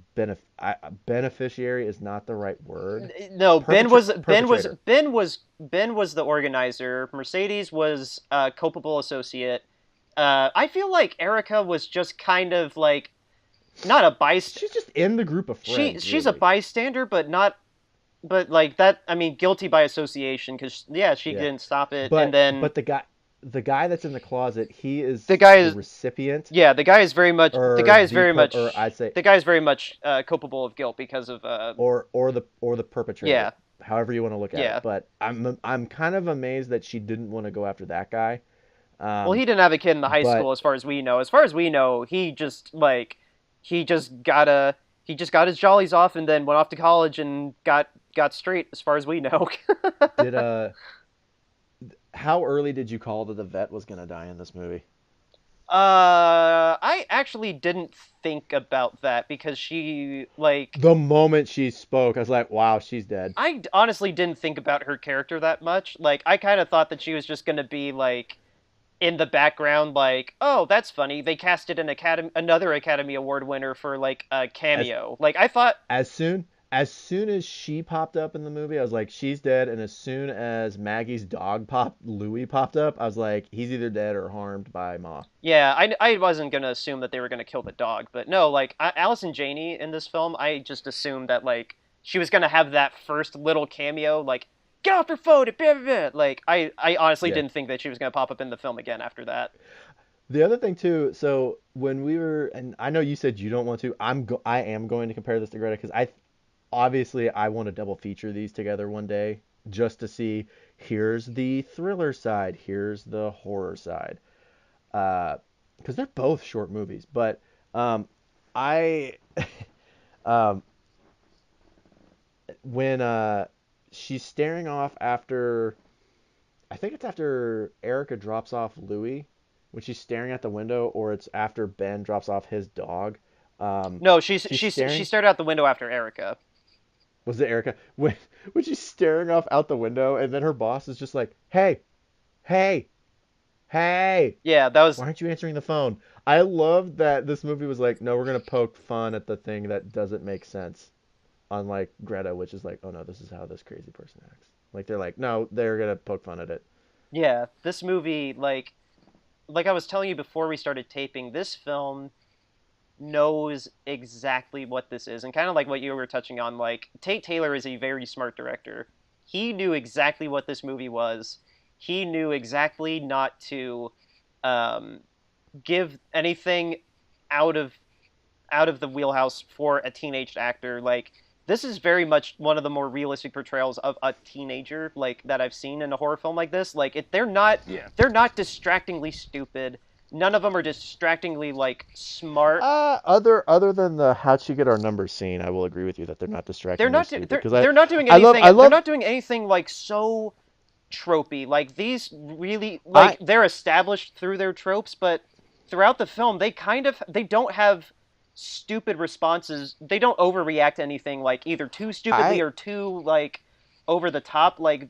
beneficiary is not the right word. No, Perpetrator. Ben was the organizer. Mercedes was a culpable associate. I feel like Erica was just kind of like not a bystander. She's just in the group of friends, She's a really. bystander, but not but like that. I mean, guilty by association because yeah, she Yeah. didn't stop it, and then But the guy that's in the closet, he is the guy the is recipient, yeah, or or I'd say, the guy is very much culpable of guilt because of or the perpetrator, yeah, however you want to look at it. yeah. But I'm kind of amazed that she didn't want to go after that guy. Well, Um, he didn't have a kid in the high school, but as far as we know. As far as we know, he just like he just got a he just got his jollies off and then went off to college and got straight. As far as we know. did how early did you call that the vet was gonna die in this movie? I actually didn't think about that because she, like, The moment she spoke, I was like, wow, she's dead. honestly didn't think about her character that much. Like, I kind of thought that she was just gonna be, like, in the background, like, oh, that's funny. They casted another Academy Award winner for, like, a As cameo. Like, I thought, as soon as she popped up in the movie, I was like, she's dead. And as soon as Maggie's dog Louis popped up, I was like, he's either dead or harmed by Ma. yeah, I wasn't gonna assume that they were gonna kill the dog, but no, like, Allison Janney in this film, I just assumed that, like, she was gonna have that first little cameo, like, get off your phone, blah, blah, blah. Like, I honestly Yeah. didn't think that she was gonna pop up in the film again after that. The other thing too, so when we were, and I know you said you don't want to, I am going to compare this to Greta because obviously I want to double feature these together one day just to see here's the thriller side, here's the horror side. Because they're both short movies, but I um, when she's staring off after, I think it's after Erica drops off Louis, when she's staring at the window, or it's after Ben drops off his dog. No, She's she staring. stared out the window after Erica. Was it Erica? When she's staring off out the window, and then her boss is just like, "Hey, hey, hey, Yeah, that was why aren't you answering the phone?" I love that this movie was like, "No, we're gonna poke fun at the thing that doesn't make sense." Unlike Greta, which is like, "Oh no, this is how this crazy person acts." Like they're like, "No, they're gonna poke fun at it." yeah, this movie, like I was telling you before we started taping, this film knows exactly what this is, and kind of like what you were touching on, like, Tate Taylor is a very smart director. He knew exactly what this movie was. He knew exactly not to um, give anything out of the wheelhouse for a teenage actor. Like, this is very much one of the more realistic portrayals of a teenager, like, that I've seen in a horror film like this. Like, Yeah. they're not distractingly stupid. None of them are distractingly, like, smart. Other than the how'd she get our number scene, I will agree with you that they're not distractingly stupid because They're not doing I anything. They're love not doing anything, like, so tropey. Like, these really, like, I they're established through their tropes, but throughout the film they don't have stupid responses. They don't overreact to anything, like, either too stupidly I or too, like, over the top. Like,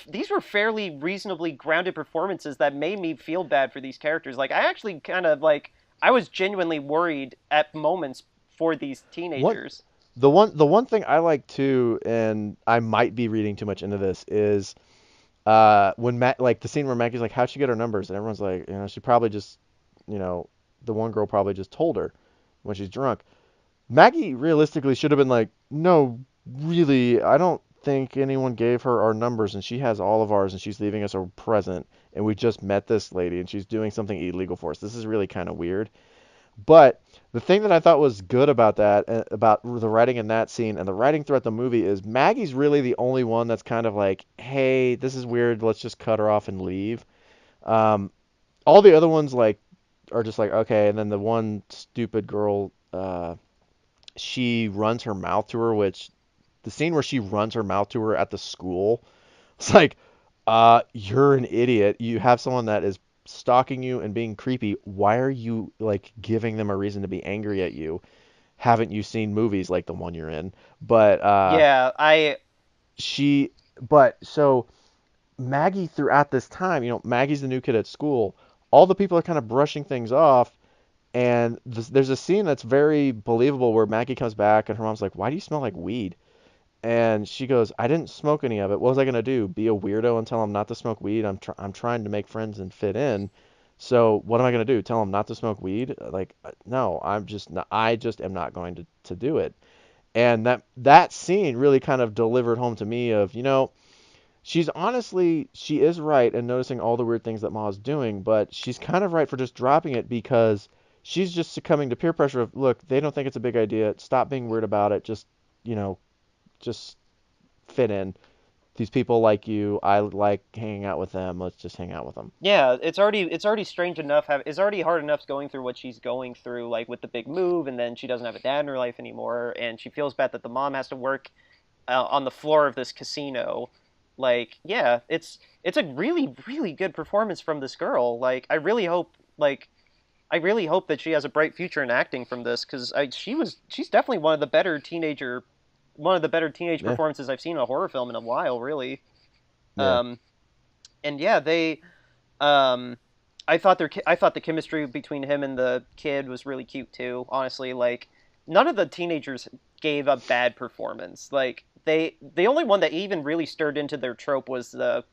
these were fairly reasonably grounded performances that made me feel bad for these characters. Like, I actually kind of, like, I was genuinely worried at moments for these one teenagers. the one thing I like too, and I might be reading too much into this, is when Matt, like the scene where Maggie's like, how'd she get her numbers? And everyone's like, she probably just, you know, the one girl probably just told her when she's drunk. Maggie realistically should have been like, no, really, I don't think anyone gave her our numbers, and she has all of ours, and she's leaving us a present, and we just met this lady, and she's doing something illegal for us. This is really kind of weird. But the thing that I thought was good about that, about the writing in that scene and the writing throughout the movie, is Maggie's really the only one that's kind of like, hey, this is weird. Let's just cut her off and leave. Um, all the other ones like are just like, okay. And then the one stupid girl, she runs her mouth to her, which the scene where she runs her mouth to her at the school, it's like, you're an idiot. You have someone that is stalking you and being creepy. Why are you like giving them a reason to be angry at you? Haven't you seen movies like the one you're in? But Yeah, she, but so Maggie throughout this time, Maggie's the new kid at school. All the people are kind of brushing things off, and there's a scene that's very believable where Maggie comes back and her mom's like, "Why do you smell like weed?" And she goes, I didn't smoke any of it. What was I gonna do? Be a weirdo and tell him not to smoke weed? I'm trying to make friends and fit in. So what am I gonna do? Tell him not to smoke weed? Like, no, I just am not going to do it. And that scene really kind of delivered home to me of, she is right in noticing all the weird things that Ma's doing, but she's kind of right for just dropping it because she's just succumbing to peer pressure of, look, they don't think it's a big idea. Stop being weird about it. You know, just fit in. These people like you. I like hanging out with them. Let's just hang out with them. yeah, it's already strange enough. It's already hard enough going through what she's going through, like, with the big move, and then she doesn't have a dad in her life anymore, and she feels bad that the mom has to work on the floor of this casino. like, yeah, it's a really really good performance from this girl. Like, I really hope that she has a bright future in acting from this, because she's definitely one of the better teenage Yeah, performances I've seen in a horror film in a while, really. yeah. Um, and yeah, um, I thought the chemistry between him and the kid was really cute too. Honestly, like, none of the teenagers gave a bad performance. Like, the only one that even really stirred into their trope was the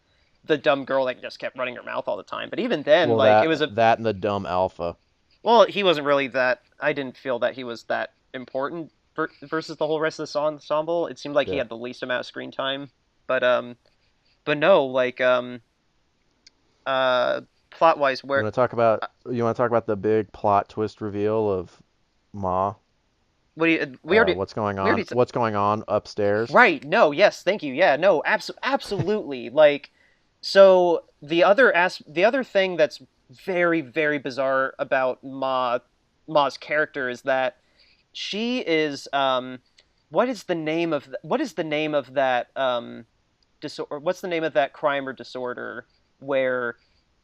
dumb girl that just kept running her mouth all the time. But even then, Well, like, it was a that and the dumb alpha. well, he wasn't really that. I didn't feel that he was that important versus the whole rest of the ensemble. It seemed like he Yeah. had the least amount of screen time. But but no, like uh, plot wise, You where want to talk about the big plot twist reveal of Ma? what do you we already What's going we on? already What's going on upstairs? right? No, yes, thank you. Yeah, no, absolutely. Like, so the other thing that's very very bizarre about Ma's character is that she is what is the name of that disorder, what's the name of that crime or disorder where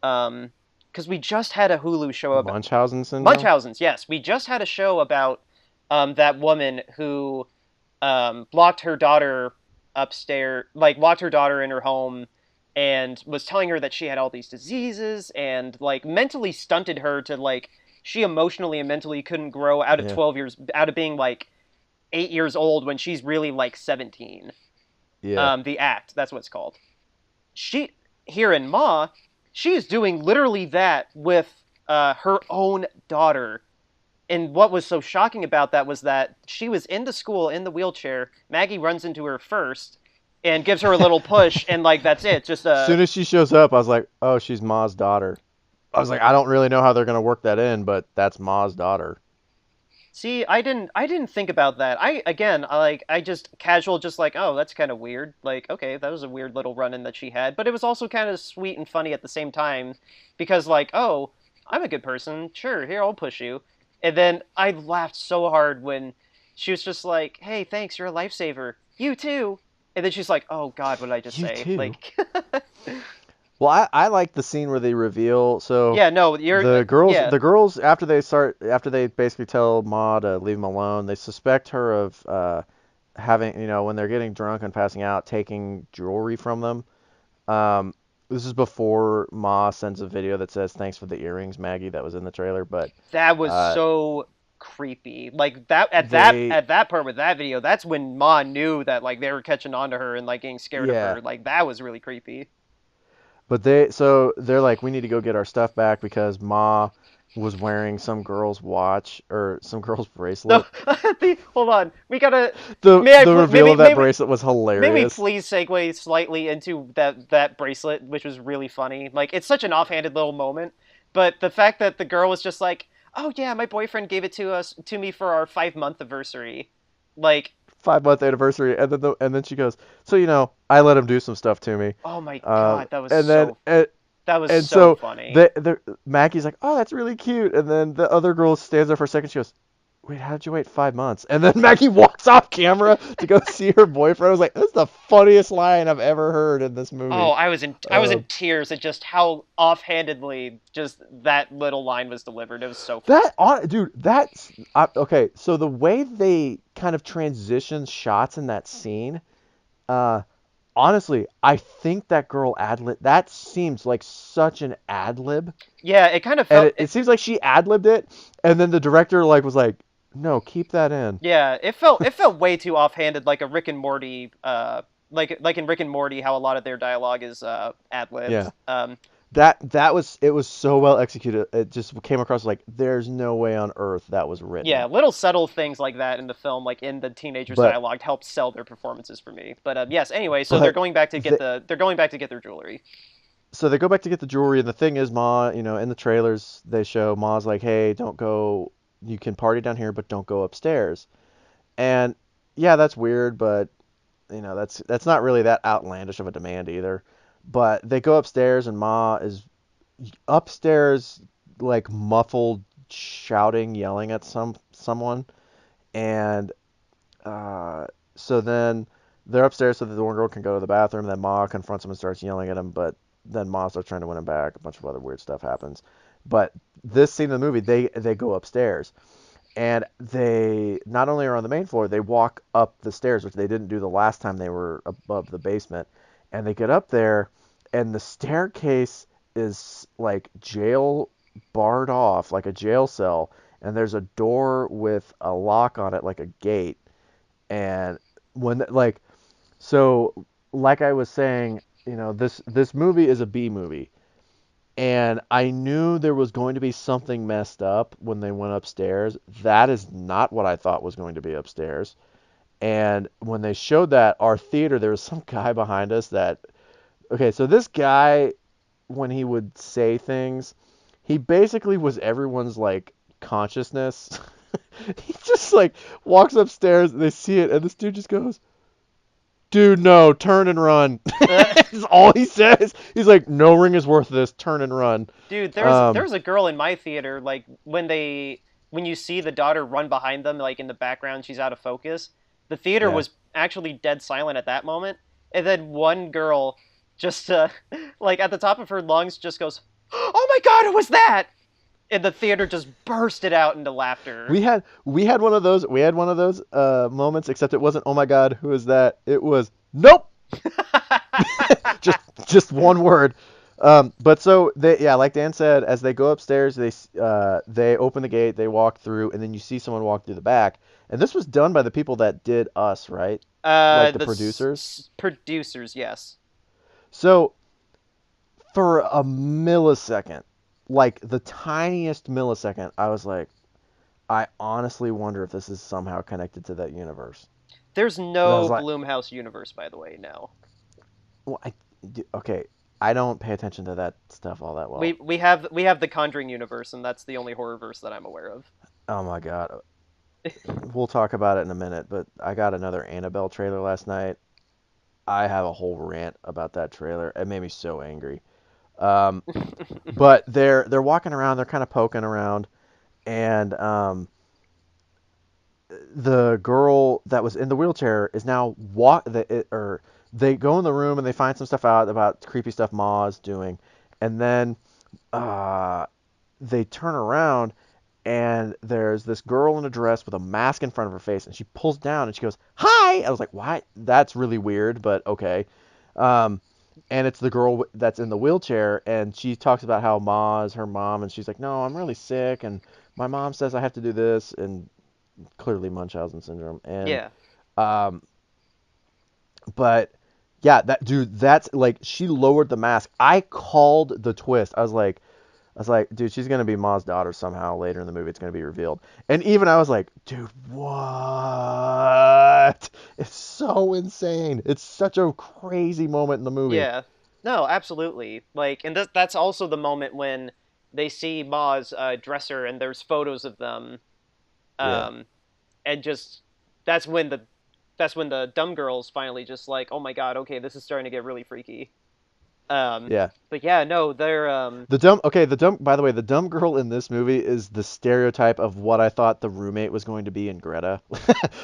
because we just had a Hulu show about Munchausen syndrome. Munchausen's. Yes, we just had a show about that woman who locked her daughter upstairs, like locked her daughter in her home, and was telling her that she had all these diseases, and like mentally stunted her to like she emotionally and mentally couldn't grow out of Yeah. 12 years, out of being like 8 years old when she's really like 17. Yeah. The act, that's what it's called. She here in Ma, she is doing literally that with her own daughter. And what was so shocking about that was that she was in the school in the wheelchair. Maggie runs into her first and gives her a little push, and like that's it. Just As soon as she shows up, I was like, oh, she's Ma's daughter. I was like, I don't really know how they're gonna work that in, but that's Ma's daughter. see, I didn't think about that. I just casual, just like, oh, that's kind of weird. Like, okay, that was a weird little run in that she had, but it was also kind of sweet and funny at the same time, because like, oh, I'm a good person. Sure, here, I'll push you. And then I laughed so hard when she was just like, hey, thanks, you're a lifesaver. You too. And then she's like, oh God, what did I just You say? too. Like, Well, I like the scene where they reveal. So yeah, no, you're, yeah, the girls after they basically tell Ma to leave them alone, they suspect her of having, when they're getting drunk and passing out, taking jewelry from them. This is before Ma sends a video that says thanks for the earrings, Maggie, that was in the trailer. But that was uh, so creepy. Like they at that part with that video, that's when Ma knew that like they were catching on to her and like getting scared of yeah, her. Like that was really creepy. but they're like, we need to go get our stuff back because Ma was wearing some girl's watch or some girl's No, bracelet. hold on, we gotta. The reveal of that bracelet was May we hilarious. please segue slightly into that bracelet, which was really funny. Like it's such an offhanded little moment, but the fact that the girl was just like, "Oh yeah, my boyfriend gave it to me for our 5 month anniversary," like, 5 month anniversary, and then she goes, so I let him do some stuff to me, oh my God, that was and then so that was and so so funny. Maggie's like, oh, that's really cute, and then the other girl stands there for a second. She goes, wait, how did you wait 5 months? And then Maggie walks off camera to go see her boyfriend. I was like, that's the funniest line I've ever heard in this Oh, movie. I was in Um, tears at just how offhandedly just that little line was delivered. It was so funny. dude, okay. So the way they kind of transition shots in that scene, uh, honestly, I think that girl ad lib. That seems like such an ad lib, Yeah, it kind of and felt. it seems like she ad libbed it, and then the director like was like, no, keep that in. Yeah, it felt way too offhanded, like a Rick and Morty, like in Rick and Morty, how a lot of their dialogue is ad libbed. Yeah, it was so well executed. It just came across like there's no way on earth that was Yeah, written. little subtle things like that in the film, like in the teenagers' But dialogue, help sell their performances for me. But yes, anyway, so but the, they're going back to get their jewelry. so they go back to get the jewelry, and the thing is, Ma, in the trailers they show Ma's like, hey, don't go. You can party down here, but don't go upstairs. And yeah, that's weird, but that's not really that outlandish of a demand either. But they go upstairs, and Ma is upstairs, like muffled, shouting, yelling at someone, and uh, so then they're upstairs so that the one girl can go to the bathroom. Then Ma confronts him and starts yelling at him, but then Ma starts trying to win him back. A bunch of other weird stuff happens. But this scene in the movie, they go upstairs, and they not only are on the main floor, they walk up the stairs, which they didn't do the last time they were above the basement. And they get up there, and the staircase is like jail barred off, like a jail cell, and there's a door with a lock on it, like a gate. And when like so, like I was saying, this movie is a B movie, and I knew there was going to be something messed up when they went upstairs. That is not what I thought was going to be upstairs. And when they showed that, our theater, there was some guy behind us that, okay, so this guy, when he would say things, he basically was everyone's like consciousness. He just like walks upstairs and they see it, and this dude just goes, "Dude, no, turn and run." That's all he says. He's like, "No ring is worth this. Turn and run." Dude, Um, there's a girl in my theater, like when you see the daughter run behind them, like in the background, she's out of focus. The theater yeah. was actually dead silent at that moment, and then one girl just like at the top of her lungs just goes, "Oh my God, who was that?" And the theater just bursted out into laughter. We had one of those moments, except it wasn't, "Oh my God, who is that?" It was, "Nope." just just one word. But so they, yeah, like Dan said, as they go upstairs, they open the gate, they walk through, and then you see someone walk through the back. And this was done by the people that did Us, right? Like the The producers. producers, yes. So for a millisecond, like the tiniest millisecond, I was like, I honestly wonder if this is somehow connected to that universe. There's And I was no like, Blumhouse universe, by the way, no. well, okay, I don't pay attention to that stuff all that well. We have the Conjuring universe, and that's the only horror verse that I'm aware of. Oh my God. We'll talk about it in a minute, but I got another Annabelle trailer last night. I have a whole rant about that trailer. It made me so angry. Um, but they're walking around, they're kind of poking around, and the girl that was in the wheelchair is now or they go in the room and they find some stuff out about creepy stuff Ma's doing, and then uh, they turn around and there's this girl in a dress with a mask in front of her face, and she pulls down and she goes, "Hi!" I was like, "Why? That's really weird, but okay." Um, and it's the girl that's in the wheelchair, and she talks about how Ma is her mom, and she's like, "No, I'm really sick, and my mom says I have to do this," and clearly Munchausen syndrome. And Yeah. um, but yeah, that dude, that's like she lowered the mask. I called the twist. I was like, dude, she's gonna be Ma's daughter somehow later in the movie. It's gonna be revealed. And even I was like, dude, what? It's so insane. It's such a crazy moment in the movie. Yeah. No, absolutely. Like, and that's also the moment when they see Ma's dresser, and there's photos of them, Yeah, um, and just that's when the that's when the dumb girl's finally just like, oh my God, okay, this is starting to get really freaky. Um, yeah. but yeah, no, they're By the way, the dumb girl in this movie is the stereotype of what I thought the roommate was going to be in Greta.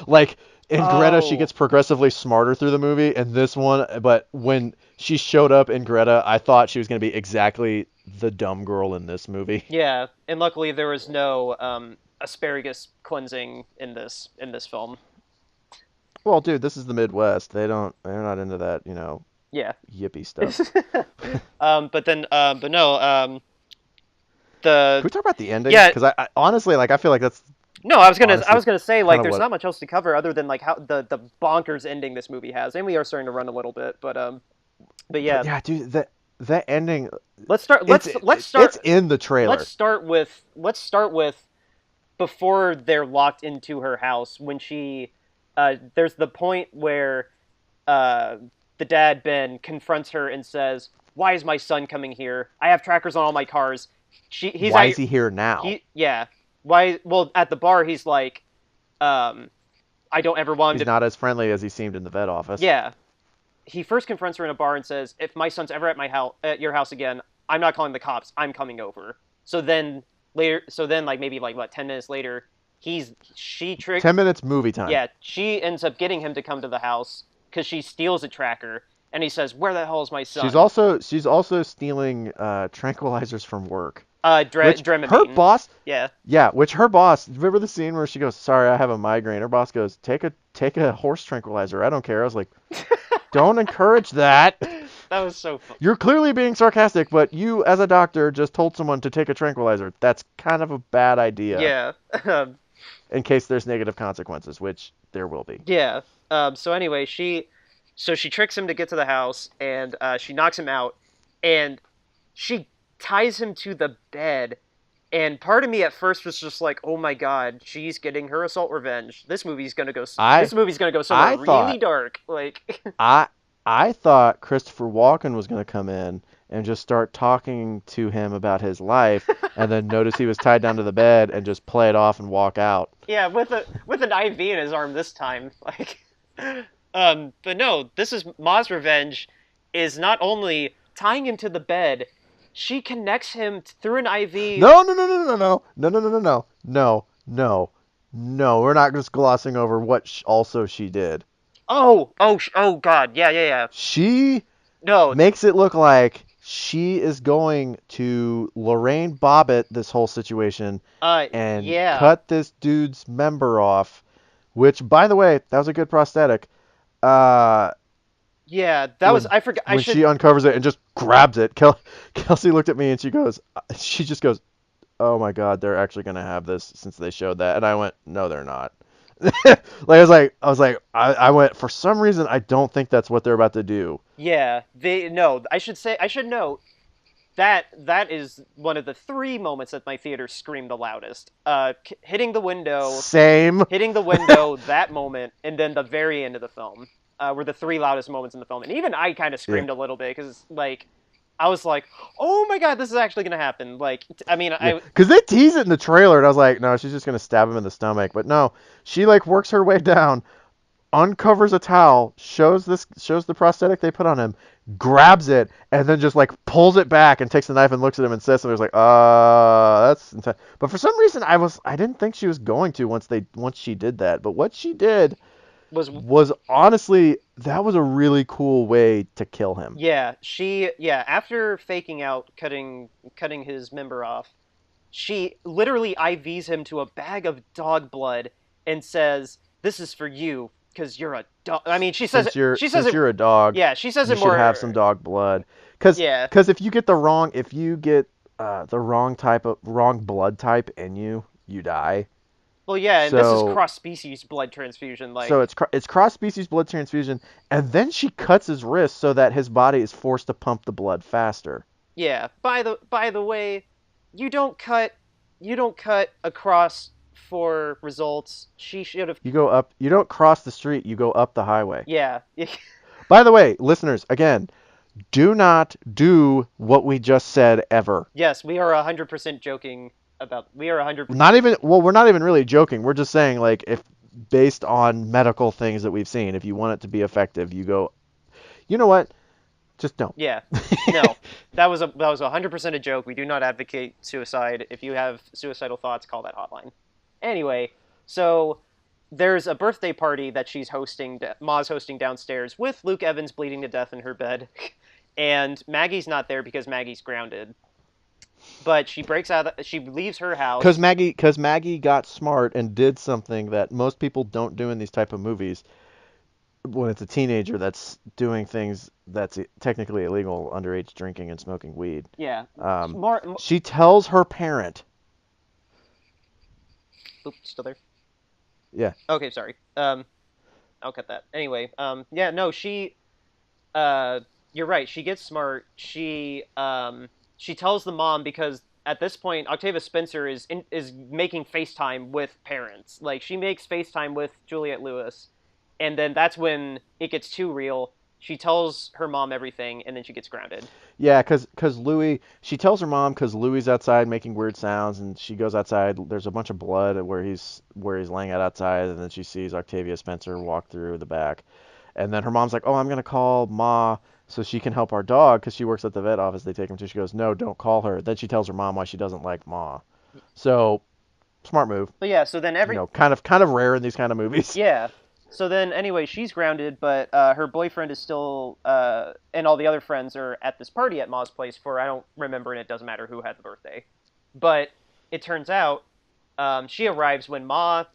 Like in Greta, she oh gets progressively smarter through the movie, and this one, but when she showed up in Greta, I thought she was going to be exactly the dumb girl in this movie. yeah, and luckily there was no asparagus cleansing in this film. Well, dude, this is the Midwest. They're not into that, Yeah. yippee stuff. But no, Can the we talk about the ending? yeah, Because I honestly, like, I feel like that's no, I honestly was gonna say kind like of there's what. not much else to cover other than like how the bonkers ending this movie has, and we are starting to run a little bit, but But yeah, yeah, dude, that ending, let's start it's let's let's it's start in the trailer. let's start with before they're locked into her house when she there's the point where uh the dad Ben confronts her and says, "Why is my son coming here? I have trackers on all my cars." He's Why at is he here now? yeah. Why? Well, at the bar he's like, um, I don't ever want He's him to. not as friendly as he seemed in the vet office. Yeah, he first confronts her in a bar and says, "If my son's ever at my house, at your house again, I'm not calling the cops. I'm coming over." So then, like maybe like what 10 minutes later, he's she trick. 10 minutes movie time. Yeah, she ends up getting him to come to the house, because she steals a tracker, and he says, "Where the hell is my She's son?" also stealing tranquilizers from work, which her Dramamine. boss, Yeah. yeah, which her boss. Remember the scene where she goes, "Sorry, I have a migraine." Her boss goes, "Take a horse tranquilizer. I don't care." I was like, "Don't encourage that." That was so fun. You're clearly being sarcastic, but you, as a doctor, just told someone to take a tranquilizer. That's kind of a bad idea Yeah. in case there's negative consequences, which there will be. Yeah. So anyway, she tricks him to get to the house, and she knocks him out, and she ties him to the bed. And part of me at first was just like, "Oh my God, she's getting her assault revenge. This movie's gonna go. I This movie's gonna go somewhere I really thought dark." Like, I I thought Christopher Walken was going to come in and just start talking to him about his life, and then notice he was tied down to the bed and just play it off and walk out. yeah, with an IV in his arm this time. Like, but no, this is Ma's revenge. Is not only tying him to the bed, she connects him through an IV. No, no, no, no, no, no, no, no, no, no, no, no, no, no. We're not just glossing over what also she did. Oh God, yeah, yeah, yeah. She No, makes it look like she is going to Lorraine Bobbitt this whole situation and yeah, cut this dude's member off, which, by the way, that was a good prosthetic. Uh, yeah. That was when I forgot. I when she should. uncovers it and just grabs it, Kelsey looked at me and she just goes, "Oh my God, they're actually gonna have this since they showed that." And I went, "No, they're not." Like I went, for some reason I don't think that's what they're about to do. Yeah, they no. I should note that is one of the three moments that my theater screamed the loudest. Same. Hitting the window, that moment, and then the very end of the film were the three loudest moments in the film. And even I kind of Yeah. screamed a little bit because, like, I was like, "Oh my God, this is actually gonna happen!" Like, I mean, Yeah, because they tease it in the trailer, and I was like, no, she's just gonna stab him in the stomach. But no, she like works her way down, uncovers a towel, shows the prosthetic they put on him, grabs it, and then just like pulls it back and takes the knife and looks at him and says something. I was like, that's intense. But for some reason, I didn't think she was going to once she did that. But what she did was was honestly, that was a really cool way to kill him. after faking out cutting his member off, she literally IVs him to a bag of dog blood and says, "This is for you because you're a dog." I mean, Since you're a dog, yeah, she says you it should have some more. dog blood. Cause, Yeah. 'cause if you get the wrong blood type in you, you die. Well, yeah, and this is So cross species blood transfusion. so Like, it's cross species blood transfusion, and then she cuts his wrist so that his body is forced to pump the blood faster. yeah. By the way, you don't cut across for results. She should have. You don't cross the street, you go up the highway. Yeah. By the way, listeners, again, do not do what we just said ever. Yes, we are 100% joking about. We are 100. We're not even really joking. We're just saying, like, if based on medical things that we've seen, if you want it to be effective, you know what? Just don't. Yeah. No, that was 100% a joke. We do not advocate suicide. If you have suicidal thoughts, call that hotline. Anyway, so there's a birthday party that Ma's hosting downstairs with Luke Evans bleeding to death in her bed, and Maggie's not there because Maggie's grounded. But she leaves her house. Cause Maggie got smart and did something that most people don't do in these type of movies. When it's a teenager that's doing things that's technically illegal, underage drinking and smoking weed. Yeah. Um, she tells her parent. Oops, still there? Yeah. Okay, sorry. I'll cut that. Anyway, yeah, no, you're right. She gets smart. She tells the mom because at this point, Octavia Spencer is making FaceTime with parents. Like, she makes FaceTime with Juliette Lewis, and then that's when it gets too real. She tells her mom everything, and then she gets grounded. Yeah, she tells her mom because Louis outside making weird sounds, and she goes outside. There's a bunch of blood where he's laying out outside, and then she sees Octavia Spencer walk through the back, and then her mom's like, "Oh, I'm gonna call Ma so she can help our dog because she works at the vet office they take him to." She goes, "No, don't call her." Then she tells her mom why she doesn't like Ma. So smart move. But yeah, so then Kind of rare in these kind of movies. yeah. So then, anyway, she's grounded, but her boyfriend is still, and all the other friends are at this party at Ma's place for I don't remember, and it doesn't matter who had the birthday. But it turns out she arrives when Ma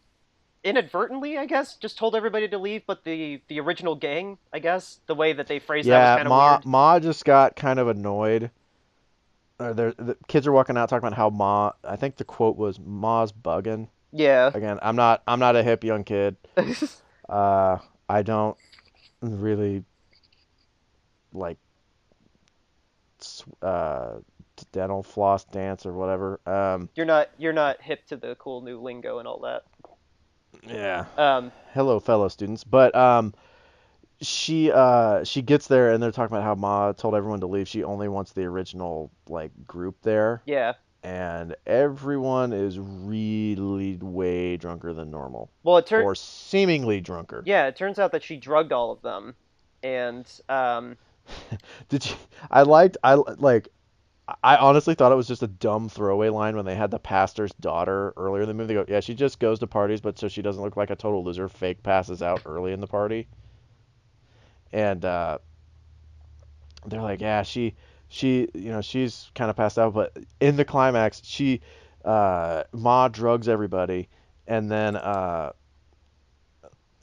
inadvertently, I guess, just told everybody to leave, but the original gang, I guess, the way that they phrased that was Yeah, kind of Ma weird. Ma just got kind of annoyed. The kids are walking out talking about how Ma. I think the quote was Ma's bugging. Yeah. Again, I'm not a hip young kid. Uh, I don't really like uh dental floss dance or whatever. You're not hip to the cool new lingo and all that. Yeah. Um, Hello, fellow students. But she gets there and they're talking about how Ma told everyone to leave. She only wants the original like group there, yeah. and everyone is really way drunker than normal, Well, or seemingly drunker. it turns out that she drugged all of them, and Did you? I like. I honestly thought it was just a dumb throwaway line when they had the pastor's daughter earlier in the movie. They go, yeah, she just goes to parties, but so she doesn't look like a total loser, fake passes out early in the party. And they're like, yeah, she's kind of passed out, but in the climax, Ma drugs everybody, and then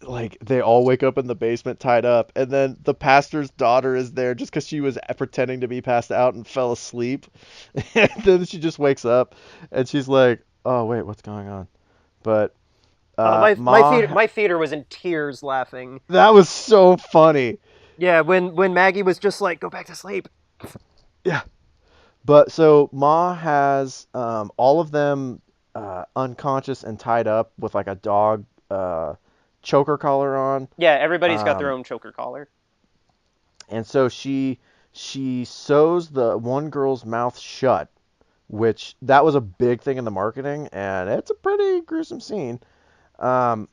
like they all wake up in the basement tied up, and then the pastor's daughter is there just because she was pretending to be passed out and fell asleep, and then she just wakes up, and she's like, oh wait, what's going on? But my theater was in tears laughing. that was so funny. Yeah, when Maggie was just like, "Go back to sleep." Yeah. But so Ma has all of them unconscious and tied up with like a dog choker collar on. Yeah, everybody's got their Um, own choker collar. and so she sews the one girl's mouth shut, which that was a big thing in the marketing, and it's a pretty gruesome scene. Um,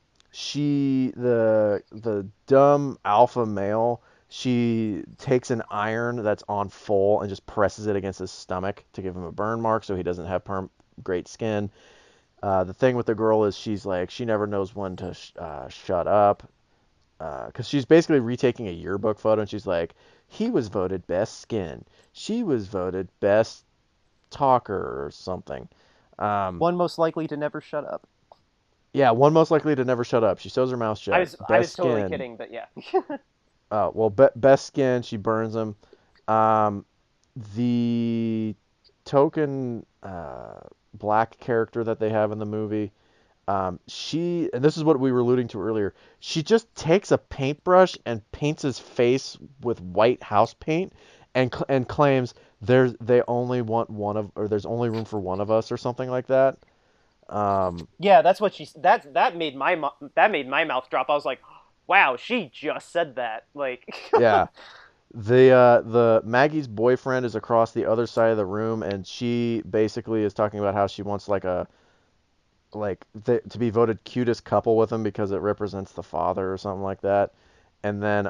the dumb alpha male, she takes an iron that's on full and just presses it against his stomach to give him a burn mark so he doesn't have great skin. The thing with the girl is she's like she never knows when to shut up because she's basically retaking a yearbook photo and she's like he was voted best skin, she was voted best talker or something. Um, One most likely to never shut up. Yeah, one most likely to never shut up. She sews her mouth I shut. was I Best was totally skin. kidding, but yeah. Well, best skin. She burns them. Um, the token black character that they have in the movie. And this is what we were alluding to earlier. She just takes a paintbrush and paints his face with white house paint, and claims they only want one of, or there's only room for one of us, or something like that. Um, Yeah, that's what that made my mouth drop. I was like, "Wow, she just said that." Like, yeah. The Maggie's boyfriend is across the other side of the room, and she basically is talking about how she wants like to be voted cutest couple with him because it represents the father or something like that. And then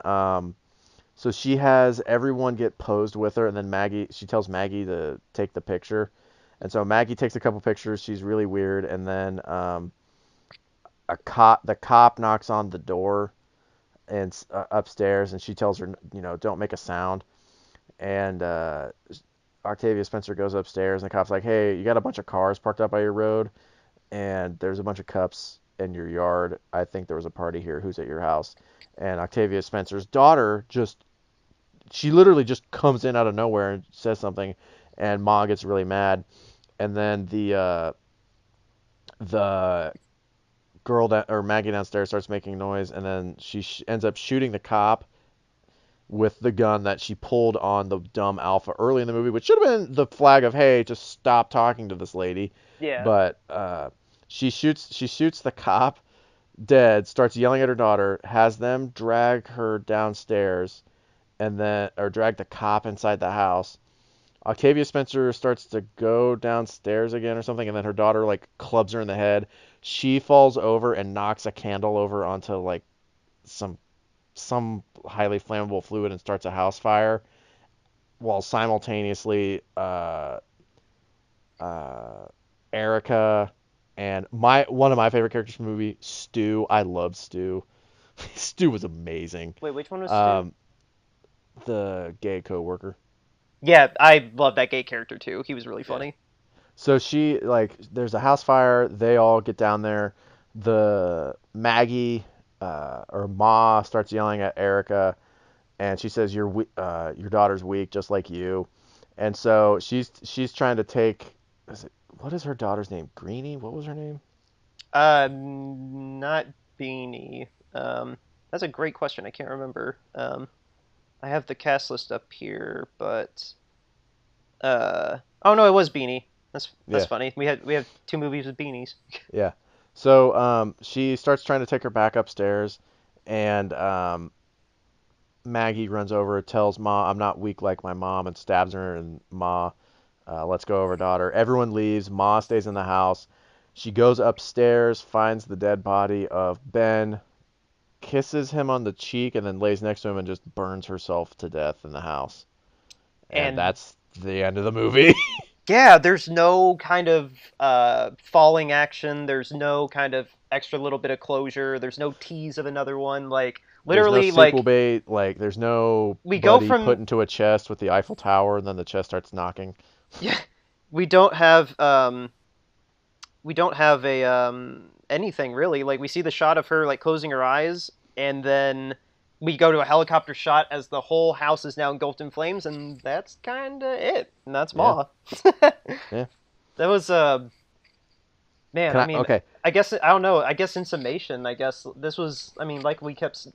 so she has everyone get posed with her, and then she tells Maggie to take the picture, and so Maggie takes a couple pictures. She's really weird, and then the cop knocks on the door and upstairs, and she tells her, don't make a sound. And Octavia Spencer goes upstairs, and the cop's like, "Hey, you got a bunch of cars parked up by your road, and there's a bunch of cups in your yard. I think there was a party here. Who's at your house?" And Octavia Spencer's daughter she literally just comes in out of nowhere and says something, and Ma gets really mad. And then the girl or Maggie downstairs starts making noise, and then she ends up shooting the cop with the gun that she pulled on the dumb alpha early in the movie, which should have been the flag of, hey, just stop talking to this lady. yeah, But she shoots the cop dead, starts yelling at her daughter, has them drag her downstairs, and then or drag the cop inside the house. Octavia Spencer starts to go downstairs again or something, and then her daughter like clubs her in the head. She falls over and knocks a candle over onto like some some highly flammable fluid and starts a house fire, while simultaneously uh, Erica and my one of my favorite characters from the movie, Stu. I love Stu. Stu was amazing. Wait, which one was Stu? Um, the gay coworker. Yeah, I love that gay character too. He was really Yeah. funny. So she like there's a house fire. They all get down there. The Maggie or Ma starts yelling at Erica, and she says your daughter's weak, just like you. And so she's trying to take. What is her daughter's name? Greenie? What was her name? Not Beanie. That's a great question. I can't remember. I have the cast list up here, but oh no, it was Beanie. That's Yeah, funny. We have two movies with beanies. yeah. So she starts trying to take her back upstairs, and Maggie runs over, tells Ma, "I'm not weak like my mom," and stabs her. And Ma, lets go of her daughter. Everyone leaves. Ma stays in the house. She goes upstairs, finds the dead body of Ben, kisses him on the cheek, and then lays next to him and just burns herself to death in the house. And And that's the end of the movie. yeah, there's no kind of falling action. There's no kind of extra little bit of closure. There's no tease of another one. Like There's no literally, sequel like bait. Like, there's no we go buddy put from into a chest with the Eiffel Tower, and then the chest starts knocking. yeah, we don't have we don't have a anything really. Like we see the shot of her like closing her eyes, and then we go to a helicopter shot as the whole house is now engulfed in flames, and that's kind of it. And that's Yeah, Ma. yeah. That was man. Can I I? mean, Okay. I guess I don't know. I guess in summation, I guess this was. I mean, like we kept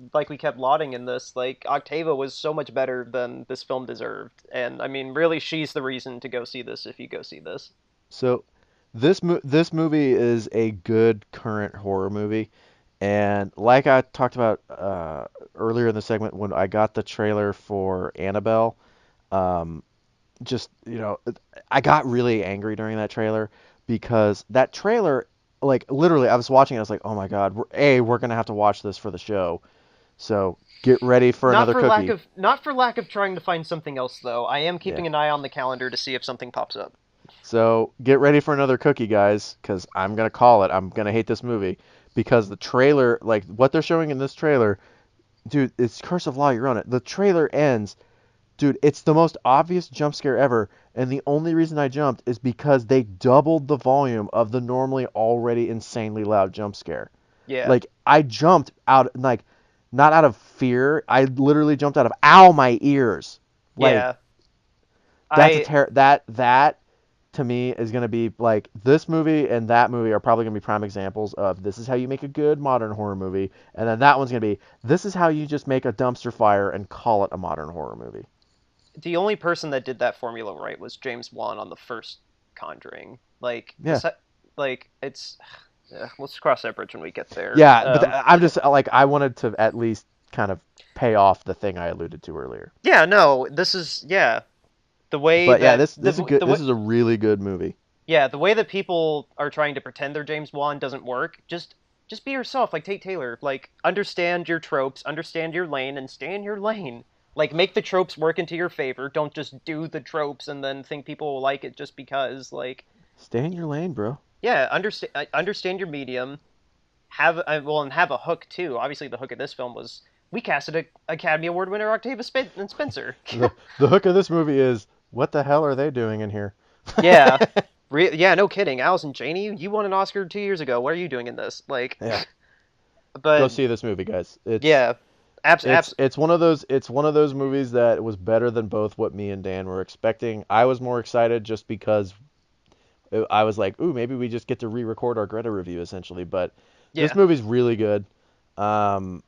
lauding in this. Like Octava was so much better than this film deserved, and I mean, really, she's the reason to go see this if you go see this. So this movie is a good current horror movie, and like I talked about earlier in the segment when I got the trailer for Annabelle, um, just I got really angry during that trailer because that trailer, like literally, I was watching it, I was like, oh my God, we're gonna have to watch this for the show, so get ready for Not another for lack cookie. of not for lack of trying to find something else though. I am Yeah. keeping an eye on the calendar to see if something pops up. So get ready for another cookie, guys, because I'm gonna call it. I'm gonna hate this movie because the trailer, like what they're showing in this trailer, dude, it's Curse of La Llorona. The trailer ends, dude. It's the most obvious jump scare ever, and the only reason I jumped is because they doubled the volume of the normally already insanely loud jump scare. Yeah, Like I jumped out, like not out of fear. I literally jumped out of ow my ears. Like yeah. that's a I that to me is going to be like this movie and that movie are probably going to be prime examples of this is how you make a good modern horror movie, and then that one's going to be this is how you just make a dumpster fire and call it a modern horror movie. the only person that did that formula right was James Wan on the first Conjuring. Like Yeah. like it's. Let's cross that bridge when we get there. Yeah, but I'm just like I wanted to at least kind of pay off the thing I alluded to earlier. Yeah, no, this is yeah the way But yeah, that this is good. the way This is a really good movie. yeah the way that people are trying to pretend they're James Wan doesn't work. Just be yourself, like Tate Taylor. Like understand your tropes, understand your lane, and stay in your lane. Like make the tropes work into your favor. Don't just do the tropes and then think people will like it just because. Like Stay in your lane, bro. yeah, understand your medium. And have a hook too. Obviously, the hook of this film was we casted a Academy Award winner Octavia and Spencer. The hook of this movie is what the hell are they doing in here? Yeah, yeah, no kidding. Allison Janney, you won an Oscar 2 years ago. What are you doing in this? Like, Yeah. Go but see this movie, guys. yeah, It's one of those movies that was better than both what me and Dan were expecting. I was more excited just because I was like, ooh, maybe we just get to re-record our Greta review essentially. But this yeah, movie's really good. Um,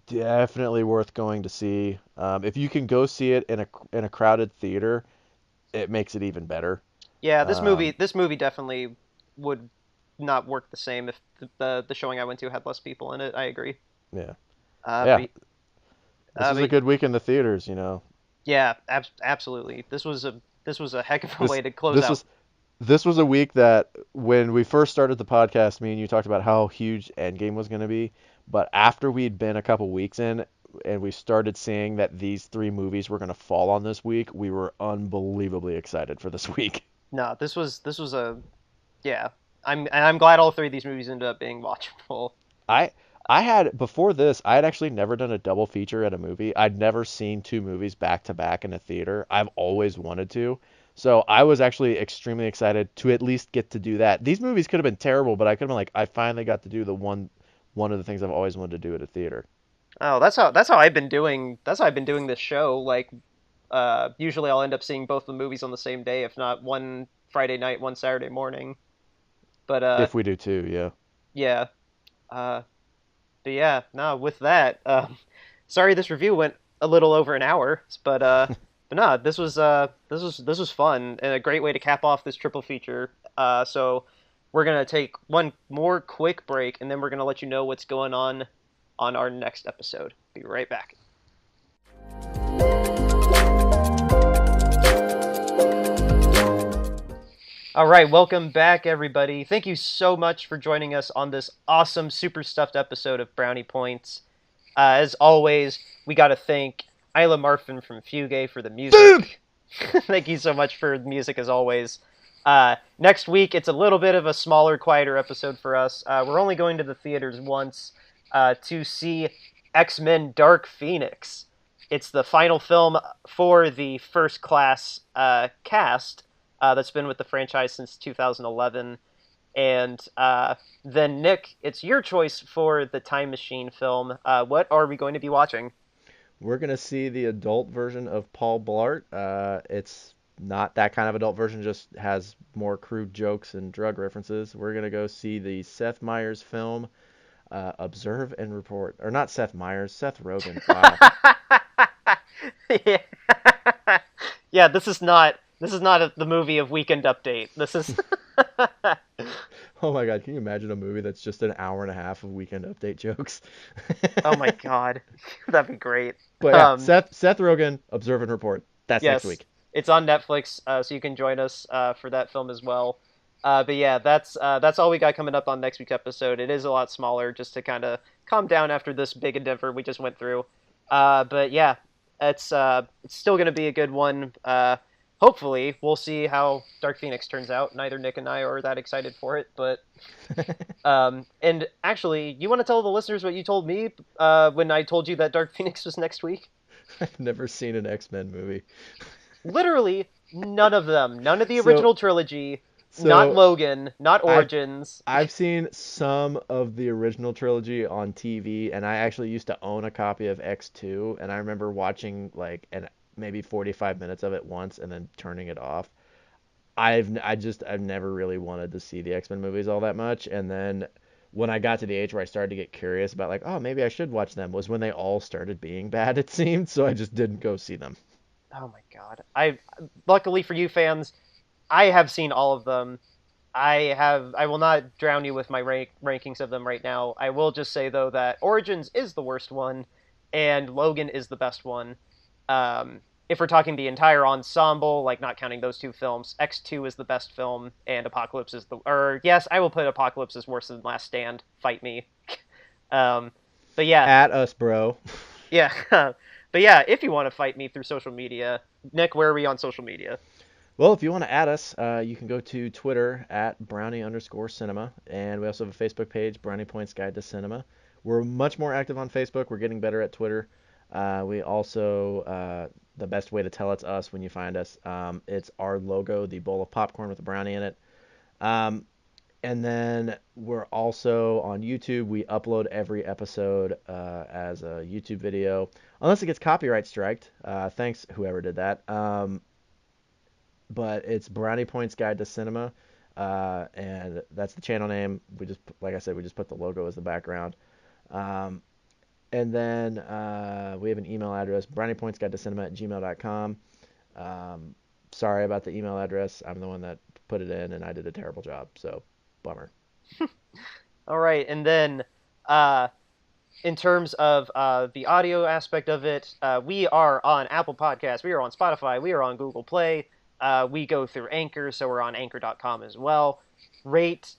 Definitely worth going to see. If you can go see it in a crowded theater, it makes it even better. yeah. Um, This movie definitely would not work the same if the showing I went to had less people in it. I agree. yeah, Uh, yeah. but, This was a but good week in the theaters. yeah, absolutely. This was a heck of a This way to close this out. was this was a week that when we first started the podcast, me and you talked about how huge Endgame was going to be, but after we'd been a couple weeks in and we started seeing that these three movies were going to fall on this week, we were unbelievably excited for this week. No, this was a yeah. I'm glad all three of these movies ended up being watchable. I I had before this, I had actually never done a double feature at a movie. I'd never seen two movies back to back in a theater. I've always wanted to. So I was actually extremely excited to at least get to do that. These movies could have been terrible, but I could have been like, I finally got to do the one of the things I've always wanted to do at a theater. Oh, that's how I've been doing. That's how I've been doing this show. Like, usually I'll end up seeing both the movies on the same day, if not one Friday night, one Saturday morning. But If we do too, yeah. yeah. Uh, but yeah. No, with that, sorry this review went a little over an hour, but nah, this was fun and a great way to cap off this triple feature. So we're gonna take one more quick break, and then we're gonna let you know what's going on our next episode. Be right back. All right, welcome back, everybody. Thank you so much for joining us on this awesome, super stuffed episode of Brownie Points. As always, we got to thank Isla Marfin from Fugue for the music. Thank you so much for the music, as always. Next week, it's a little bit of a smaller, quieter episode for us. We're only going to the theaters once to see X-Men Dark Phoenix. It's the final film for the first class cast that's been with the franchise since 2011. And then, Nick, it's your choice for the Time Machine film. What are we going to be watching? We're gonna see the adult version of Paul Blart. It's not that kind of adult version, just has more crude jokes and drug references. We're gonna go see the Seth Meyers film, Observe and Report. Or not Seth Meyers, Seth Rogen. Wow. Yeah, yeah. This is not the movie of Weekend Update. This is. Oh my God, can you imagine a movie that's just an hour and a half of Weekend Update jokes? Oh my god, that'd be great. But yeah, Um, Seth Rogen, Observe and Report. That's next yes, week. it's on Netflix, so you can join us for that film as well. But yeah, that's all we got coming up on next week's episode. It is a lot smaller, just to kind of calm down after this big endeavor we just went through. But yeah, it's still gonna be a good one. Hopefully, we'll see how Dark Phoenix turns out. Neither Nick and I are that excited for it, but and actually, you want to tell the listeners what you told me when I told you that Dark Phoenix was next week? I've never seen an X-Men movie. Literally none of them. None of the So original trilogy. Not so Logan. Not I've Origins. I've seen some of the original trilogy on TV, and I actually used to own a copy of X2, and I remember watching like maybe 45 minutes of it once and then turning it off. I've never really wanted to see the X-Men movies all that much, and then when I got to the age where I started to get curious about like, oh, maybe I should watch them, was when they all started being bad, it seemed, so I just didn't go see them. Oh my god. I luckily for you fans, I have seen all of them. I will not drown you with my rankings of them right now. I will just say though that Origins is the worst one and Logan is the best one. If we're talking the entire ensemble, like not counting those two films, X2 is the best film and Apocalypse is the or yes, I will put Apocalypse as worse than Last Stand. Fight me. Um, but yeah, At us, bro. yeah. But yeah, if you want to fight me through social media, Nick, where are we on social media? Well, if you want to add us, you can go to Twitter at brownie_cinema, and we also have a Facebook page, Brownie Points Guide to Cinema. We're much more active on Facebook. We're getting better at Twitter. We also, the best way to tell it's us when you find us, it's our logo, the bowl of popcorn with a brownie in it. Um, and then we're also on YouTube. We upload every episode as a YouTube video, unless it gets copyright striked. Thanks, whoever did that. But it's Brownie Points Guide to Cinema, and that's the channel name. We just, like I said, we just put the logo as the background. Um, and then we have an email address, browniepointsguidetocinema@gmail.com. Sorry about the email address. I'm the one that put it in, and I did a terrible job, so bummer. All right, and then uh, in terms of the audio aspect of it, we are on Apple Podcasts, we are on Spotify, we are on Google Play. We go through Anchor, so we're on Anchor.com as well. Rate,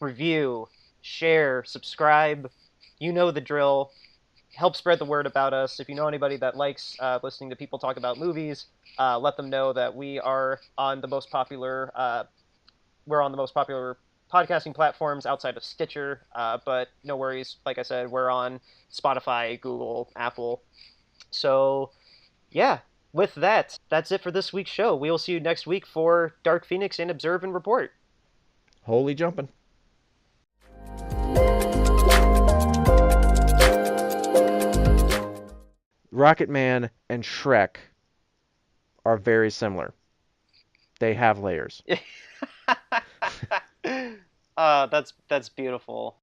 review, share, subscribe. You know the drill. Help spread the word about us. If you know anybody that likes listening to people talk about movies, let them know that we are on the most popular. We're on the most popular podcasting platforms outside of Stitcher. But no worries. Like I said, we're on Spotify, Google, Apple. So yeah, with that, that's it for this week's show. We will see you next week for Dark Phoenix and Observe and Report. Holy jumping. Rocketman and Shrek are very similar. They have layers. That's beautiful.